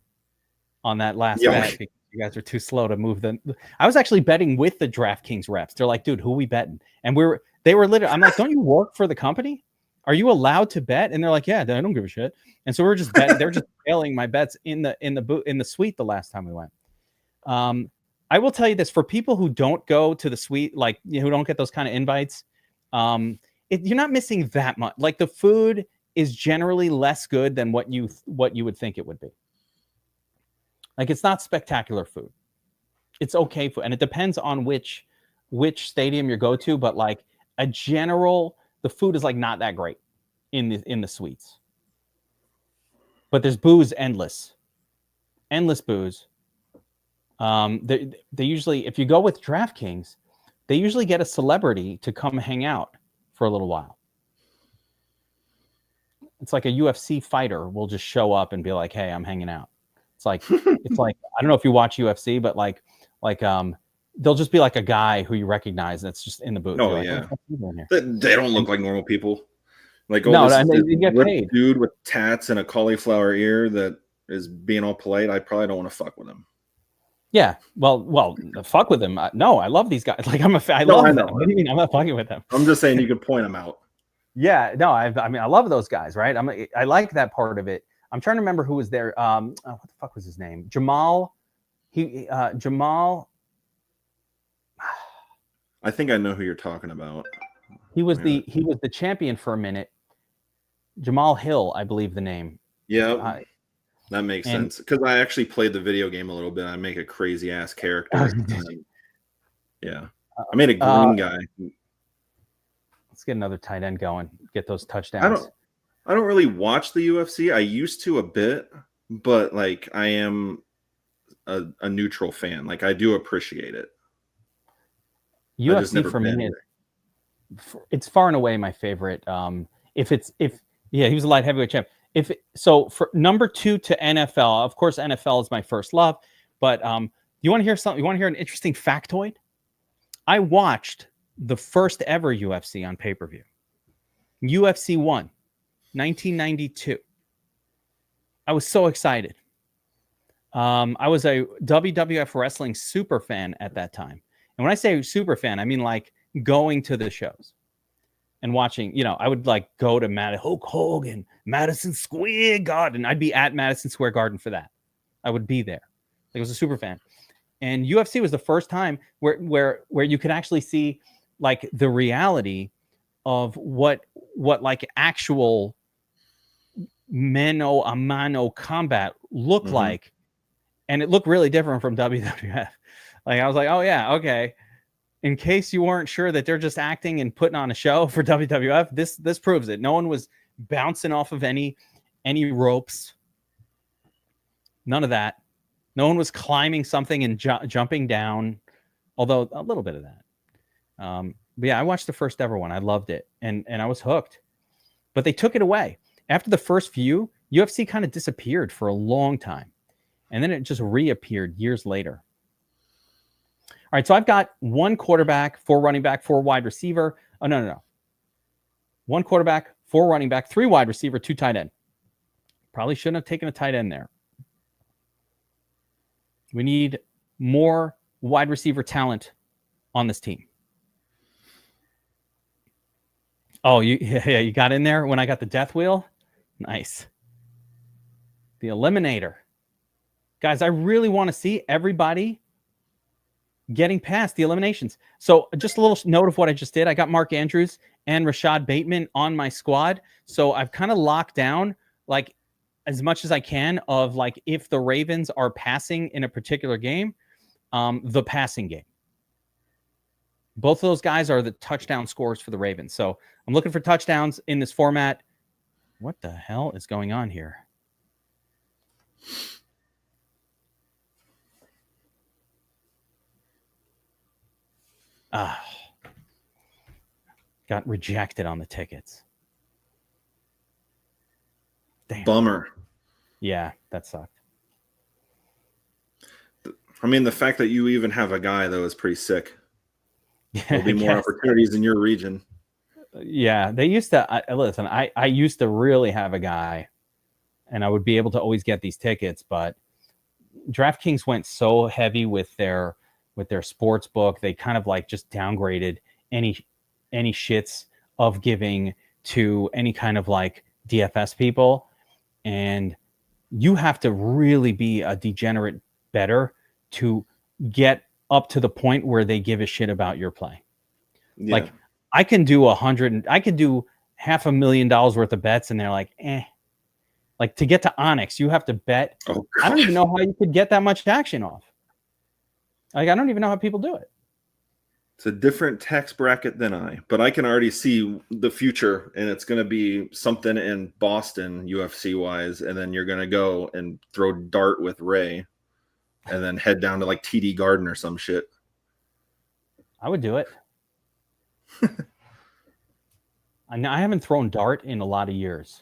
on that last bet because you guys are too slow to move them. I was actually betting with the DraftKings reps. They're like, dude, who we betting? And they were literally. I'm like, don't you work for the company? Are you allowed to bet? And they're like, yeah, I don't give a shit. And so we're just betting. They're just failing my bets in the suite the last time we went. I will tell you this, for people who don't go to the suite, like who don't get those kind of invites, you're not missing that much. Like the food is generally less good than what you would think it would be. Like it's not spectacular food. It's okay food, and it depends on which stadium you go to. But like the food is like not that great in the suites. But there's booze, endless booze. They usually, if you go with DraftKings, they usually get a celebrity to come hang out for a little while. It's like a UFC fighter will just show up and be like, "Hey, I'm hanging out." It's like I don't know if you watch UFC, but like they'll just be like a guy who you recognize that's just in the booth. Oh, like, yeah. "What are you doing here?" They don't look like normal people. Like, they get paid. Dude with tats and a cauliflower ear that is being all polite. I probably don't want to fuck with him. Yeah, well, fuck with them. No, I love these guys. Like I love them. What do you mean? I'm not fucking with them. I'm just saying you could point them out. Yeah, no, I mean I love those guys, right? I like that part of it. I'm trying to remember who was there. What the fuck was his name? Jamal. Jamal. I think I know who you're talking about. He was the champion for a minute. Jamal Hill, I believe the name. Yeah. That makes sense, because I actually played the video game a little bit. I make a crazy ass character. Yeah, I made a green guy. Let's get another tight end going. Get those touchdowns. I don't really watch the UFC. I used to a bit, but like I am a neutral fan. Like I do appreciate it. UFC for me, it's far and away my favorite. He was a light heavyweight champ. For number 2 to NFL, of course, NFL is my first love. But you want to hear something? You want to hear an interesting factoid? I watched the first ever UFC on pay-per-view. UFC 1, 1992. I was so excited. I was a WWF wrestling super fan at that time. And when I say super fan, I mean like going to the shows and watching, I would like go to Hulk Hogan, Madison Square Garden. I'd be at Madison Square Garden for that. I would be there. I was a super fan. And UFC was the first time where you could actually see like the reality of what like actual mano a mano combat looked like. And it looked really different from WWF. Like I was like, oh yeah, okay. In case you weren't sure that they're just acting and putting on a show for WWF, this proves it. No one was bouncing off of any ropes. None of that. No one was climbing something and jumping down, although a little bit of that. But yeah, I watched the first ever one. I loved it, and I was hooked. But they took it away. After the first few, UFC kind of disappeared for a long time, and then it just reappeared years later. All right, so I've got 1 quarterback, 4 running back, 4 wide receiver. Oh, no. 1 quarterback, 4 running back, 3 wide receiver, 2 tight end. Probably shouldn't have taken a tight end there. We need more wide receiver talent on this team. Oh, you got in there when I got the death wheel? Nice. The Eliminator. Guys, I really want to see everybody getting past the eliminations. So just a little note of what I just did. I got Mark Andrews and Rashad Bateman on my squad. So I've kind of locked down like as much as I can of like if the Ravens are passing in a particular game, the passing game. Both of those guys are the touchdown scorers for the Ravens. So I'm looking for touchdowns in this format. What the hell is going on here? Got rejected on the tickets. Damn. Bummer. Yeah, that sucked. I mean, the fact that you even have a guy, though, is pretty sick. There'll be more Yes. opportunities in your region. Yeah, they used to listen. I used to really have a guy, and I would be able to always get these tickets. But DraftKings went so heavy with their sports book, they kind of like just downgraded any shits of giving to any kind of like DFS people, and you have to really be a degenerate better to get up to the point where they give a shit about your play. Yeah. Like I can do $500,000 worth of bets and they're like, like to get to Onyx, you have to bet. Oh, I don't even know how you could get that much action off. Like, I don't even know how people do it. It's a different tax bracket than but I can already see the future, and it's going to be something in Boston UFC wise. And then you're going to go and throw dart with Ray and then head down to like TD Garden or some shit. I would do it. I haven't thrown dart in a lot of years.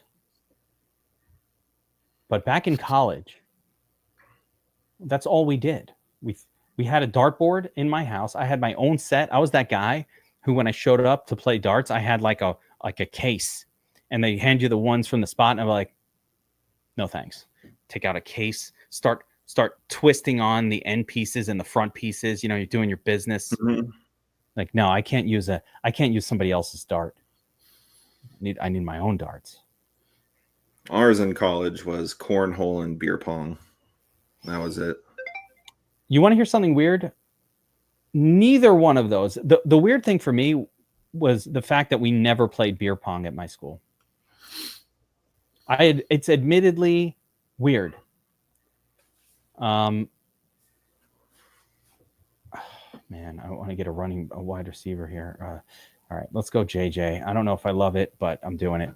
But back in college, that's all we did. We had a dartboard in my house. I had my own set. I was that guy who, when I showed up to play darts, I had like a case, and they hand you the ones from the spot, and I'm like, no thanks. Take out a case, start twisting on the end pieces and the front pieces. You know, you're doing your business. Mm-hmm. Like, no, I can't use somebody else's dart. I need my own darts. Ours in college was cornhole and beer pong. That was it. You want to hear something weird? Neither one of those. The weird thing for me was the fact that we never played beer pong at my school. It's admittedly weird. Man, I want to get a wide receiver here. All right, let's go JJ. I don't know if I love it, but I'm doing it.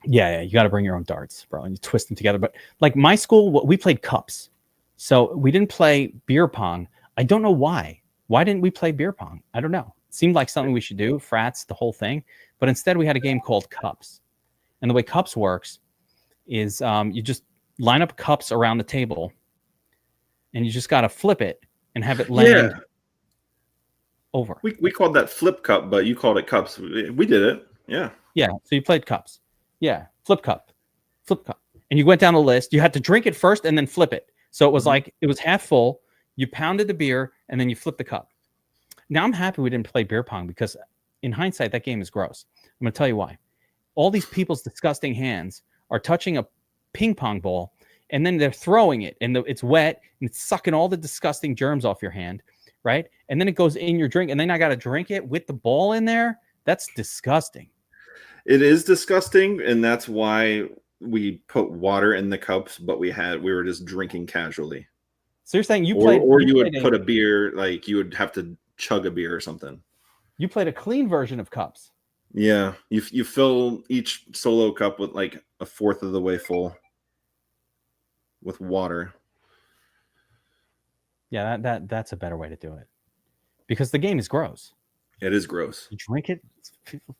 Yeah, you got to bring your own darts, bro, and you twist them together. But like my school, we played cups. So we didn't play beer pong. I don't know why. Why didn't we play beer pong? I don't know. It seemed like something we should do, frats, the whole thing. But instead we had a game called cups. And the way cups works is you just line up cups around the table, and you just got to flip it and have it land over. We called that flip cup, but you called it cups. We did it. Yeah. Yeah. So you played cups. Yeah. Flip cup. And you went down the list. You had to drink it first and then flip it. So it was like, it was half full. You pounded the beer and then you flipped the cup. Now I'm happy we didn't play beer pong because in hindsight, that game is gross. I'm going to tell you why. All these people's disgusting hands are touching a ping pong ball and then they're throwing it and it's wet and it's sucking all the disgusting germs off your hand, right? And then it goes in your drink and then I got to drink it with the ball in there. That's disgusting. It is disgusting, and that's why we put water in the cups, but we were just drinking casually. So you're saying you played, or you would put a beer, like you would have to chug a beer or something. You played a clean version of cups. Yeah, you fill each solo cup with like a fourth of the way full with water. Yeah, that's a better way to do it because the game is gross. It is gross. You drink it,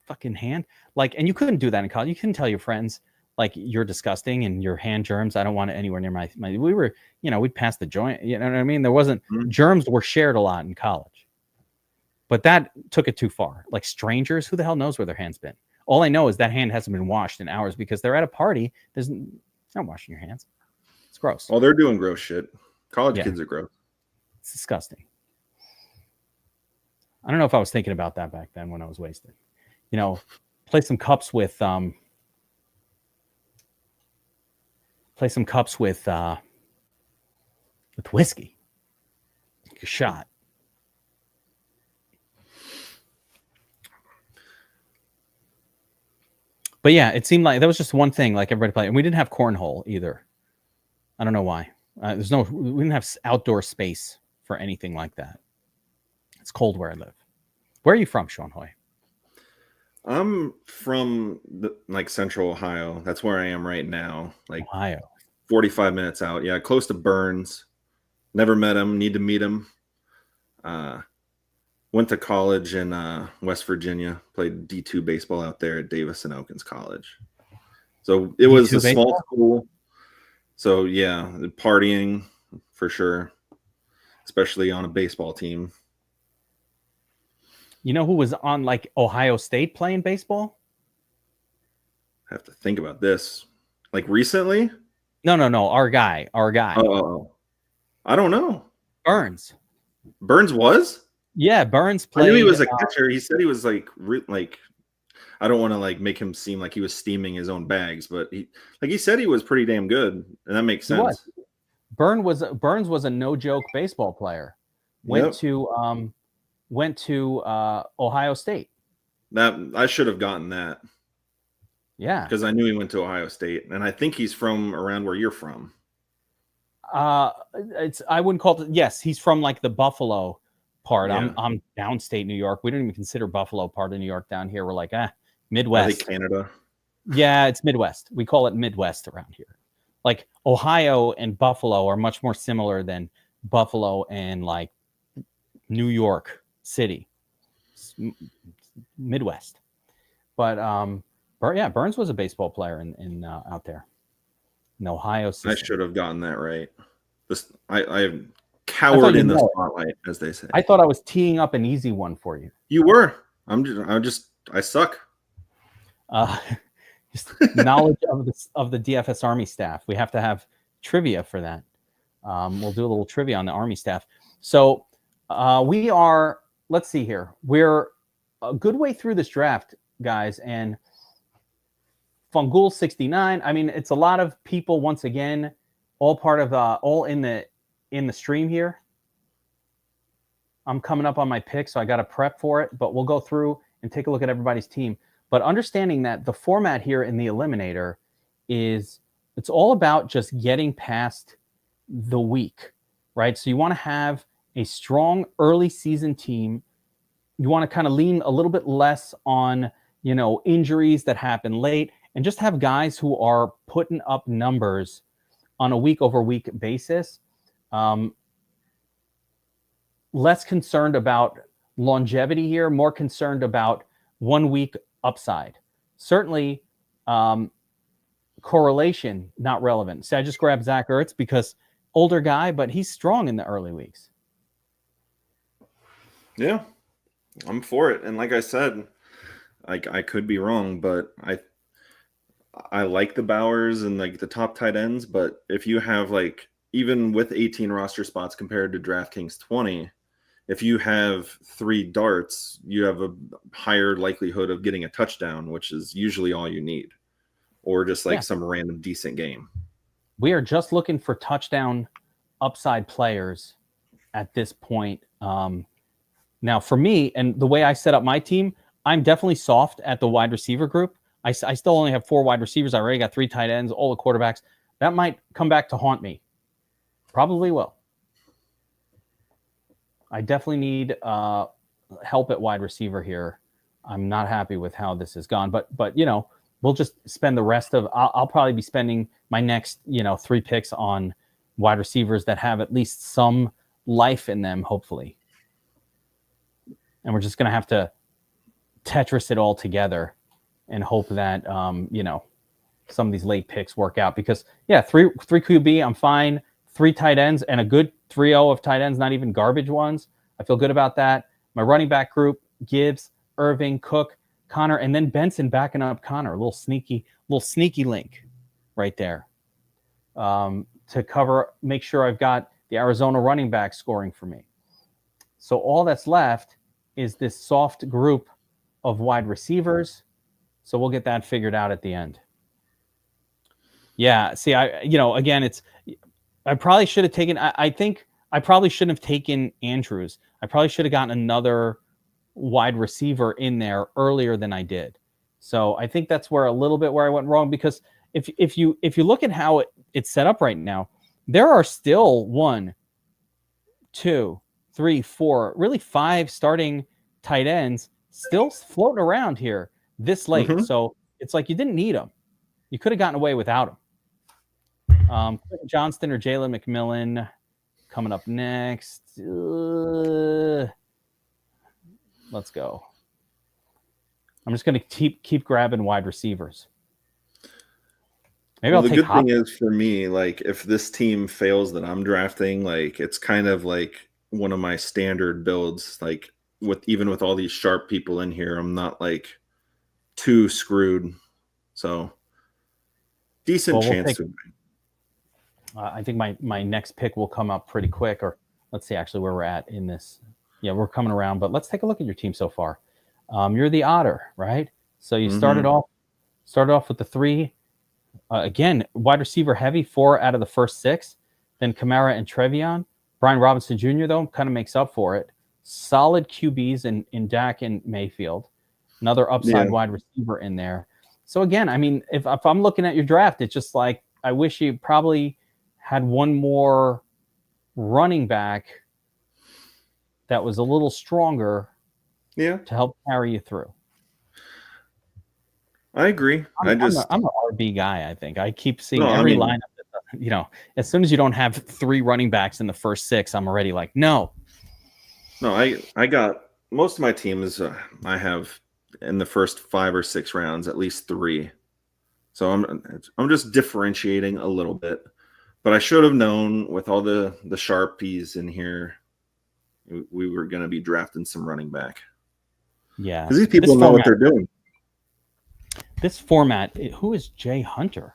fucking hand. Like, and you couldn't do that in college. You couldn't tell your friends like you're disgusting and your hand germs. I don't want it anywhere near my. We were, we'd pass the joint. You know what I mean? There wasn't germs were shared a lot in college, but that took it too far. Like strangers, who the hell knows where their hand's been? All I know is that hand hasn't been washed in hours because they're at a party. There's not washing your hands. It's gross. Oh, they're doing gross shit. College kids are gross. It's disgusting. I don't know if I was thinking about that back then when I was wasted. Play some cups with whiskey. take a shot. But yeah, it seemed like that was just one thing like everybody played. And we didn't have cornhole either. I don't know why. We didn't have outdoor space for anything like that. It's cold where I live. Where are you from, Sean Hoy? I'm from Central Ohio. That's where I am right now. Like Ohio. 45 minutes out. Yeah, close to Burns. Never met him. Need to meet him. Went to college in West Virginia. Played D2 baseball out there at Davis and Elkins College. So it was a small school. So yeah, partying for sure, especially on a baseball team. You know who was on like Ohio State playing baseball? I have to think about this. Like recently? No. Our guy. Oh, I don't know. Burns. Burns was? Yeah, Burns played. I knew he was a catcher. He said he was like I don't want to like make him seem like he was steaming his own bags, but he said he was pretty damn good, and that makes sense. Burns was a no joke baseball player. Went to Ohio State. That I should have gotten that. Yeah, because I knew he went to Ohio State, and I think he's from around where you're from. I wouldn't call it. Yes, he's from like the Buffalo part. Yeah. I'm downstate New York. We don't even consider Buffalo part of New York down here. We're like Midwest. I think Canada. Yeah, it's Midwest. We call it Midwest around here. Like Ohio and Buffalo are much more similar than Buffalo and like New York City, Midwest. But Burns was a baseball player in out there in Ohio system. I should have gotten that right. I cowered in the spotlight, as they say. I thought I was teeing up an easy one for you. You were. I suck. Just knowledge of the DFS Army staff. We have to have trivia for that. We'll do a little trivia on the Army staff. So we are. Let's see here. We're a good way through this draft, guys, and Fungul 69. I mean, it's a lot of people once again, all part of all in the stream here. I'm coming up on my pick, so I got to prep for it, but we'll go through and take a look at everybody's team. But understanding that the format here in the Eliminator is it's all about just getting past the week, right? So you want to have a strong early season team. You want to kind of lean a little bit less on, injuries that happen late and just have guys who are putting up numbers on a week over week basis. Less concerned about longevity here, more concerned about 1 week upside. Certainly, correlation, not relevant. So I just grabbed Zach Ertz because older guy, but he's strong in the early weeks. Yeah, I'm for it. And like I said, I could be wrong, but I like the Bowers and like the top tight ends. But if you have like, even with 18 roster spots compared to DraftKings 20, if you have 3 darts, you have a higher likelihood of getting a touchdown, which is usually all you need, or just like some random decent game. We are just looking for touchdown upside players at this point. Now, for me, and the way I set up my team, I'm definitely soft at the wide receiver group. I still only have 4 wide receivers. I already got 3 tight ends, all the quarterbacks. That might come back to haunt me. Probably will. I definitely need help at wide receiver here. I'm not happy with how this has gone, but we'll just spend the rest of. I'll probably be spending my next 3 picks on wide receivers that have at least some life in them, hopefully. And we're just gonna have to Tetris it all together and hope that some of these late picks work out. Because 3 QB, I'm fine. 3 tight ends and a good 3-0 of tight ends, not even garbage ones. I feel good about that. My running back group, Gibbs, Irving, Cook, Connor, and then Benson backing up Connor. A little sneaky link right there to cover, make sure I've got the Arizona running back scoring for me. So all that's left is this soft group of wide receivers. So we'll get that figured out at the end. Yeah, see, again, I probably should have taken. I think I probably shouldn't have taken Andrews. I probably should have gotten another wide receiver in there earlier than I did. So I think that's where a little bit where I went wrong, because if you look at how it's set up right now, there are still 1, 2, 3, 4, really 5 starting tight ends still floating around here this late. Mhm. So it's like you didn't need them. You could have gotten away without them. Quentin Johnston or Jalen McMillan coming up next. Let's go. I'm just going to keep grabbing wide receivers. Maybe Well, I'll the take good Hopkins. thing is for me, like if this team fails that I'm drafting, like it's kind of like one of my standard builds. Like even with all these sharp people in here, I'm not like too screwed. So decent Well, we'll chance take- to. I think my next pick will come up pretty quick, or let's see actually where we're at in this. Yeah, we're coming around, but let's take a look at your team so far. You're the otter, right? So you started off with the 3. Again, wide receiver heavy, 4 out of the first 6. Then Kamara and Trevion. Brian Robinson Jr., though, kind of makes up for it. Solid QBs in Dak and Mayfield. Another upside wide receiver in there. So again, I mean, if I'm looking at your draft, it's just like I wish you probably had one more running back that was a little stronger to help carry you through. I agree. I'm an RB guy, I think. I keep seeing lineup. You know, as soon as you don't have 3 running backs in the first 6, I'm already like, no. No, I got most of my teams. I have in the first 5 or 6 rounds at least 3. So I'm just differentiating a little bit. But I should have known with all the Sharpies in here, we were going to be drafting some running back. Yeah. Because these people know what they're doing. This format, who is Jay Hunter?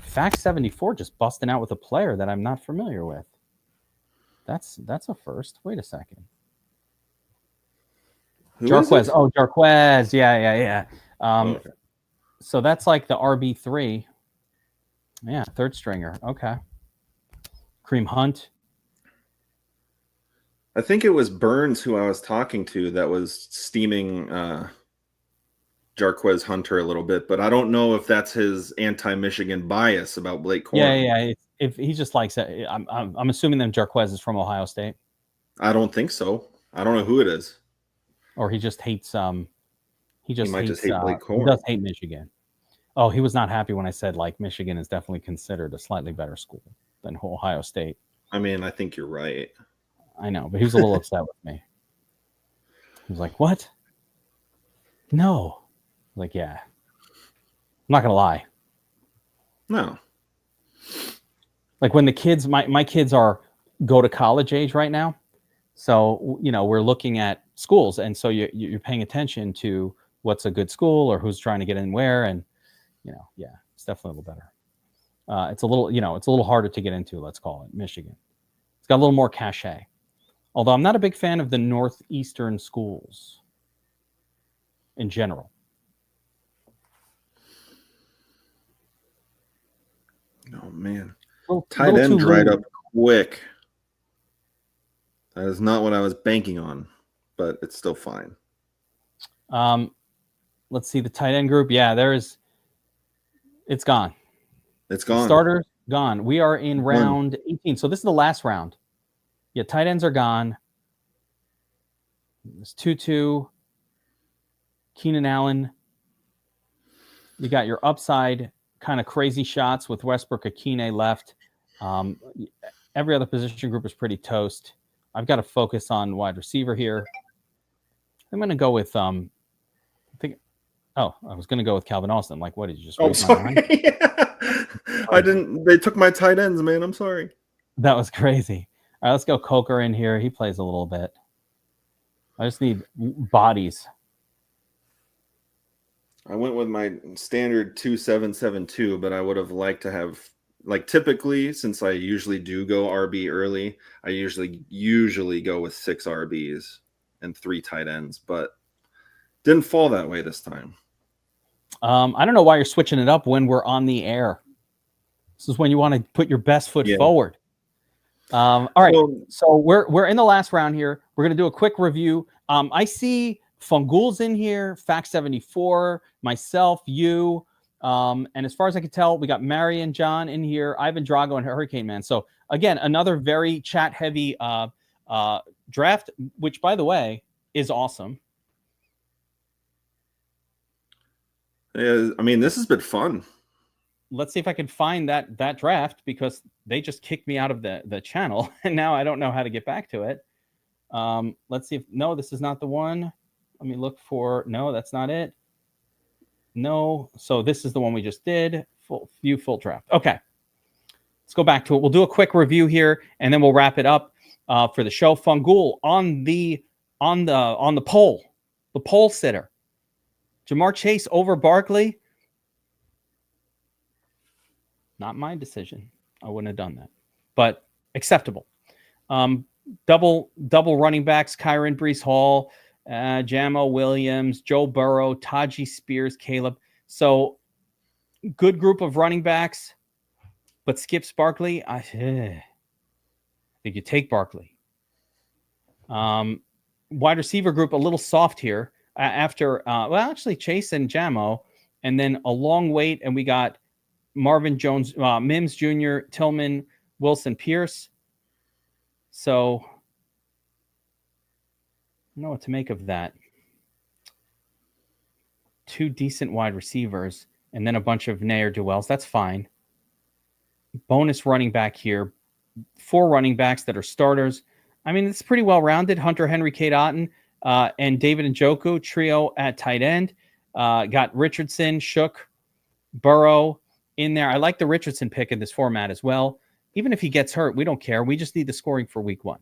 Fact 74 just busting out with a player that I'm not familiar with. That's a first. Wait a second. Jarquez. Oh, Jarquez. Yeah. Okay. So that's like the RB3. Yeah, third stringer. Okay. Kareem Hunt. I think it was Burns who I was talking to that was steaming Jarquez Hunter a little bit, but I don't know if that's his anti-Michigan bias about Blake Corum. Yeah. If he just likes it, I'm assuming that Jarquez is from Ohio State. I don't think so. I don't know who it is. Or he just hates he might just hate Blake Corum. He does hate Michigan. Oh, he was not happy when I said like Michigan is definitely considered a slightly better school than Ohio State. I mean, I think you're right. I know, but he was a little upset with me. He was like, "What? No." Like, yeah. I'm not gonna lie. No. Like when the kids, my kids go to college age right now. So, you know, we're looking at schools, and so you're paying attention to what's a good school or who's trying to get in where, and you know, yeah, it's definitely a little better. It's a little harder to get into. Let's call it Michigan. It's got a little more cachet. Although I'm not a big fan of the northeastern schools in general. Oh man, tight end dried up quick. That is not what I was banking on, but it's still fine. Let's see the tight end group. Yeah, it's gone. It's gone. The starters gone. We are in round 18. So this is the last round. Yeah, tight ends are gone. There's Tutu, Keenan Allen. You got your upside kind of crazy shots with Westbrook, Akine left. Every other position group is pretty toast. I've got to focus on wide receiver here. I'm going to go with I was going to go with Calvin Austin. Like, what did you just? Oh, sorry. I didn't. They took my tight ends, man. I'm sorry. That was crazy. All right, let's go Coker in here. He plays a little bit. I just need bodies. I went with my standard 2-7-7-2, but I would have liked to have, like, typically, since I usually do go RB early, I usually go with 6 RBs and 3 tight ends, but didn't fall that way this time. I don't know why you're switching it up when we're on the air. This is when you want to put your best foot Yeah. forward. All right. Well, So we're in the last round here. We're going to do a quick review. I see Fungul's in here, Fact 74, myself, you. And as far as I can tell, we got Marion John in here, Ivan Drago, and Hurricane Man. So again, another very chat heavy draft, which by the way is awesome. yeah, I mean, this has been fun. Let's see if I can find that draft, because they just kicked me out of the channel and now I don't know how to get back to it. Let's see if no, this is not the one. Let me look for no, that's not it. No, so this is the one we just did. Full draft. Okay, let's go back to it. We'll do a quick review here and then we'll wrap it up for the show. Fungul on the poll, the poll sitter. Jamar Chase over Barkley. Not my decision. I wouldn't have done that, but acceptable. Double running backs: Kyron, Brees Hall, Jamo Williams, Joe Burrow, Tajee Spears, Caleb. So good group of running backs, but skips Barkley. I think you take Barkley. Wide receiver group a little soft here after actually Chase and Jamo, and then a long wait, and we got Marvin Jones, Mims Jr., Tillman, Wilson, Pierce. So I don't know what to make of that. Two decent wide receivers and then a bunch of ne'er-do-wells. That's fine. Bonus running back here. 4 running backs that are starters. I mean, it's pretty well-rounded. Hunter Henry, Kate Otten, and David Njoku, trio at tight end. Got Richardson, Shook, Burrow in there. I like the Richardson pick in this format as well. Even if he gets hurt, we don't care. We just need the scoring for week 1.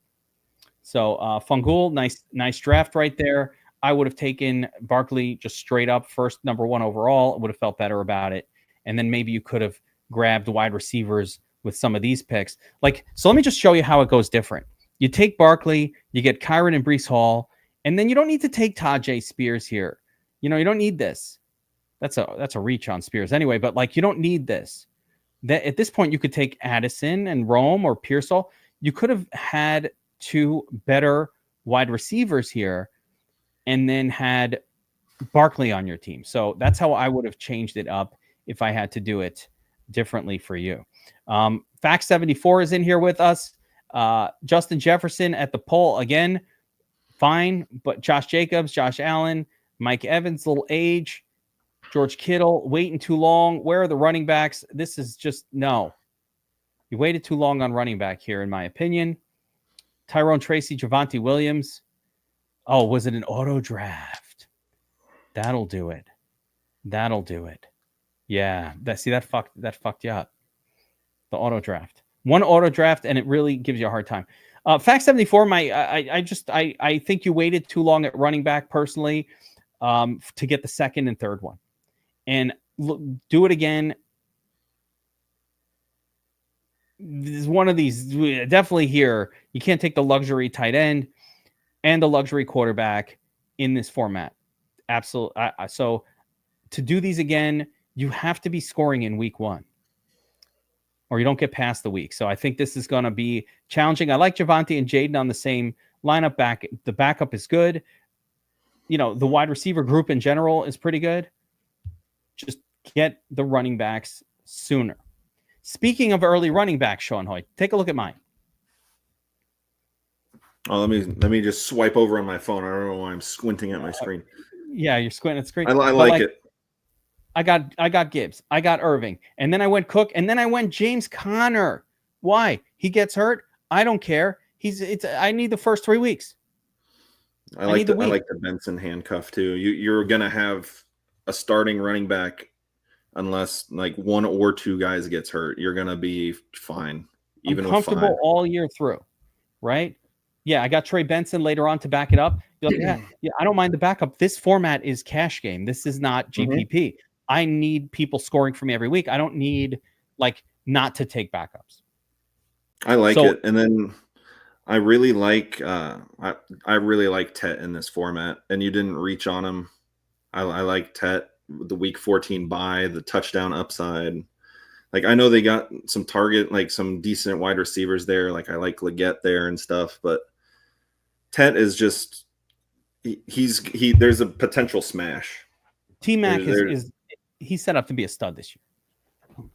So Fungul, nice draft right there. I would have taken Barkley just straight up first, number 1 overall. I would have felt better about it. And then maybe you could have grabbed wide receivers with some of these picks. So let me just show you how it goes different. You take Barkley, you get Kyron and Brees Hall, and then you don't need to take Tajee Spears here. You don't need this. That's a reach on Spears anyway, but you don't need this. That at this point you could take Addison and Rome or Pearsall. You could have had 2 better wide receivers here and then had Barkley on your team. So that's how I would have changed it up if I had to do it differently for you. Fact 74 is in here with us. Justin Jefferson at the poll again. Fine, but Josh Jacobs, Josh Allen, Mike Evans, little age. George Kittle, waiting too long. Where are the running backs? This is just no. You waited too long on running back here, in my opinion. Tyrone Tracy, Javonte Williams. Oh, was it an auto draft? That'll do it. Yeah, that fucked you up. The auto draft. 1 auto draft, and it really gives you a hard time. Fact 74. I think you waited too long at running back personally to get the second and third one. And do it again. This is one of these definitely here. You can't take the luxury tight end and the luxury quarterback in this format. Absolutely. So to do these again, you have to be scoring in week 1 or you don't get past the week. So I think this is going to be challenging. I like Javonte and Jaden on the same lineup. The backup is good. The wide receiver group in general is pretty good. Just get the running backs sooner. Speaking of early running backs, Sean Hoyt, take a look at mine. Oh, let me just swipe over on my phone. I don't know why I'm squinting at my screen. Yeah, you're squinting at the screen. I like it. I got Gibbs. I got Irving. And then I went Cook. And then I went James Conner. Why? He gets hurt. I don't care. I need the first 3 weeks. I like the Benson handcuff too. You're gonna have a starting running back unless 1 or 2 guys gets hurt. You're gonna be fine. Even I'm comfortable with 5. all year through, right? Yeah, I got Trey Benson later on to back it up. You're like, yeah, I don't mind the backup. This format is cash game. This is not GPP. Mm-hmm. I need people scoring for me every week. I don't need not to take backups. I like it, and then I really like I really like Tet in this format, and you didn't reach on him. I like Tet, the week 14 bye, the touchdown upside. Like I know they got some target, like some decent wide receivers there. Like I like Leggett there and stuff, but Tet is just he. There's a potential smash. T Mac is he's set up to be a stud this year.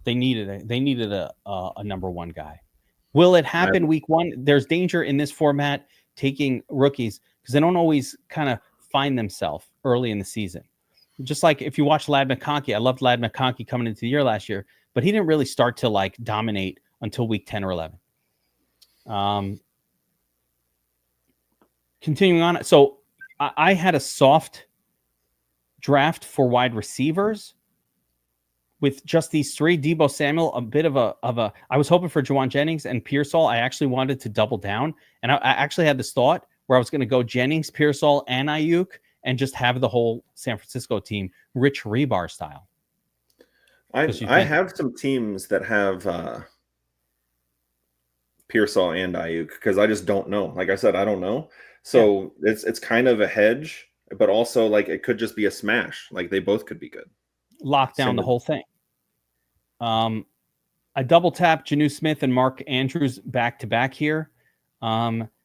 They needed a number one guy. Will it happen week one? There's danger in this format taking rookies because they don't always kind of find themselves early in the season. Just like if you watch Ladd McConkey, I loved Ladd McConkey coming into the year last year, but he didn't really start to like dominate until week 10 or 11. Continuing on. So I had a soft draft for wide receivers with just these three. Deebo Samuel, a bit of a I was hoping for Juwan Jennings and Pearsall. I actually wanted to double down, and I actually had this thought where I was going to go Jennings, Pearsall, and Ayuk, and just have the whole San Francisco team Rich Rebar style. I have some teams that have Pearsall and Ayuk because I just don't know. Like I said, I don't know. So it's kind of a hedge, but also like it could just be a smash. Like they both could be good. Lock down the whole thing. I double tap Janu Smith and Mark Andrews back to back here.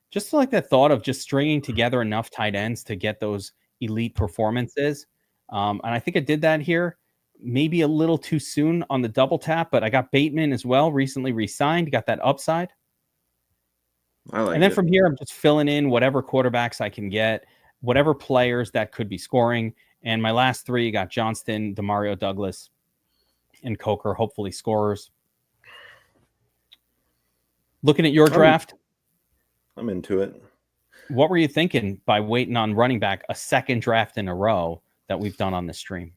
Just like that thought of just stringing together enough tight ends to get those elite performances. And I think I did that here. Maybe a little too soon on the double tap, but I got Bateman as well, recently re-signed, got that upside. And then from here, I'm just filling in whatever quarterbacks I can get, whatever players that could be scoring. And my last three got Johnston, Demario Douglas, and Coker, hopefully scorers. Looking at your draft. I'm into it. What were you thinking by waiting on running back a second draft in a row that we've done on this stream?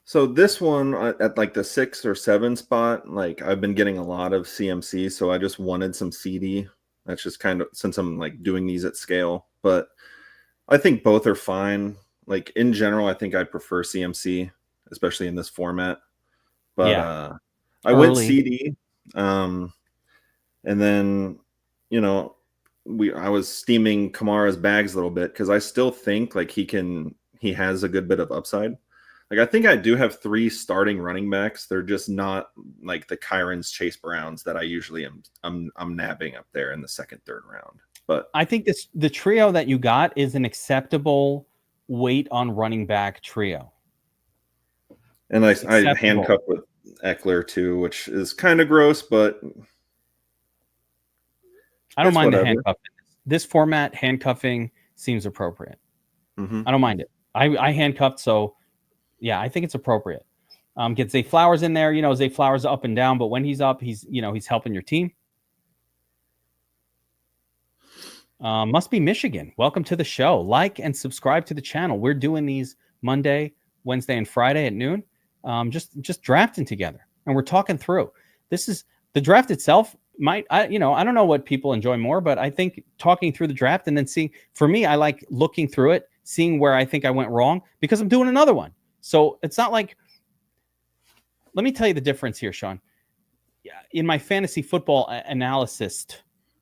So this one at like the 6 or 7 spot, like I've been getting a lot of CMC, so I just wanted some CD. That's just kind of since I'm like doing these at scale, but I think both are fine. Like in general, I think I prefer CMC, especially in this format. But I went CD, and then I was steaming Kamara's bags a little bit because I still think like he has a good bit of upside. Like I think I do have 3 starting running backs. They're just not like the Kyron's Chase Browns that I usually I'm nabbing up there in the 2nd, 3rd round. But I think the trio that you got is an acceptable weight on running back trio. And I handcuffed with Eckler too, which is kind of gross, but I don't mind the handcuffing. This format, handcuffing seems appropriate. Mm-hmm. I don't mind it. I handcuffed, so yeah, I think it's appropriate. Get Zay Flowers in there. Zay Flowers up and down, but when he's up, he's helping your team. Must be Michigan. Welcome to the show. Like and subscribe to the channel. We're doing these Monday, Wednesday, and Friday at noon. Just drafting together, and we're talking through. This is the draft itself. I don't know what people enjoy more, but I think talking through the draft and then seeing. For me, I like looking through it, seeing where I think I went wrong because I'm doing another one. So it's not like. Let me tell you the difference here, Sean. In my fantasy football analysis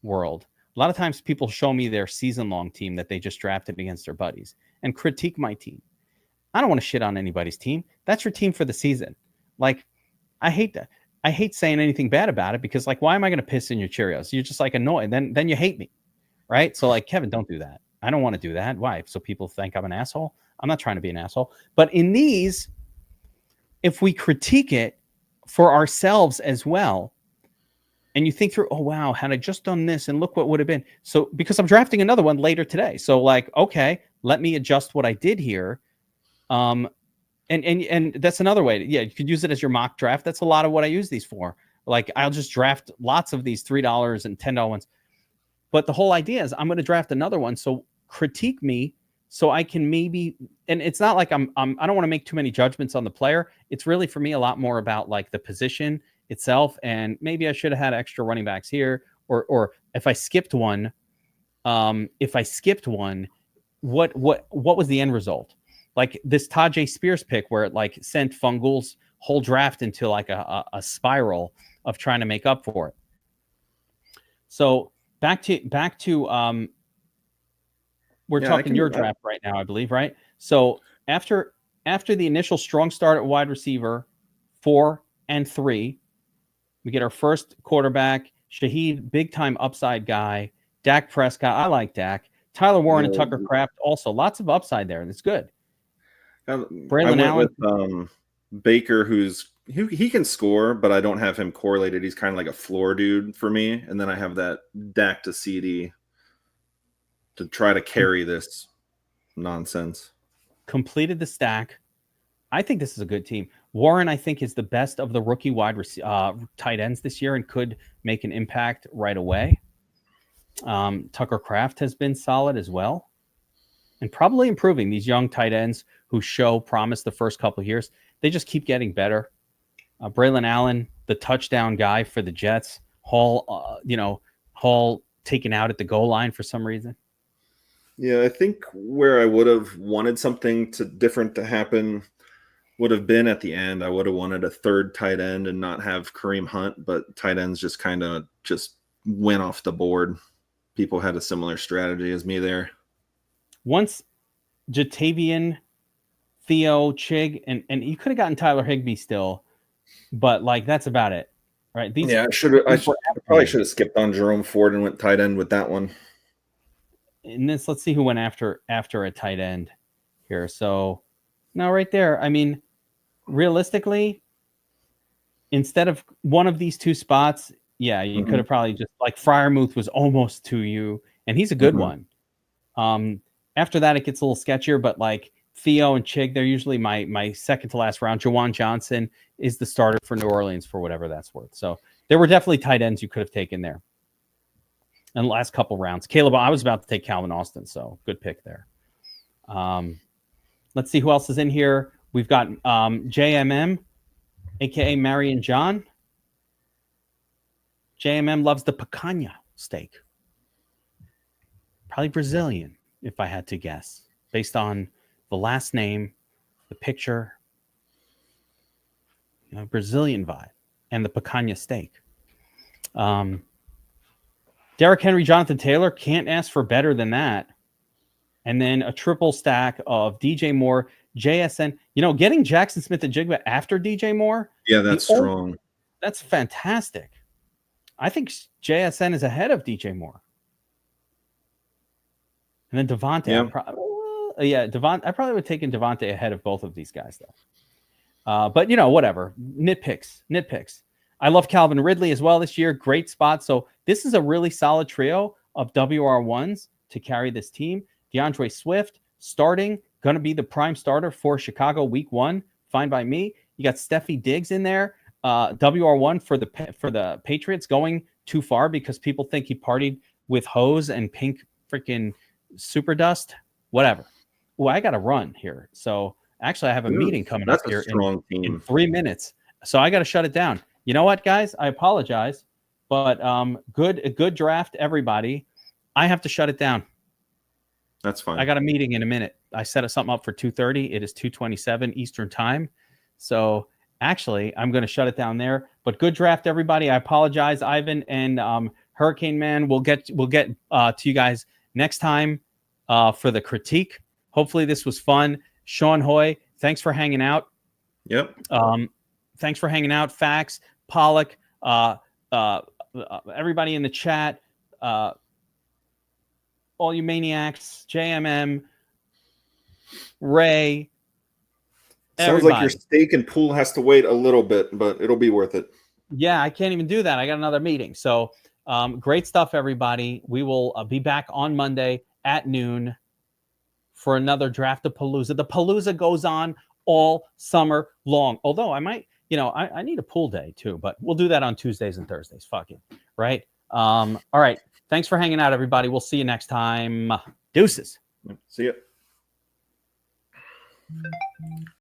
world, a lot of times people show me their season-long team that they just drafted against their buddies and critique my team. I don't want to shit on anybody's team. That's your team for the season. Like, I hate that. I hate saying anything bad about it because, like, why am I going to piss in your Cheerios? You're just like annoyed. Then you hate me, right? So, like, Kevin, don't do that. I don't want to do that. Why? So people think I'm an asshole? I'm not trying to be an asshole. But in these, if we critique it for ourselves as well, and you think through, oh, wow, had I just done this and look what would have been. So because I'm drafting another one later today. So like, okay, let me adjust what I did here. And that's another way. Yeah, you could use it as your mock draft. That's a lot of what I use these for. Like I'll just draft lots of these $3 and $10 ones. But the whole idea is I'm going to draft another one. So critique me so I can maybe, and it's not like I don't want to make too many judgments on the player. It's really for me a lot more about like the position itself, and maybe I should have had extra running backs here, or if I skipped one, what was the end result? Like this Tajay Spears pick where it like sent Fungal's whole draft into like a spiral of trying to make up for it. So back to we're talking your draft right now, I believe, right? So after the initial strong start at wide receiver 4 and 3, We get our first quarterback, Shaheed, big-time upside guy. Dak Prescott, I like Dak. Tyler Warren and Tucker Kraft, also lots of upside there. That's good. I Braylon went Allen. with Baker, he can score, but I don't have him correlated. He's kind of like a floor dude for me. And then I have that Dak to CD to try to carry this nonsense. Completed the stack. I think this is a good team. Warren, I think, is the best of the rookie tight ends this year and could make an impact right away. Tucker Kraft has been solid as well, and probably improving. These young tight ends who show promise the first couple of years, they just keep getting better. Braylon Allen, the touchdown guy for the Jets. Hall taken out at the goal line for some reason. Yeah, I think where I would have wanted something different to happen would have been at the end. I would have wanted a third tight end and not have Kareem Hunt, but tight ends just kind of just went off the board. People had a similar strategy as me there. Once Jatavian, Theo, Chig, and you could have gotten Tyler Higbee still, but like that's about it, right? I probably should have skipped on Jerome Ford and went tight end with that one. And let's see who went after a tight end here. So now right there, I mean, realistically, instead of one of these two spots, you could have probably just like Freiermuth was almost to you, and he's a good one. After that, it gets a little sketchier, but like Theo and Chig, they're usually my second to last round. Jawan Johnson is the starter for New Orleans for whatever that's worth. So there were definitely tight ends you could have taken there. In the last couple rounds. Caleb, I was about to take Calvin Austin, so good pick there. Let's see who else is in here. We've got JMM, a.k.a. Marion John. JMM loves the picanha steak. Probably Brazilian, if I had to guess, based on the last name, the picture, Brazilian vibe, and the picanha steak. Derrick Henry, Jonathan Taylor, can't ask for better than that. And then a triple stack of DJ Moore, JSN. Getting Jackson Smith and Jigba after DJ Moore. Yeah, that's strong. That's fantastic. I think JSN is ahead of DJ Moore. And then Devontae. Yeah. I probably would have taken Devontae ahead of both of these guys, though. But, whatever. Nitpicks. I love Calvin Ridley as well this year. Great spot. So this is a really solid trio of WR1s to carry this team. DeAndre Swift starting, going to be the prime starter for Chicago week 1. Fine by me. You got Steffi Diggs in there. WR1 for the Patriots, going too far because people think he partied with hose and pink freaking super dust. Whatever. Well, I got to run here. So actually I have a meeting coming up here in 3 minutes. So I got to shut it down. You know what, guys? I apologize, but good draft, everybody. I have to shut it down. That's fine. I got a meeting in a minute. I set something up for 2:30. It is 2:27 Eastern time. So actually, I'm going to shut it down there. But good draft, everybody. I apologize, Ivan and Hurricane Man. We'll get to you guys next time for the critique. Hopefully, this was fun. Sean Hoy, thanks for hanging out. Yep. Thanks for hanging out. Fax, Pollock, everybody in the chat, all you maniacs, JMM, Ray. Sounds like your steak and pool has to wait a little bit, but it'll be worth it. Yeah, I can't even do that. I got another meeting. So great stuff, everybody. We will be back on Monday at noon for another Draft-a-Palooza. The Palooza goes on all summer long. Although I might, I need a pool day too, but we'll do that on Tuesdays and Thursdays. Fuck it. Right. All right. Thanks for hanging out, everybody. We'll see you next time. Deuces. See ya.